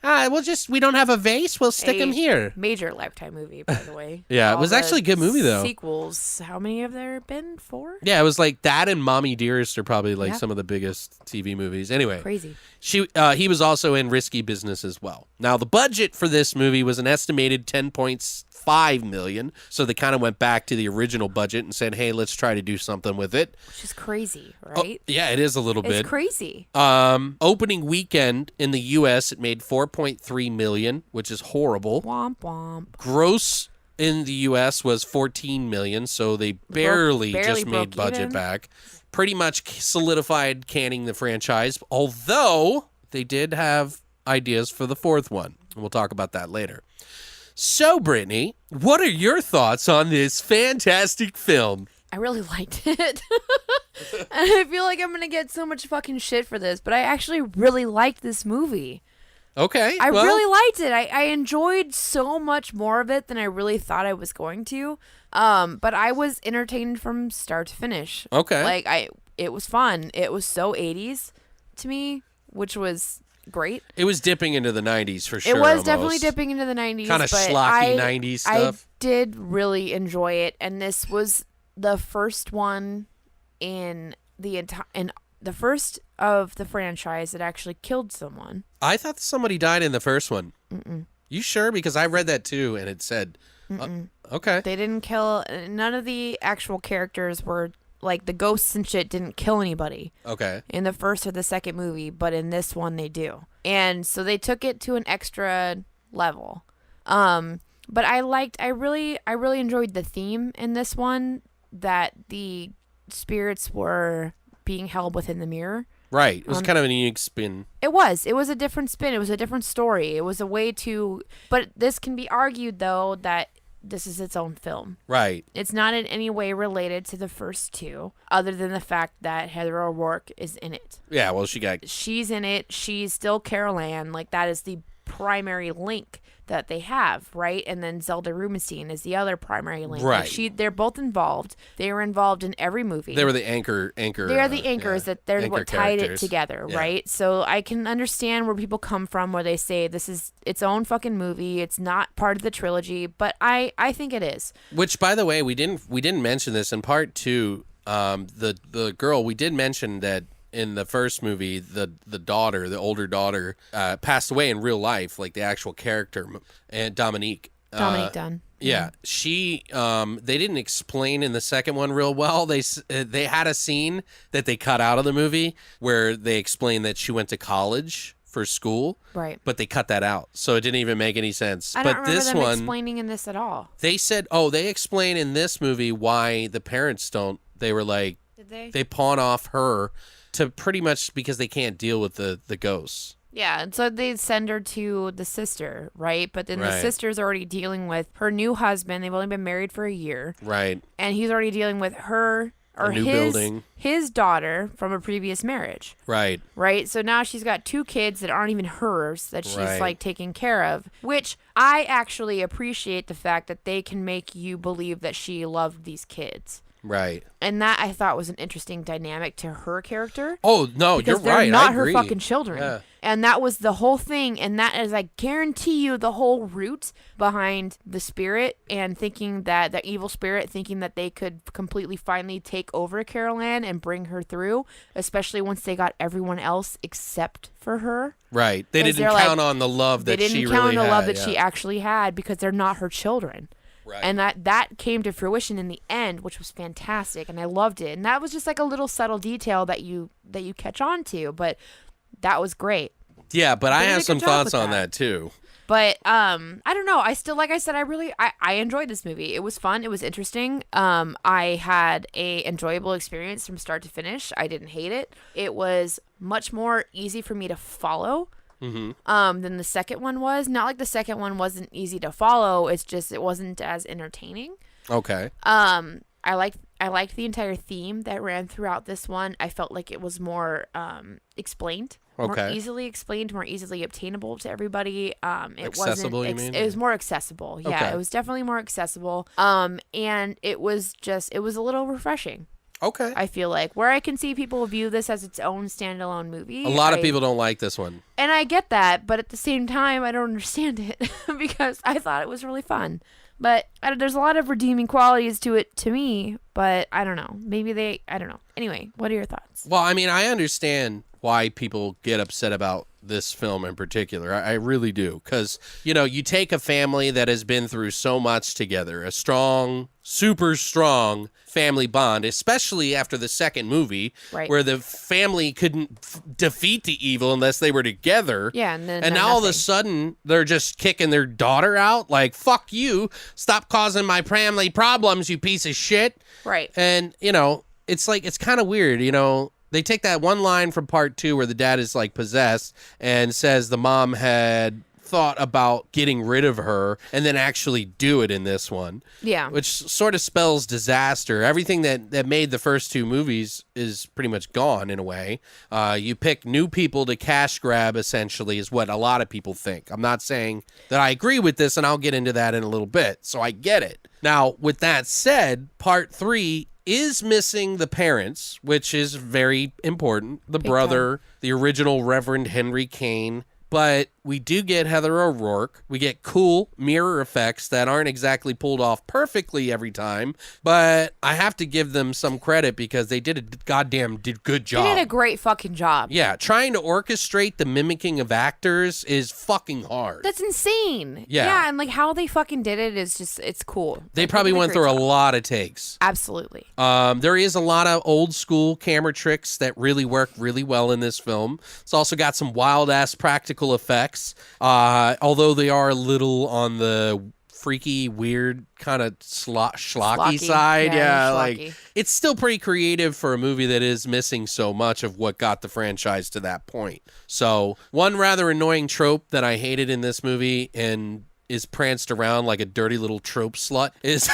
We don't have a vase. We'll stick A him here. Major Lifetime movie, by the way. Yeah, it All was the actually a good movie, though. Sequels. How many have there been? 4? Yeah, it was like that and Mommy Dearest are probably like Yep. some of the biggest TV movies. Anyway, Crazy. he was also in Risky Business as well. Now, the budget for this movie was an estimated $10.5 million, so they kind of went back to the original budget and said, hey, let's try to do something with it. Which is crazy, Oh, right? yeah, it is a little bit. It's crazy. Opening weekend in the U.S., it made $4.3 million, which is horrible. Womp womp. Gross in the U.S. was $14 million, so they barely just made broke budget even. back. Pretty much solidified canning the franchise, although they did have ideas for the 4th one. We'll talk about that later. So, Brittany, what are your thoughts on this fantastic film? I really liked it. And I feel like I'm going to get so much fucking shit for this, but I actually really liked this movie. Okay. I well, really liked it. I enjoyed so much more of it than I really thought I was going to. But I was entertained from start to finish. Okay. Like it was fun. It was so 80s to me, which was great. It was dipping into the 90s for sure. It was almost. definitely dipping into the 90s. Kind of but schlocky I, 90s I stuff. did really enjoy it, and this was the first one in the first of the franchise that actually killed someone. I thought somebody died in the first one. Mm-mm. You sure? Because I read that too, and it said, okay. They didn't kill. None of the actual characters were like the ghosts and shit. Didn't kill anybody. Okay. In the first or the second movie, but in this one they do. And so they took it to an extra level. But I really enjoyed the theme in this one, that the spirits were being held within the mirror. Right. It was kind of a unique spin. It was a different spin. It was a different story. It was a way to, but this can be argued though that this is its own film. Right. It's not in any way related to the first two, other than the fact that Heather O'Rourke is in it. Yeah, well, she's in it. She's still Carol Ann. Like, that is the primary link that they have, right? And then Zelda Rubinstein is the other primary link. Right. Like, they're both involved. They were involved in every movie. They were the anchor. They're the anchors that they're anchor what tied characters. it together, Yeah. right? So I can understand where people come from, where they say this is its own fucking movie. It's not part of the trilogy, but I think it is. Which, by the way, we didn't mention this in part 2. The girl, we did mention that in the first movie, the older daughter, passed away in real life, like the actual character, and Dominique. Dominique Dunn. Yeah, she. They didn't explain in the second one real well. They had a scene that they cut out of the movie where they explained that she went to college for school, Right. but they cut that out, so it didn't even make any sense. I but don't remember this them one, explaining in this at all. they said, they explain in this movie why the parents don't. They were like, Did they? they pawn off her to pretty much because they can't deal with the ghosts. Yeah, and so they send her to the sister, right? But then the Right. sister's already dealing with her new husband. They've only been married for a year. Right. And he's already dealing with her or new building. his daughter from a previous marriage. Right. Right? So now she's got 2 kids that aren't even hers that she's Right. like taking care of, which I actually appreciate the fact that they can make you believe that she loved these kids. Right. And that I thought was an interesting dynamic to her character. Oh no, Because you're they're right. not I her agree. fucking children. Yeah. And that was the whole thing. And that is, I guarantee you, the whole root behind the spirit and thinking that the evil spirit thinking that they could completely finally take over Carol Ann and bring her through, especially once they got everyone else except for her. Right. They 'Cause didn't they're count like- on the love that They she didn't really count on the had. love that yeah. she actually had because they're not her children. Right. And that came to fruition in the end, which was fantastic, and I loved it. And that was just like a little subtle detail that you catch on to, but that was great. Yeah, but I did a have good some job thoughts with on that. that too. But I don't know. I still, like I said, I enjoyed this movie. It was fun. It was interesting. I had a enjoyable experience from start to finish. I didn't hate it. It was much more easy for me to follow. Than the second one was. Not like the second one wasn't easy to follow. It's just it wasn't as entertaining. Okay. I liked the entire theme that ran throughout this one. I felt like it was more explained, more Okay. easily explained, more easily obtainable to everybody. It Accessible, wasn't. you mean? It was more accessible. Yeah, Okay. it was definitely more accessible. And it was a little refreshing. Okay. I feel like where I can see people view this as its own standalone movie. A lot of people don't like this one. And I get that, but at the same time, I don't understand it because I thought it was really fun. But there's a lot of redeeming qualities to it to me, but I don't know. Maybe I don't know. Anyway, what are your thoughts? Well, I mean, I understand why people get upset about this film in particular. I really do. Because, you take a family that has been through so much together, a strong, super strong family bond, especially after the second movie, Right. where the family couldn't defeat the evil unless they were together. Yeah, and then now all of a nothing. sudden, they're just kicking their daughter out. Like, fuck you. Stop causing my family problems, you piece of shit. Right. And, it's kind of weird, They take that one line from part 2 where the dad is like possessed and says the mom had thought about getting rid of her and then actually do it in this one. Yeah. Which sort of spells disaster. Everything that made the first 2 movies is pretty much gone in a way. You pick new people to cash grab, essentially, is what a lot of people think. I'm not saying that I agree with this, and I'll get into that in a little bit. So I get it. Now, with that said, part 3 is missing the parents, which is very important. The brother, the original Reverend Henry Kane. But we do get Heather O'Rourke. We get cool mirror effects that aren't exactly pulled off perfectly every time. But I have to give them some credit because they did a goddamn good job. They did a great fucking job. Yeah, trying to orchestrate the mimicking of actors is fucking hard. That's insane. Yeah. Yeah, and like how they fucking did it is just, it's cool. They Like, probably did went great through a job. lot of takes. Absolutely. There is a lot of old school camera tricks that really work really well in this film. It's also got some wild ass practical effects, although they are a little on the freaky, weird kind of schlocky side. Yeah, like it's still pretty creative for a movie that is missing so much of what got the franchise to that point. So one rather annoying trope that I hated in this movie and is pranced around like a dirty little trope slut is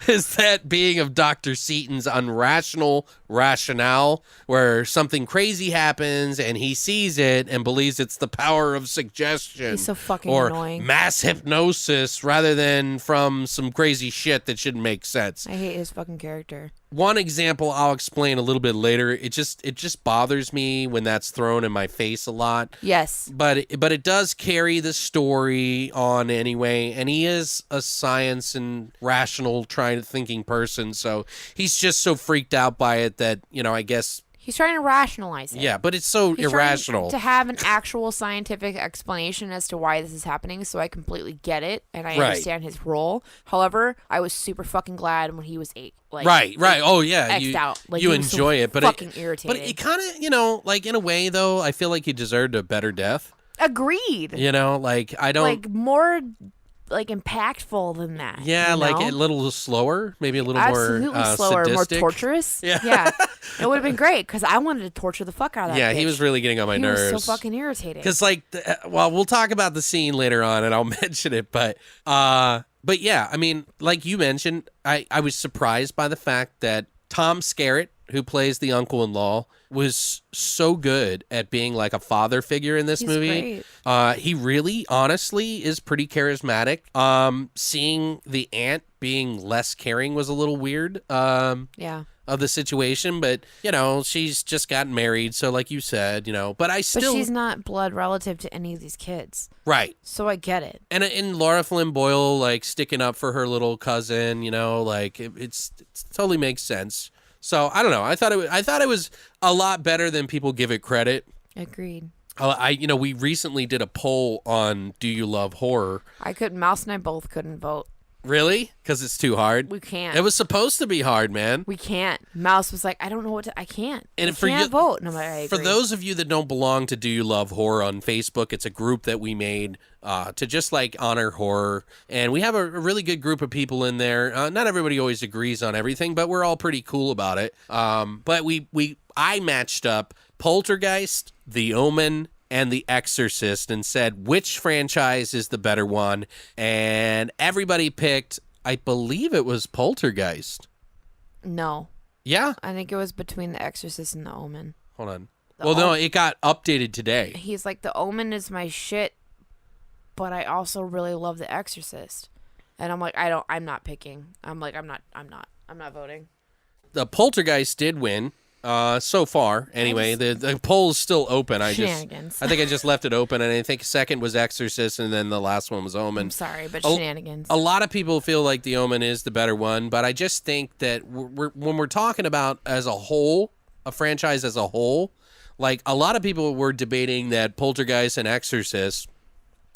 is that being of Dr. Seaton's unrational rationale, where something crazy happens and he sees it and believes it's the power of suggestion. He's so fucking or annoying. Mass hypnosis rather than from some crazy shit that shouldn't make sense. I hate his fucking character. One example I'll explain a little bit later. It just bothers me when that's thrown in my face a lot. Yes. But it does carry the story on anyway, and he is a science and rational thinking person, so he's just so freaked out by it that, I guess he's trying to rationalize it. Yeah, but it's so He's irrational. trying to have an actual scientific explanation as to why this is happening, so I completely get it and I understand his role. However, I was super fucking glad when he was 8. Like, right. Oh yeah, X'd out. Like, you he was enjoy so it, but fucking irritating. But it kind of, like in a way though, I feel like he deserved a better death. Agreed. Like I don't like more like impactful than that. Yeah, like a little slower, maybe a little absolutely more slower, sadistic. more torturous. Yeah. It would have been great because I wanted to torture the fuck out of that. Yeah, bitch. he was really getting on my nerves. He was so fucking irritating. Because we'll talk about the scene later on, and I'll mention it, but yeah, I mean, like you mentioned, I was surprised by the fact that Tom Skerritt, who plays the uncle-in-law, was so good at being like a father figure in this movie. Great. He really, honestly, is pretty charismatic. Seeing the aunt being less caring was a little weird. Of the situation, but she's just gotten married, so like you said, but she's not blood relative to any of these kids, right? So I get it. And in Laura Flynn Boyle, like sticking up for her little cousin, like it totally makes sense. So I don't know. I thought it was a lot better than people give it credit. Agreed. We recently did a poll on Do You Love Horror? Mouse and I both couldn't vote. Really? Because it's too hard? We can't. It was supposed to be hard, man. We can't. Mouse was like, I don't know what to... I can't. And I can't vote. And I'm like, I agree. For those of you that don't belong to Do You Love Horror on Facebook, it's a group that we made to just like honor horror. And we have a really good group of people in there. Not everybody always agrees on everything, but we're all pretty cool about it. But I matched up Poltergeist, The Omen, and The Exorcist and said which franchise is the better one, and everybody picked, I believe it was Poltergeist. No. Yeah? I think it was between The Exorcist and The Omen. Hold on. No, it got updated today. He's like, The Omen is my shit, but I also really love The Exorcist. And I'm like, I'm not picking. I'm not voting. The Poltergeist did win. So far, anyway, the poll's still open. I think I just left it open, and I think second was Exorcist, and then the last one was Omen. I'm sorry, but shenanigans. A lot of people feel like the Omen is the better one, but I just think that when we're talking about as a whole, a franchise as a whole, like a lot of people were debating that Poltergeist and Exorcist.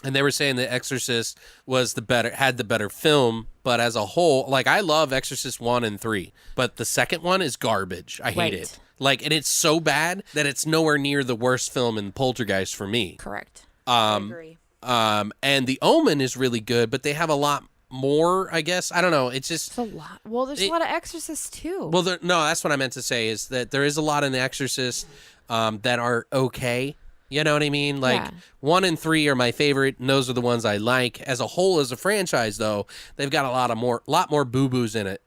And they were saying that Exorcist had the better film, but as a whole, like I love Exorcist 1 and 3, but the second one is garbage. I hate it. Like, and it's so bad that it's nowhere near the worst film in Poltergeist for me. Correct. I agree. And The Omen is really good, but they have a lot more, I guess. I don't know. It's just a lot. Well, there's a lot of Exorcists too. Well, no, that's what I meant to say is that there is a lot in The Exorcist that are okay. You know what I mean? Like 1 and 3 are my favorite, and those are the ones I like. As a whole, as a franchise, though, they've got a lot more boo-boos in it.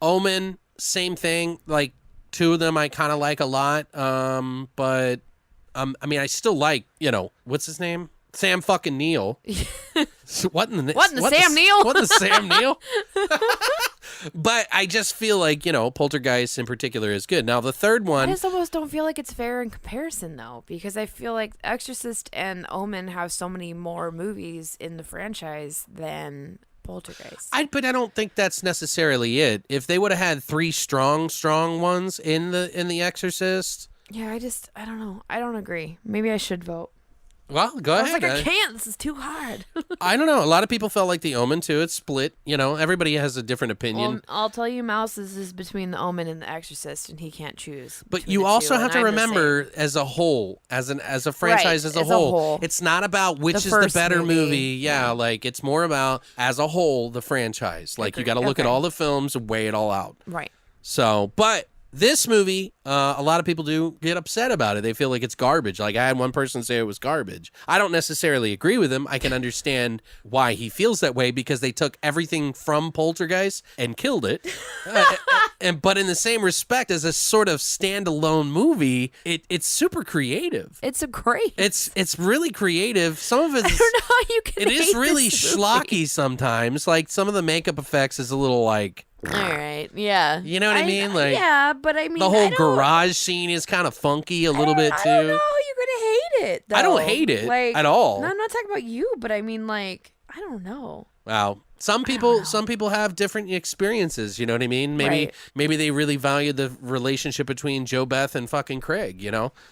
Omen, same thing. Like 2 of them I kind of like a lot. But I mean, I still like what's his name? Sam fucking Neill. What in the Sam Neill? What in the Sam Neill? But I just feel like, Poltergeist in particular is good. Now, the third one... I just almost don't feel like it's fair in comparison, though, because I feel like Exorcist and Omen have so many more movies in the franchise than Poltergeist. But I don't think that's necessarily it. If they would have had 3 strong ones in the Exorcist... Yeah, I don't know. I don't agree. Maybe I should vote. Well, go I was ahead. like, I can't. This is too hard. I don't know. A lot of people felt like The Omen too. It's split. Everybody has a different opinion. Well, I'll tell you, Mouse is between The Omen and The Exorcist, and he can't choose. But between you the also two, have and to I'm the remember, same. as a whole, as a franchise Right, as a whole, it's not about which The is the first better movie. movie. Yeah, like it's more about as a whole the franchise. Like you got to look at Okay. all the films and weigh it all out. Right. So, but this movie, a lot of people do get upset about it. They feel like it's garbage. Like I had one person say it was garbage. I don't necessarily agree with him. I can understand why he feels that way because they took everything from Poltergeist and killed it. But in the same respect, as a sort of standalone movie, it's super creative. It's a great. It's really creative. Some of I it's don't know how you can. it is hate really this movie. schlocky sometimes. Like some of the makeup effects is a little like. All right. Yeah. You know what I mean? Like yeah, but I mean the whole I don't- garage scene is kind of funky a little bit I don't know too. how you're gonna hate it. I don't though. hate it like, at all. No, I'm not talking about you, but I mean, like, I don't know. Wow. Some people have different experiences, you know what I mean? Right. Maybe they really value the relationship between Joe Beth and fucking Craig,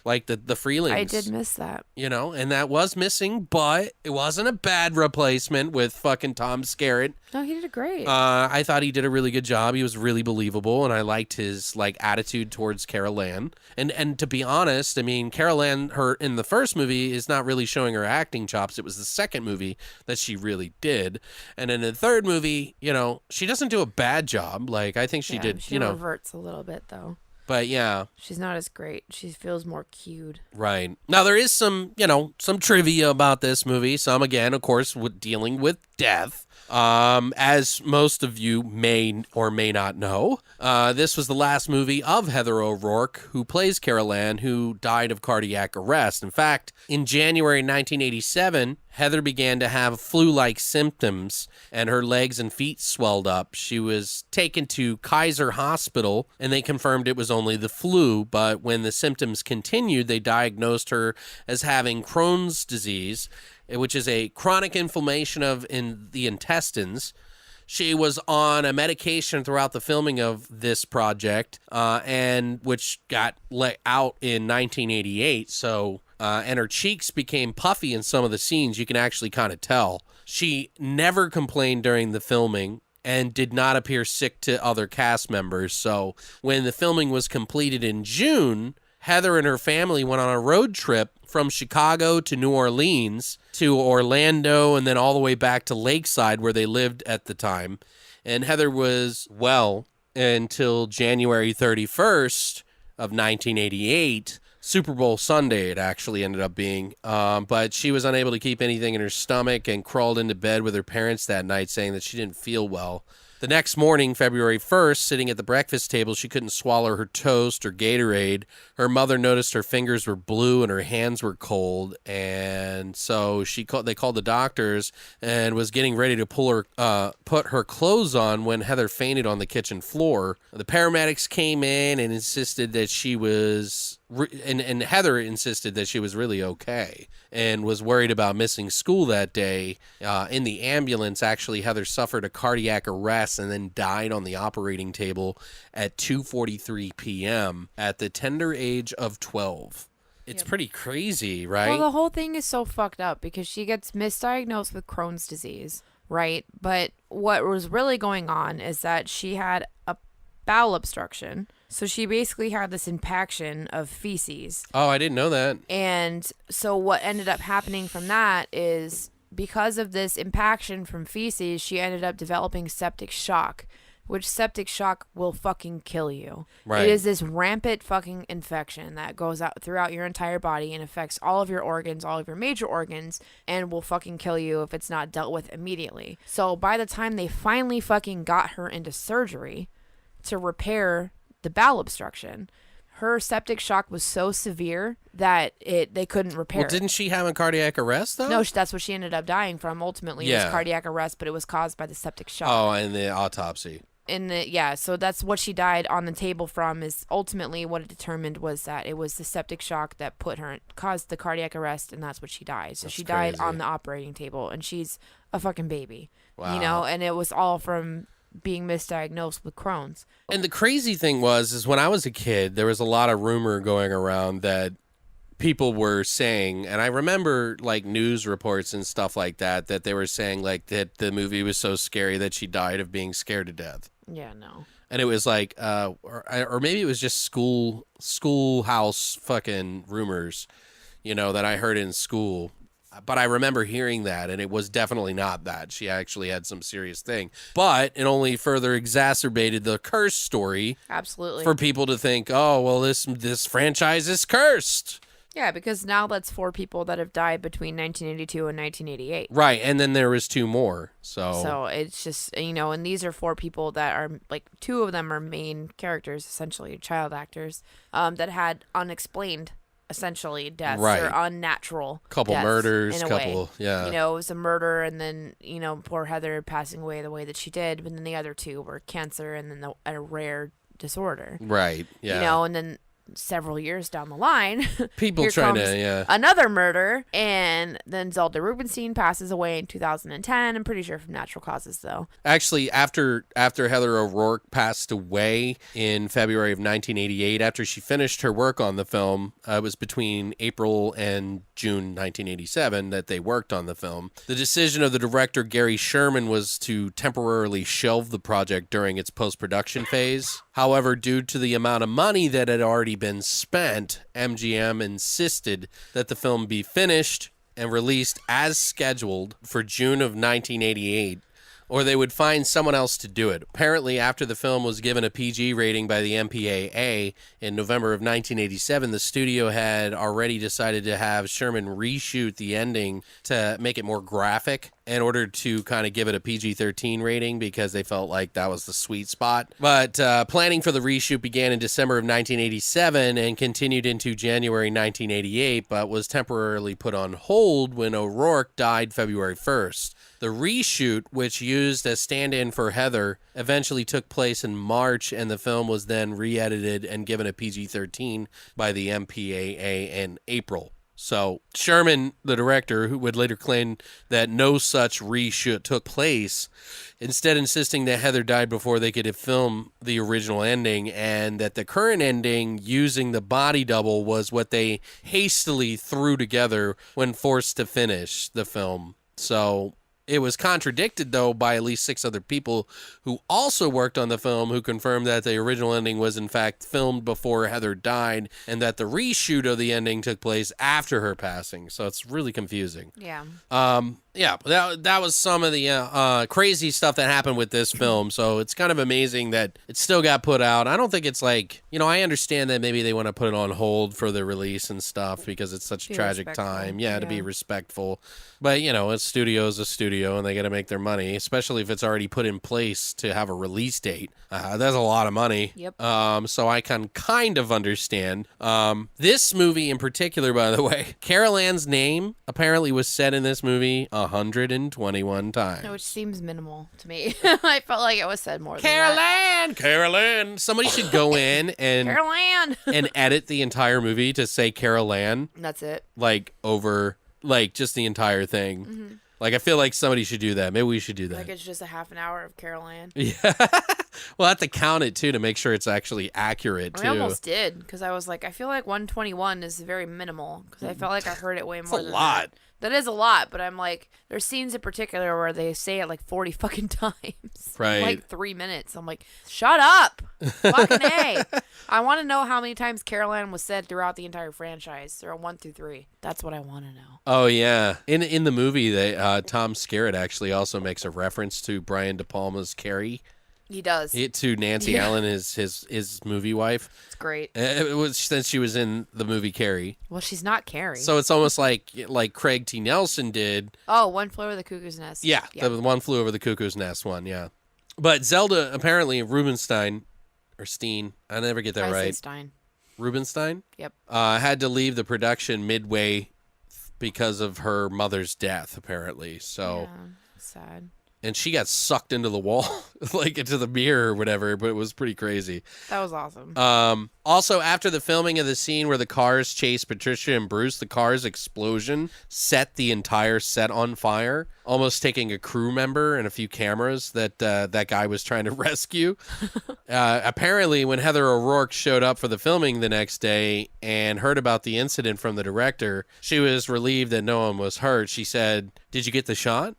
like the Freelings. I did miss that. And that was missing, but it wasn't a bad replacement with fucking Tom Skerritt. No, he did great. I thought he did a really good job. He was really believable, and I liked his attitude towards Carol Ann. And to be honest, I mean, Carol Ann, her in the first movie is not really showing her acting chops. It was the second movie that she really did, and in the third movie, she doesn't do a bad job. Like I think she did, She reverts a little bit though. But yeah, She's not as great. She feels more cued. right. Now there is some trivia about this movie. Some again, of course, dealing with death. As most of you may or may not know, this was the last movie of Heather O'Rourke, who plays Carol Ann, who died of cardiac arrest. In fact, in January 1987, Heather began to have flu-like symptoms, and her legs and feet swelled up. She was taken to Kaiser Hospital, and they confirmed it was only the flu, but when the symptoms continued, they diagnosed her as having Crohn's disease, which is a chronic inflammation in the intestines. She was on a medication throughout the filming of this project, and which got let out in 1988. So, and her cheeks became puffy in some of the scenes. You can actually kind of tell. She never complained during the filming and did not appear sick to other cast members. So, when the filming was completed in June, Heather and her family went on a road trip from Chicago to New Orleans to Orlando and then all the way back to Lakeside where they lived at the time. And Heather was well until January 31st of 1988, Super Bowl Sunday it actually ended up being. But she was unable to keep anything in her stomach and crawled into bed with her parents that night saying that she didn't feel well. The next morning, February 1st, sitting at the breakfast table, she couldn't swallow her toast or Gatorade. Her mother noticed her fingers were blue and her hands were cold, and so they called the doctors and was getting ready to put her clothes on when Heather fainted on the kitchen floor. The paramedics came in and insisted that she was... And Heather insisted that she was really okay and was worried about missing school that day. In the ambulance, actually, Heather suffered a cardiac arrest and then died on the operating table at 2:43 p.m. at the tender age of 12. It's pretty crazy, right? Well, the whole thing is so fucked up because she gets misdiagnosed with Crohn's disease, right? But what was really going on is that she had a bowel obstruction. So she basically had this impaction of feces. Oh, I didn't know that. And so what ended up happening from that is because of this impaction from feces, she ended up developing septic shock, which septic shock will fucking kill you. Right. It is this rampant fucking infection that goes out throughout your entire body and affects all of your organs, all of your major organs, and will fucking kill you if it's not dealt with immediately. So by the time they finally fucking got her into surgery to repair the bowel obstruction, her septic shock was so severe that they couldn't repair it. Didn't she have a cardiac arrest, though? No, that's what she ended up dying from ultimately. It was cardiac arrest, but it was caused by the septic shock. Oh, and the autopsy. So that's what she died on the table from, is ultimately what it determined was that it was the septic shock that caused the cardiac arrest, and that's what she died. So That's she died crazy. on the operating table, and she's a fucking baby. Wow. And it was all from being misdiagnosed with Crohn's. And the crazy thing is when I was a kid, there was a lot of rumor going around that people were saying, and I remember like news reports and stuff like that they were saying like that the movie was so scary that she died of being scared to death. Yeah, no. And it was like, or maybe it was just schoolhouse fucking rumors, that I heard in school. But I remember hearing that, and it was definitely not that. She actually had some serious thing. But it only further exacerbated the curse story. Absolutely. For people to think, oh, well, this franchise is cursed. Yeah, because now that's 4 people that have died between 1982 and 1988. Right, and then there was 2 more. So it's just, and these are 4 people that are, like, 2 of them are main characters, essentially, child actors, that had unexplained, essentially, deaths or unnatural couple deaths, murders, in a couple, way. yeah. It was a murder, and then, poor Heather passing away the way that she did, but then the other 2 were cancer and then a rare disorder. Right, yeah. And then several years down the line, people here trying comes to, yeah. another murder, and then Zelda Rubinstein passes away in 2010. I'm pretty sure from natural causes, though. Actually, after Heather O'Rourke passed away in February of 1988, after she finished her work on the film, it was between April and June 1987 that they worked on the film. The decision of the director, Gary Sherman, was to temporarily shelve the project during its post-production phase. However, due to the amount of money that had already been spent, MGM insisted that the film be finished and released as scheduled for June of 1988, or they would find someone else to do it. Apparently, after the film was given a PG rating by the MPAA in November of 1987, the studio had already decided to have Sherman reshoot the ending to make it more graphic in order to kind of give it a PG-13 rating because they felt like that was the sweet spot. But planning for the reshoot began in December of 1987 and continued into January 1988, but was temporarily put on hold when O'Rourke died February 1st. The reshoot, which used a stand-in for Heather, eventually took place in March, and the film was then re-edited and given a PG-13 by the MPAA in April. So Sherman, the director, who would later claim that no such reshoot took place, instead insisting that Heather died before they could film the original ending, and that the current ending using the body double was what they hastily threw together when forced to finish the film. So it was contradicted, though, by at least 6 other people who also worked on the film who confirmed that the original ending was, in fact, filmed before Heather died and that the reshoot of the ending took place after her passing. So it's really confusing. Yeah. That was some of the crazy stuff that happened with this film. So it's kind of amazing that it still got put out. I don't think it's like, I understand that maybe they want to put it on hold for the release and stuff because it's such a tragic time. Yeah, to be respectful. But, a studio is a studio and they got to make their money, especially if it's already put in place to have a release date. That's a lot of money. Yep. So I can kind of understand. This movie in particular, by the way, Carol Ann's name apparently was said in this movie 121 times. Which seems minimal to me. I felt like it was said more than that. Carol Ann. Somebody should go in and Carol Ann. and edit the entire movie to say Carol Ann. That's it. Like over, like just the entire thing. Mm-hmm. Like I feel like somebody should do that. Maybe we should do that. Like it's just a half an hour of Carol Ann. Yeah. We'll have to count it too to make sure it's actually accurate too. I almost did because I was like, I feel like 121 is very minimal because I felt like I heard it way more. That's a lot. That is a lot, but I'm like, there's scenes in particular where they say it like 40 fucking times. Right. Like 3 minutes. I'm like, shut up. Fucking A. I want to know how many times Carol Ann was said throughout the entire franchise, or 1 through 3. That's what I want to know. Oh, yeah. In the movie, Tom Skerritt actually also makes a reference to Brian De Palma's Carrie. He does. To Nancy Allen, his movie wife. It's great. It was since she was in the movie Carrie. Well, she's not Carrie. So it's almost like Craig T. Nelson did. Oh, One Flew Over the Cuckoo's Nest. Yeah, the One Flew Over the Cuckoo's Nest one, yeah. But Zelda, apparently, Rubinstein, or Steen, I never get that right. Say Stein. Rubinstein? Yep. Had to leave the production midway because of her mother's death, apparently. So Yeah, sad. and she got sucked into the wall, like into the mirror or whatever, but it was pretty crazy. That was awesome. Also, after the filming of the scene where the cars chase Patricia and Bruce, the car's explosion set the entire set on fire, almost taking a crew member and a few cameras that that guy was trying to rescue. Apparently, when Heather O'Rourke showed up for the filming the next day and heard about the incident from the director, she was relieved that no one was hurt. She said, "Did you get the shot?"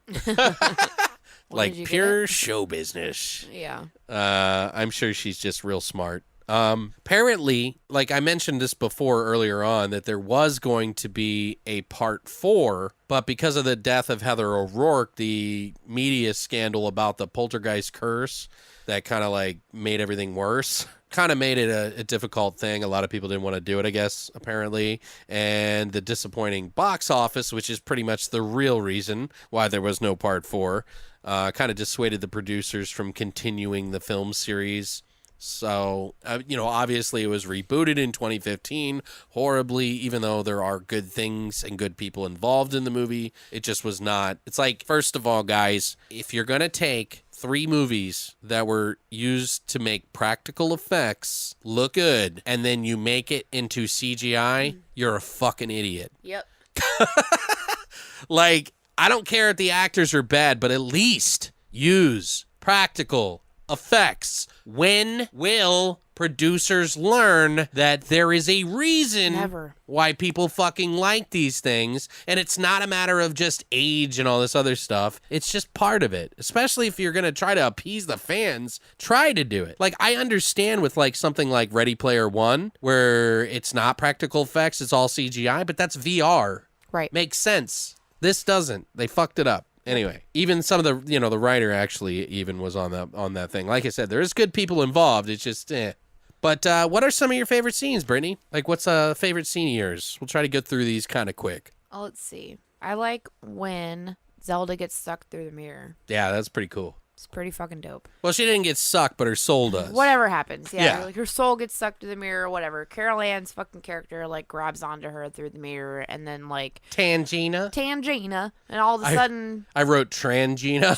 Like pure show business. Yeah. I'm sure she's just real smart. Apparently, like I mentioned this before earlier on, that there was going to be a part 4, but because of the death of Heather O'Rourke, the media scandal about the Poltergeist curse that kind of like made everything worse, kind of made it a difficult thing. A lot of people didn't want to do it, I guess, apparently. And the disappointing box office, which is pretty much the real reason why there was no part 4, kind of dissuaded the producers from continuing the film series. So, obviously it was rebooted in 2015 horribly, even though there are good things and good people involved in the movie. It just was not. It's like, first of all, guys, if you're going to take 3 movies that were used to make practical effects look good, and then you make it into CGI, you're a fucking idiot. Yep. Like, I don't care if the actors are bad, but at least use practical effects. When will producers learn that there is a reason why people fucking like these things, and it's not a matter of just age and all this other stuff. It's just part of it. Especially if you're going to try to appease the fans, try to do it. Like, I understand with like something like Ready Player One, where it's not practical effects, it's all CGI, but that's VR. Right. Makes sense. This doesn't. They fucked it up. Anyway, even some of the, the writer actually even was on that thing. Like I said, there's good people involved. It's just, But what are some of your favorite scenes, Brittany? Like, what's a favorite scene of yours? We'll try to get through these kind of quick. Oh, let's see. I like when Zelda gets sucked through the mirror. Yeah, that's pretty cool. It's pretty fucking dope. Well, she didn't get sucked, but her soul does. Whatever happens. Yeah. Yeah. Like her soul gets sucked through the mirror or whatever. Carol Ann's fucking character like grabs onto her through the mirror and then like Tangina. And all of a sudden I wrote Trangina.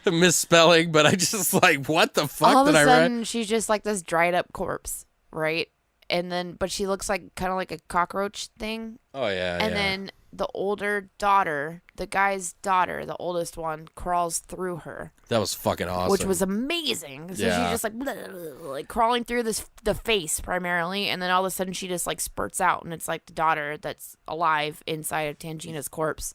Misspelling, but I just like, what the fuck all did of I a write? sudden she's just like this dried up corpse, right? And then but she looks like kind of like a cockroach thing. Oh yeah. And then the older daughter, the guy's daughter, the oldest one, crawls through her. That was fucking awesome. Which was amazing. So Yeah. she's just like, blah, blah, blah, like crawling through the face primarily, and then all of a sudden she just like spurts out, and it's like the daughter that's alive inside of Tangina's corpse.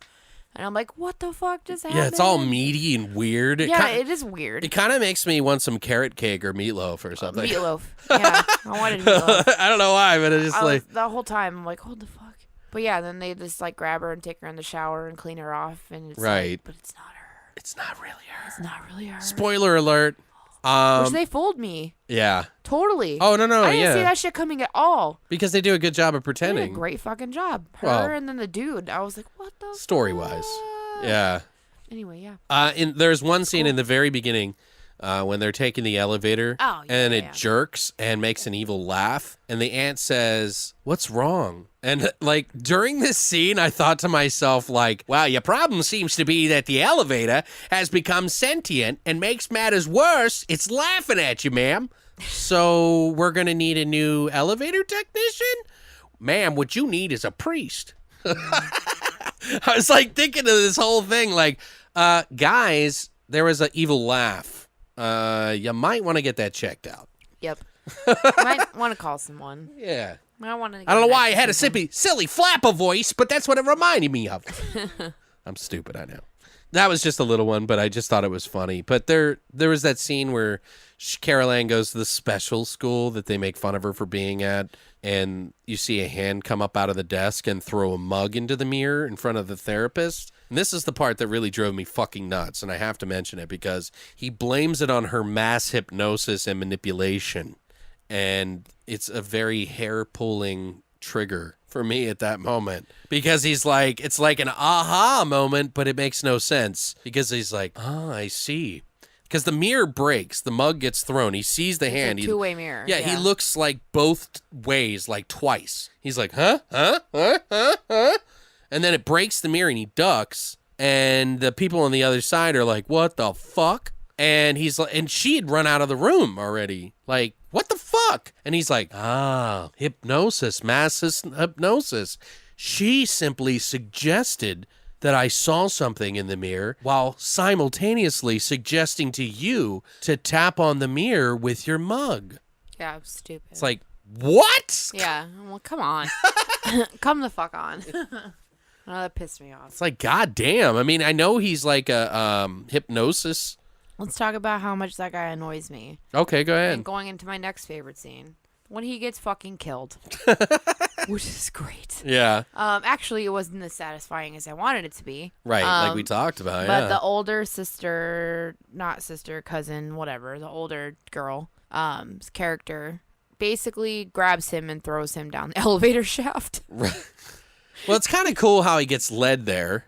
And I'm like, what the fuck just happened? Yeah, it's all meaty and weird. It is weird. It kind of makes me want some carrot cake or meatloaf or something. Meatloaf. Yeah, I wanted meatloaf. I don't know why, but it's just like... the whole time, I'm like, what the fuck? But yeah, then they just like grab her and take her in the shower and clean her off, and it's right. like, but it's not her. It's not really her. It's not really her. Spoiler alert. Which they fooled me. Yeah. Totally. Oh, no, I didn't see that shit coming at all. Because they do a good job of They pretending. did a great fucking job. Her Well, and then the dude. I was like, what the Story-wise. fuck? Yeah. Anyway, yeah. There's one scene in the very beginning when they're taking the elevator and it jerks and makes an evil laugh. And the aunt says, "What's wrong?" And like during this scene, I thought to myself, like, wow, your problem seems to be that the elevator has become sentient and makes matters worse. It's laughing at you, ma'am. So we're going to need a new elevator technician? Ma'am, what you need is a priest. I was like thinking of this whole thing, like, guys, there was an evil laugh. You might want to get that checked out. Yep. Might want to call someone. Yeah. I don't know why I had a silly flapper voice, but that's what it reminded me of. I'm stupid, I know. That was just a little one, but I just thought it was funny. But there was that scene where Carol Ann goes to the special school that they make fun of her for being at, and you see a hand come up out of the desk and throw a mug into the mirror in front of the therapist. And this is the part that really drove me fucking nuts, and I have to mention it because he blames it on her mass hypnosis and manipulation. And it's a very hair-pulling trigger for me at that moment because he's like, it's like an aha moment, but it makes no sense because he's like, I see. Because the mirror breaks, the mug gets thrown, he sees the hand. It's a two-way mirror. Yeah, he looks like both ways, like twice. He's like, huh? And then it breaks the mirror and he ducks, And the people on the other side are like, what the fuck? And he's like, and she had run out of the room already. Like, what the fuck? And he's like, hypnosis, mass hypnosis. She simply suggested that I saw something in the mirror while simultaneously suggesting to you to tap on the mirror with your mug. Yeah, I'm stupid. It's like, what? Yeah, well, come on. Come the fuck on. Oh, that pissed me off. It's like, goddamn. I mean, I know he's like a hypnosis. Let's talk about how much that guy annoys me. Okay, go ahead. And going into my next favorite scene. When he gets fucking killed. Which is great. Yeah. Actually, it wasn't as satisfying as I wanted it to be. Right, like we talked about, but the older cousin, whatever, the older girl, character basically grabs him and throws him down the elevator shaft. Right. Well, it's kind of cool how he gets led there.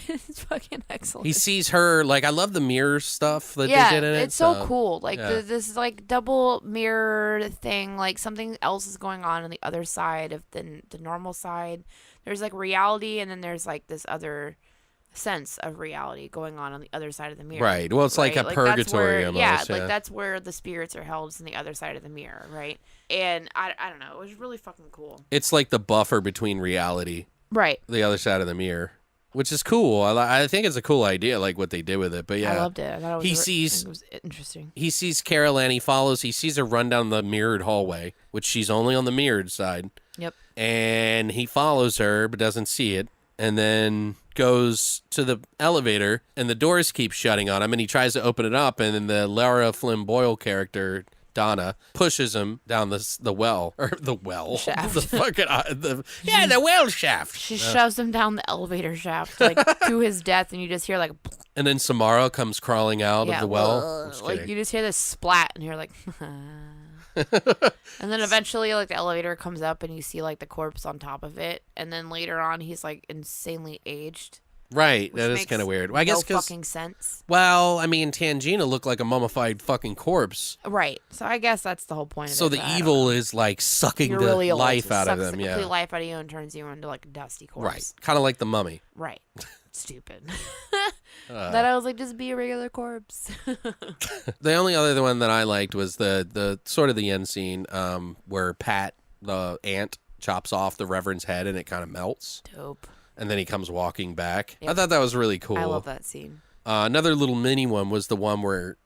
It's fucking excellent. He sees her, like, I love the mirror stuff that they did in it. It's so cool. Like, yeah. this is like double mirror thing. Like, something else is going on the other side of the normal side. There's, like, reality, and then there's, like, this other sense of reality going on the other side of the mirror. Right. Well, it's like a purgatory almost. Yeah, like, that's where the spirits are held, is on the other side of the mirror, right? And I don't know. It was really fucking cool. It's like the buffer between reality. Right. The other side of the mirror, which is cool. I think it's a cool idea, like what they did with it. But yeah, I loved it. I thought it was interesting. He sees Carol Ann. He sees her run down the mirrored hallway, which she's only on the mirrored side. Yep. And he follows her, but doesn't see it. And then goes to the elevator, and the doors keep shutting on him. And he tries to open it up, and then the Lara Flynn Boyle character, Donna, pushes him down the well, or the well shaft. The fucking the well shaft. She shoves him down the elevator shaft, like to his death, and you just hear like. And then Samara comes crawling out of the well. Like you just hear this splat, and you're like. And then eventually, like the elevator comes up, and you see like the corpse on top of it, and then later on, he's like insanely aged. Right, that is kind of weird. Well, I guess no fucking sense. Well, I mean, Tangina looked like a mummified fucking corpse. Right, so I guess that's the whole point of it. So the evil is like sucking the really life out of them, yeah. Sucks the life out of you and turns you into like a dusty corpse. Right, kind of like the mummy. Right, stupid. That I was like, just be a regular corpse. The only other one that I liked was the sort of the end scene where Pat, the aunt, chops off the Reverend's head and it kind of melts. Dope. And then he comes walking back. Yep. I thought that was really cool. I love that scene. Another little mini one was the one where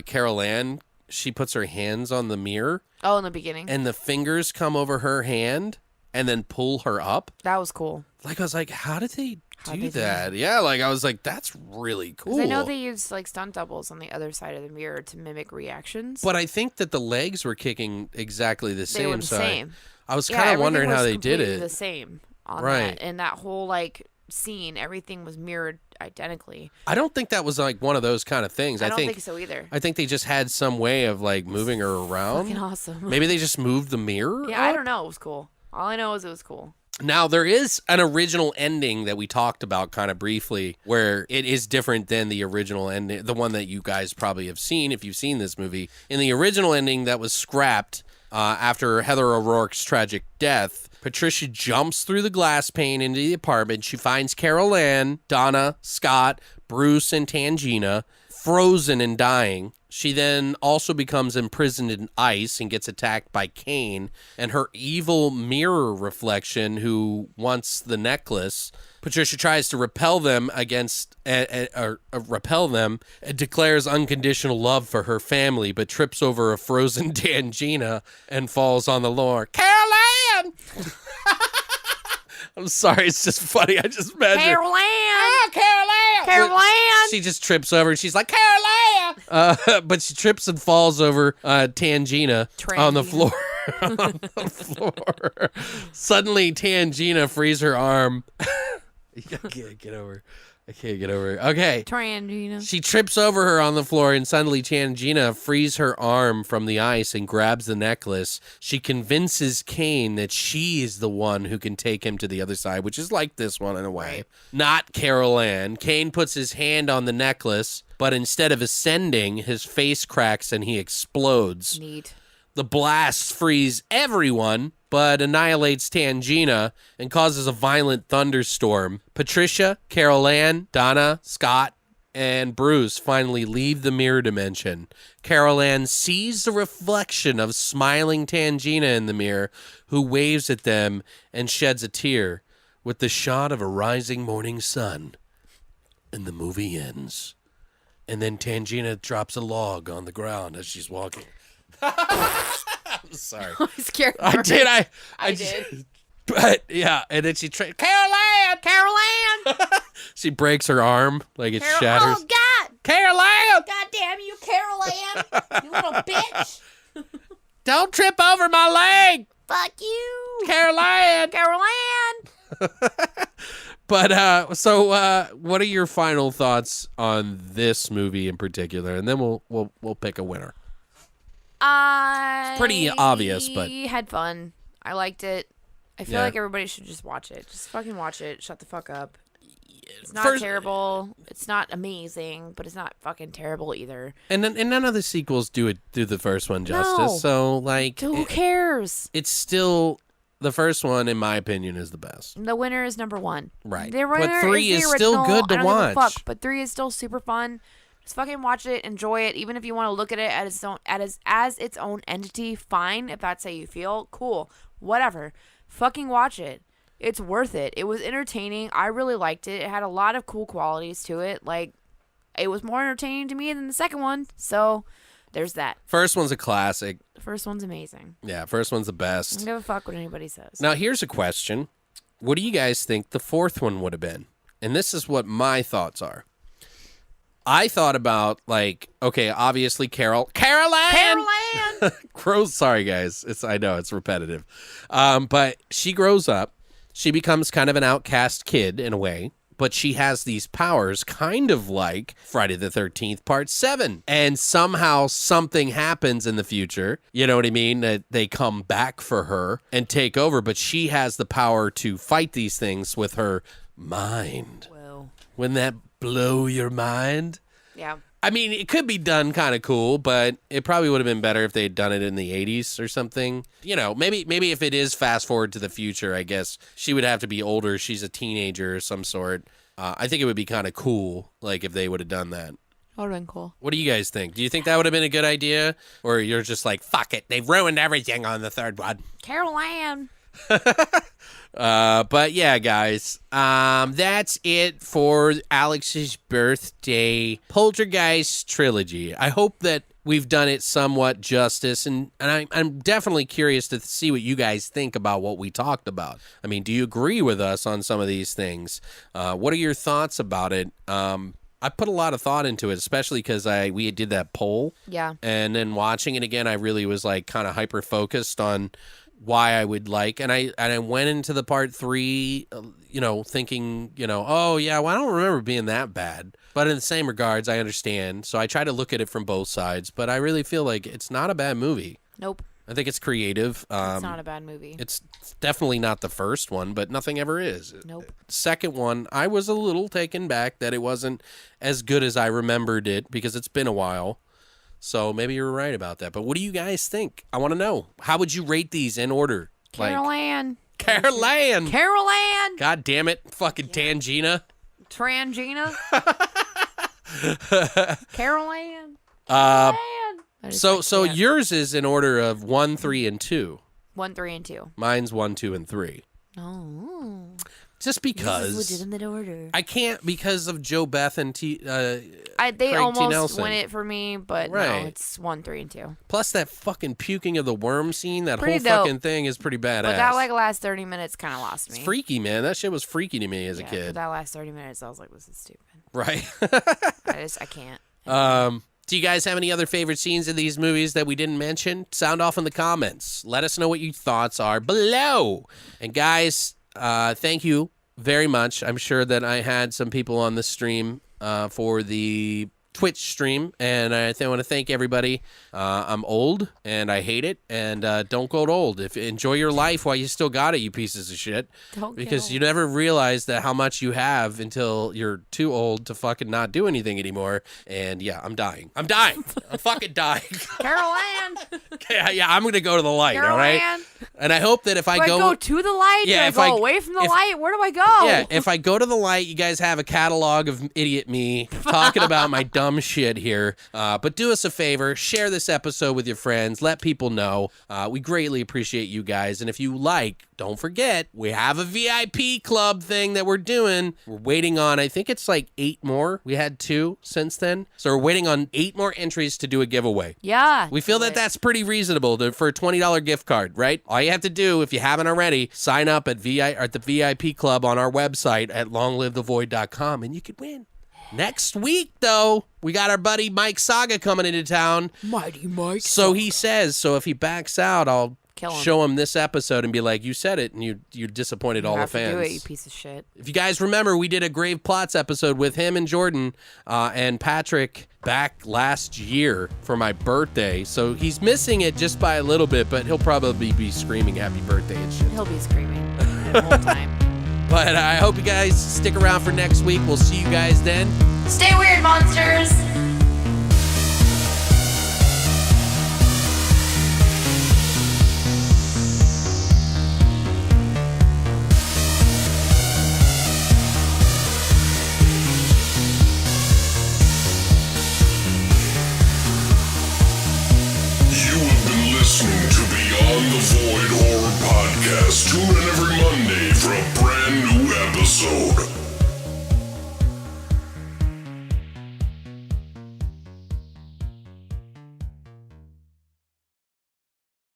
Carol Ann, she puts her hands on the mirror. Oh, in the beginning. And the fingers come over her hand and then pull her up. That was cool. Like, I was like, how did they do that? Yeah, like, I was like, that's really cool. I know they used, like, stunt doubles on the other side of the mirror to mimic reactions. But I think that the legs were kicking exactly the same. They were the same. I was kind of wondering how they did it. The same on right. that. And that whole, like, scene, everything was mirrored identically. I don't think that was like one of those kind of things. I don't think so either. I think they just had some way of like moving her around. Fucking awesome. Maybe they just moved the mirror. Yeah, up? I don't know. It was cool. All I know is it was cool. Now, there is an original ending that we talked about kind of briefly where it is different than the original ending, the one that you guys probably have seen if you've seen this movie. In the original ending that was scrapped after Heather O'Rourke's tragic death, Patricia jumps through the glass pane into the apartment. She finds Carol Ann, Donna, Scott, Bruce, and Tangina frozen and dying. She then also becomes imprisoned in ice and gets attacked by Kane and her evil mirror reflection who wants the necklace. Patricia tries to repel them and declares unconditional love for her family, but trips over a frozen Tangina and falls on the floor. Carol Ann! I'm sorry, it's just funny. I just imagine. Carol Ann! Ah, Carol Ann! Carol Ann! She just trips over and she's like, Carol Ann! But she trips and falls over Tangina on the floor. On the floor. Suddenly, Tangina frees her arm. I can't get over it. Okay. Tangina. She trips over her on the floor, and suddenly Tangina frees her arm from the ice and grabs the necklace. She convinces Kane that she is the one who can take him to the other side, which is like this one in a way. Right. Not Carol Ann. Kane puts his hand on the necklace, but instead of ascending, his face cracks and he explodes. Neat. The blasts freeze everyone, but annihilates Tangina and causes a violent thunderstorm. Patricia, Carol Ann, Donna, Scott, and Bruce finally leave the mirror dimension. Carol Ann sees the reflection of smiling Tangina in the mirror, who waves at them and sheds a tear. With the shot of a rising morning sun. And the movie ends. And then Tangina drops a log on the ground as she's walking. I'm sorry. I scared I her. did. I did. But yeah, and then she Carol Ann. She breaks her arm, like it shatters. Oh God! Carol Ann, God damn you, Carol Ann! You little bitch! don't trip over my leg, Fuck you, Carol Ann. Carol Ann! But so what are your final thoughts on this movie in particular, and then we'll pick a winner. I pretty obvious, but had fun. I liked it. I feel Yeah. like everybody should just watch it. Just fucking watch it. Shut the fuck up. It's not terrible. It's not amazing, but it's not fucking terrible either. And none of the sequels do the first one justice. No. So like, Who cares? it's still the first one, in my opinion, is the best. The winner is number one. Right. The But winner 3 is is the still original. good to I don't give a watch. fuck, but 3 is still super fun. Just fucking watch it, enjoy it. Even if you want to look at it as its own entity, fine. If that's how you feel, cool. Whatever. Fucking watch it. It's worth it. It was entertaining. I really liked it. It had a lot of cool qualities to it. Like, it was more entertaining to me than the second one. So, there's that. First one's a classic. The first one's amazing. Yeah, first one's the I best. don't give a fuck what anybody says. Now, here's a question. What do you guys think the fourth one would have been? And this is what my thoughts are. I thought about, like, okay, obviously Carol Ann! Grows. Sorry, guys. I know it's repetitive. But she grows up. She becomes kind of an outcast kid in a way. But she has these powers kind of like Friday the 13th Part 7. And somehow something happens in the future. You know what I mean? That they come back for her and take over. But she has the power to fight these things with her mind. Whoa. Wouldn't that blow your mind? Yeah. I mean, it could be done kind of cool, but it probably would have been better if they had done it in the 80s or something. You know, maybe if it is fast forward to the future, I guess she would have to be older. She's a teenager of some sort. I think it would be kind of cool, like, if they would have done that. That would have been cool. What do you guys think? Do you think that would have been a good idea? Or you're just like, fuck it, they've ruined everything on the third one? Carol Ann. But yeah, guys, that's it for Alex's birthday Poltergeist Trilogy. I hope that we've done it somewhat justice, and I'm definitely curious to see what you guys think about what we talked about. I mean, do you agree with us on some of these things? What are your thoughts about it? I put a lot of thought into it, especially because we did that poll. Yeah. And then watching it again, I really was like kind of hyper focused on why I would like, and I went into the part 3, thinking, oh yeah, well, I don't remember being that bad. But in the same regards, I understand. So I try to look at it from both sides, but I really feel like it's not a bad movie. Nope. I think it's creative. It's not a bad movie. It's definitely not the first one, but nothing ever is. Nope. Second one, I was a little taken back that it wasn't as good as I remembered it because it's been a while. So maybe you're right about that. But what do you guys think? I want to know. How would you rate these in order? Carol Ann. Carol Ann. Carol Ann. God damn it. Fucking Tangina. Trangina. Carol Ann. So yours is in order of 1, 3, and 2. 1, 3, and 2. Mine's 1, 2, and 3. Oh. Just because. This is legitimate order. I can't because of Joe Beth and They Craig T. almost Nelson. win it for me, but Right. no, it's 1, 3, and 2. Plus that fucking puking of the worm scene, that Pretty whole dope. fucking thing is pretty badass. But that last 30 minutes kind of lost me. It's freaky, man. That shit was freaky to me as a For kid. that last 30 minutes, I was like, this is stupid. Right. I can't. Do you guys have any other favorite scenes in these movies that we didn't mention? Sound off in the comments. Let us know what your thoughts are below. And guys, thank you very much. I'm sure that I had some people on the stream for the Twitch stream, and I want to thank everybody. I'm old, and I hate it, and don't go old. Enjoy your life while you still got it, you pieces of shit. Because you never realize that how much you have until you're too old to fucking not do anything anymore. And yeah, I'm dying. I'm fucking dying. Carol Ann. Okay, yeah, I'm going to go to the light, Carol all right? Ann. And I hope that if I go to the light? Yeah, do I go away from the light? Where do I go? Yeah, if I go to the light, you guys have a catalog of idiot me talking about my dumb shit here. But do us a favor, share this episode with your friends. Let people know. We greatly appreciate you guys. And if you like, don't forget, we have a VIP club thing that we're doing. We're waiting on, I think it's like 8 more. We had 2 since then. So we're waiting on 8 more entries to do a giveaway. Yeah. We feel that that's pretty reasonable for a $20 gift card, right? All you have to do, if you haven't already, sign up at the VIP club on our website at longlivethevoid.com, and you could win. Next week, though, we got our buddy Mike Saga coming into town. Mighty Mike. So he says, so if he backs out, I'll show him this episode and be like, you said it, and you disappointed all the fans. You have to do it, you piece of shit. If you guys remember, we did a Grave Plots episode with him and Jordan and Patrick back last year for my birthday. So he's missing it just by a little bit, but he'll probably be screaming happy birthday and shit. He'll be screaming the whole time. But I hope you guys stick around for next week. We'll see you guys then. Stay weird, monsters.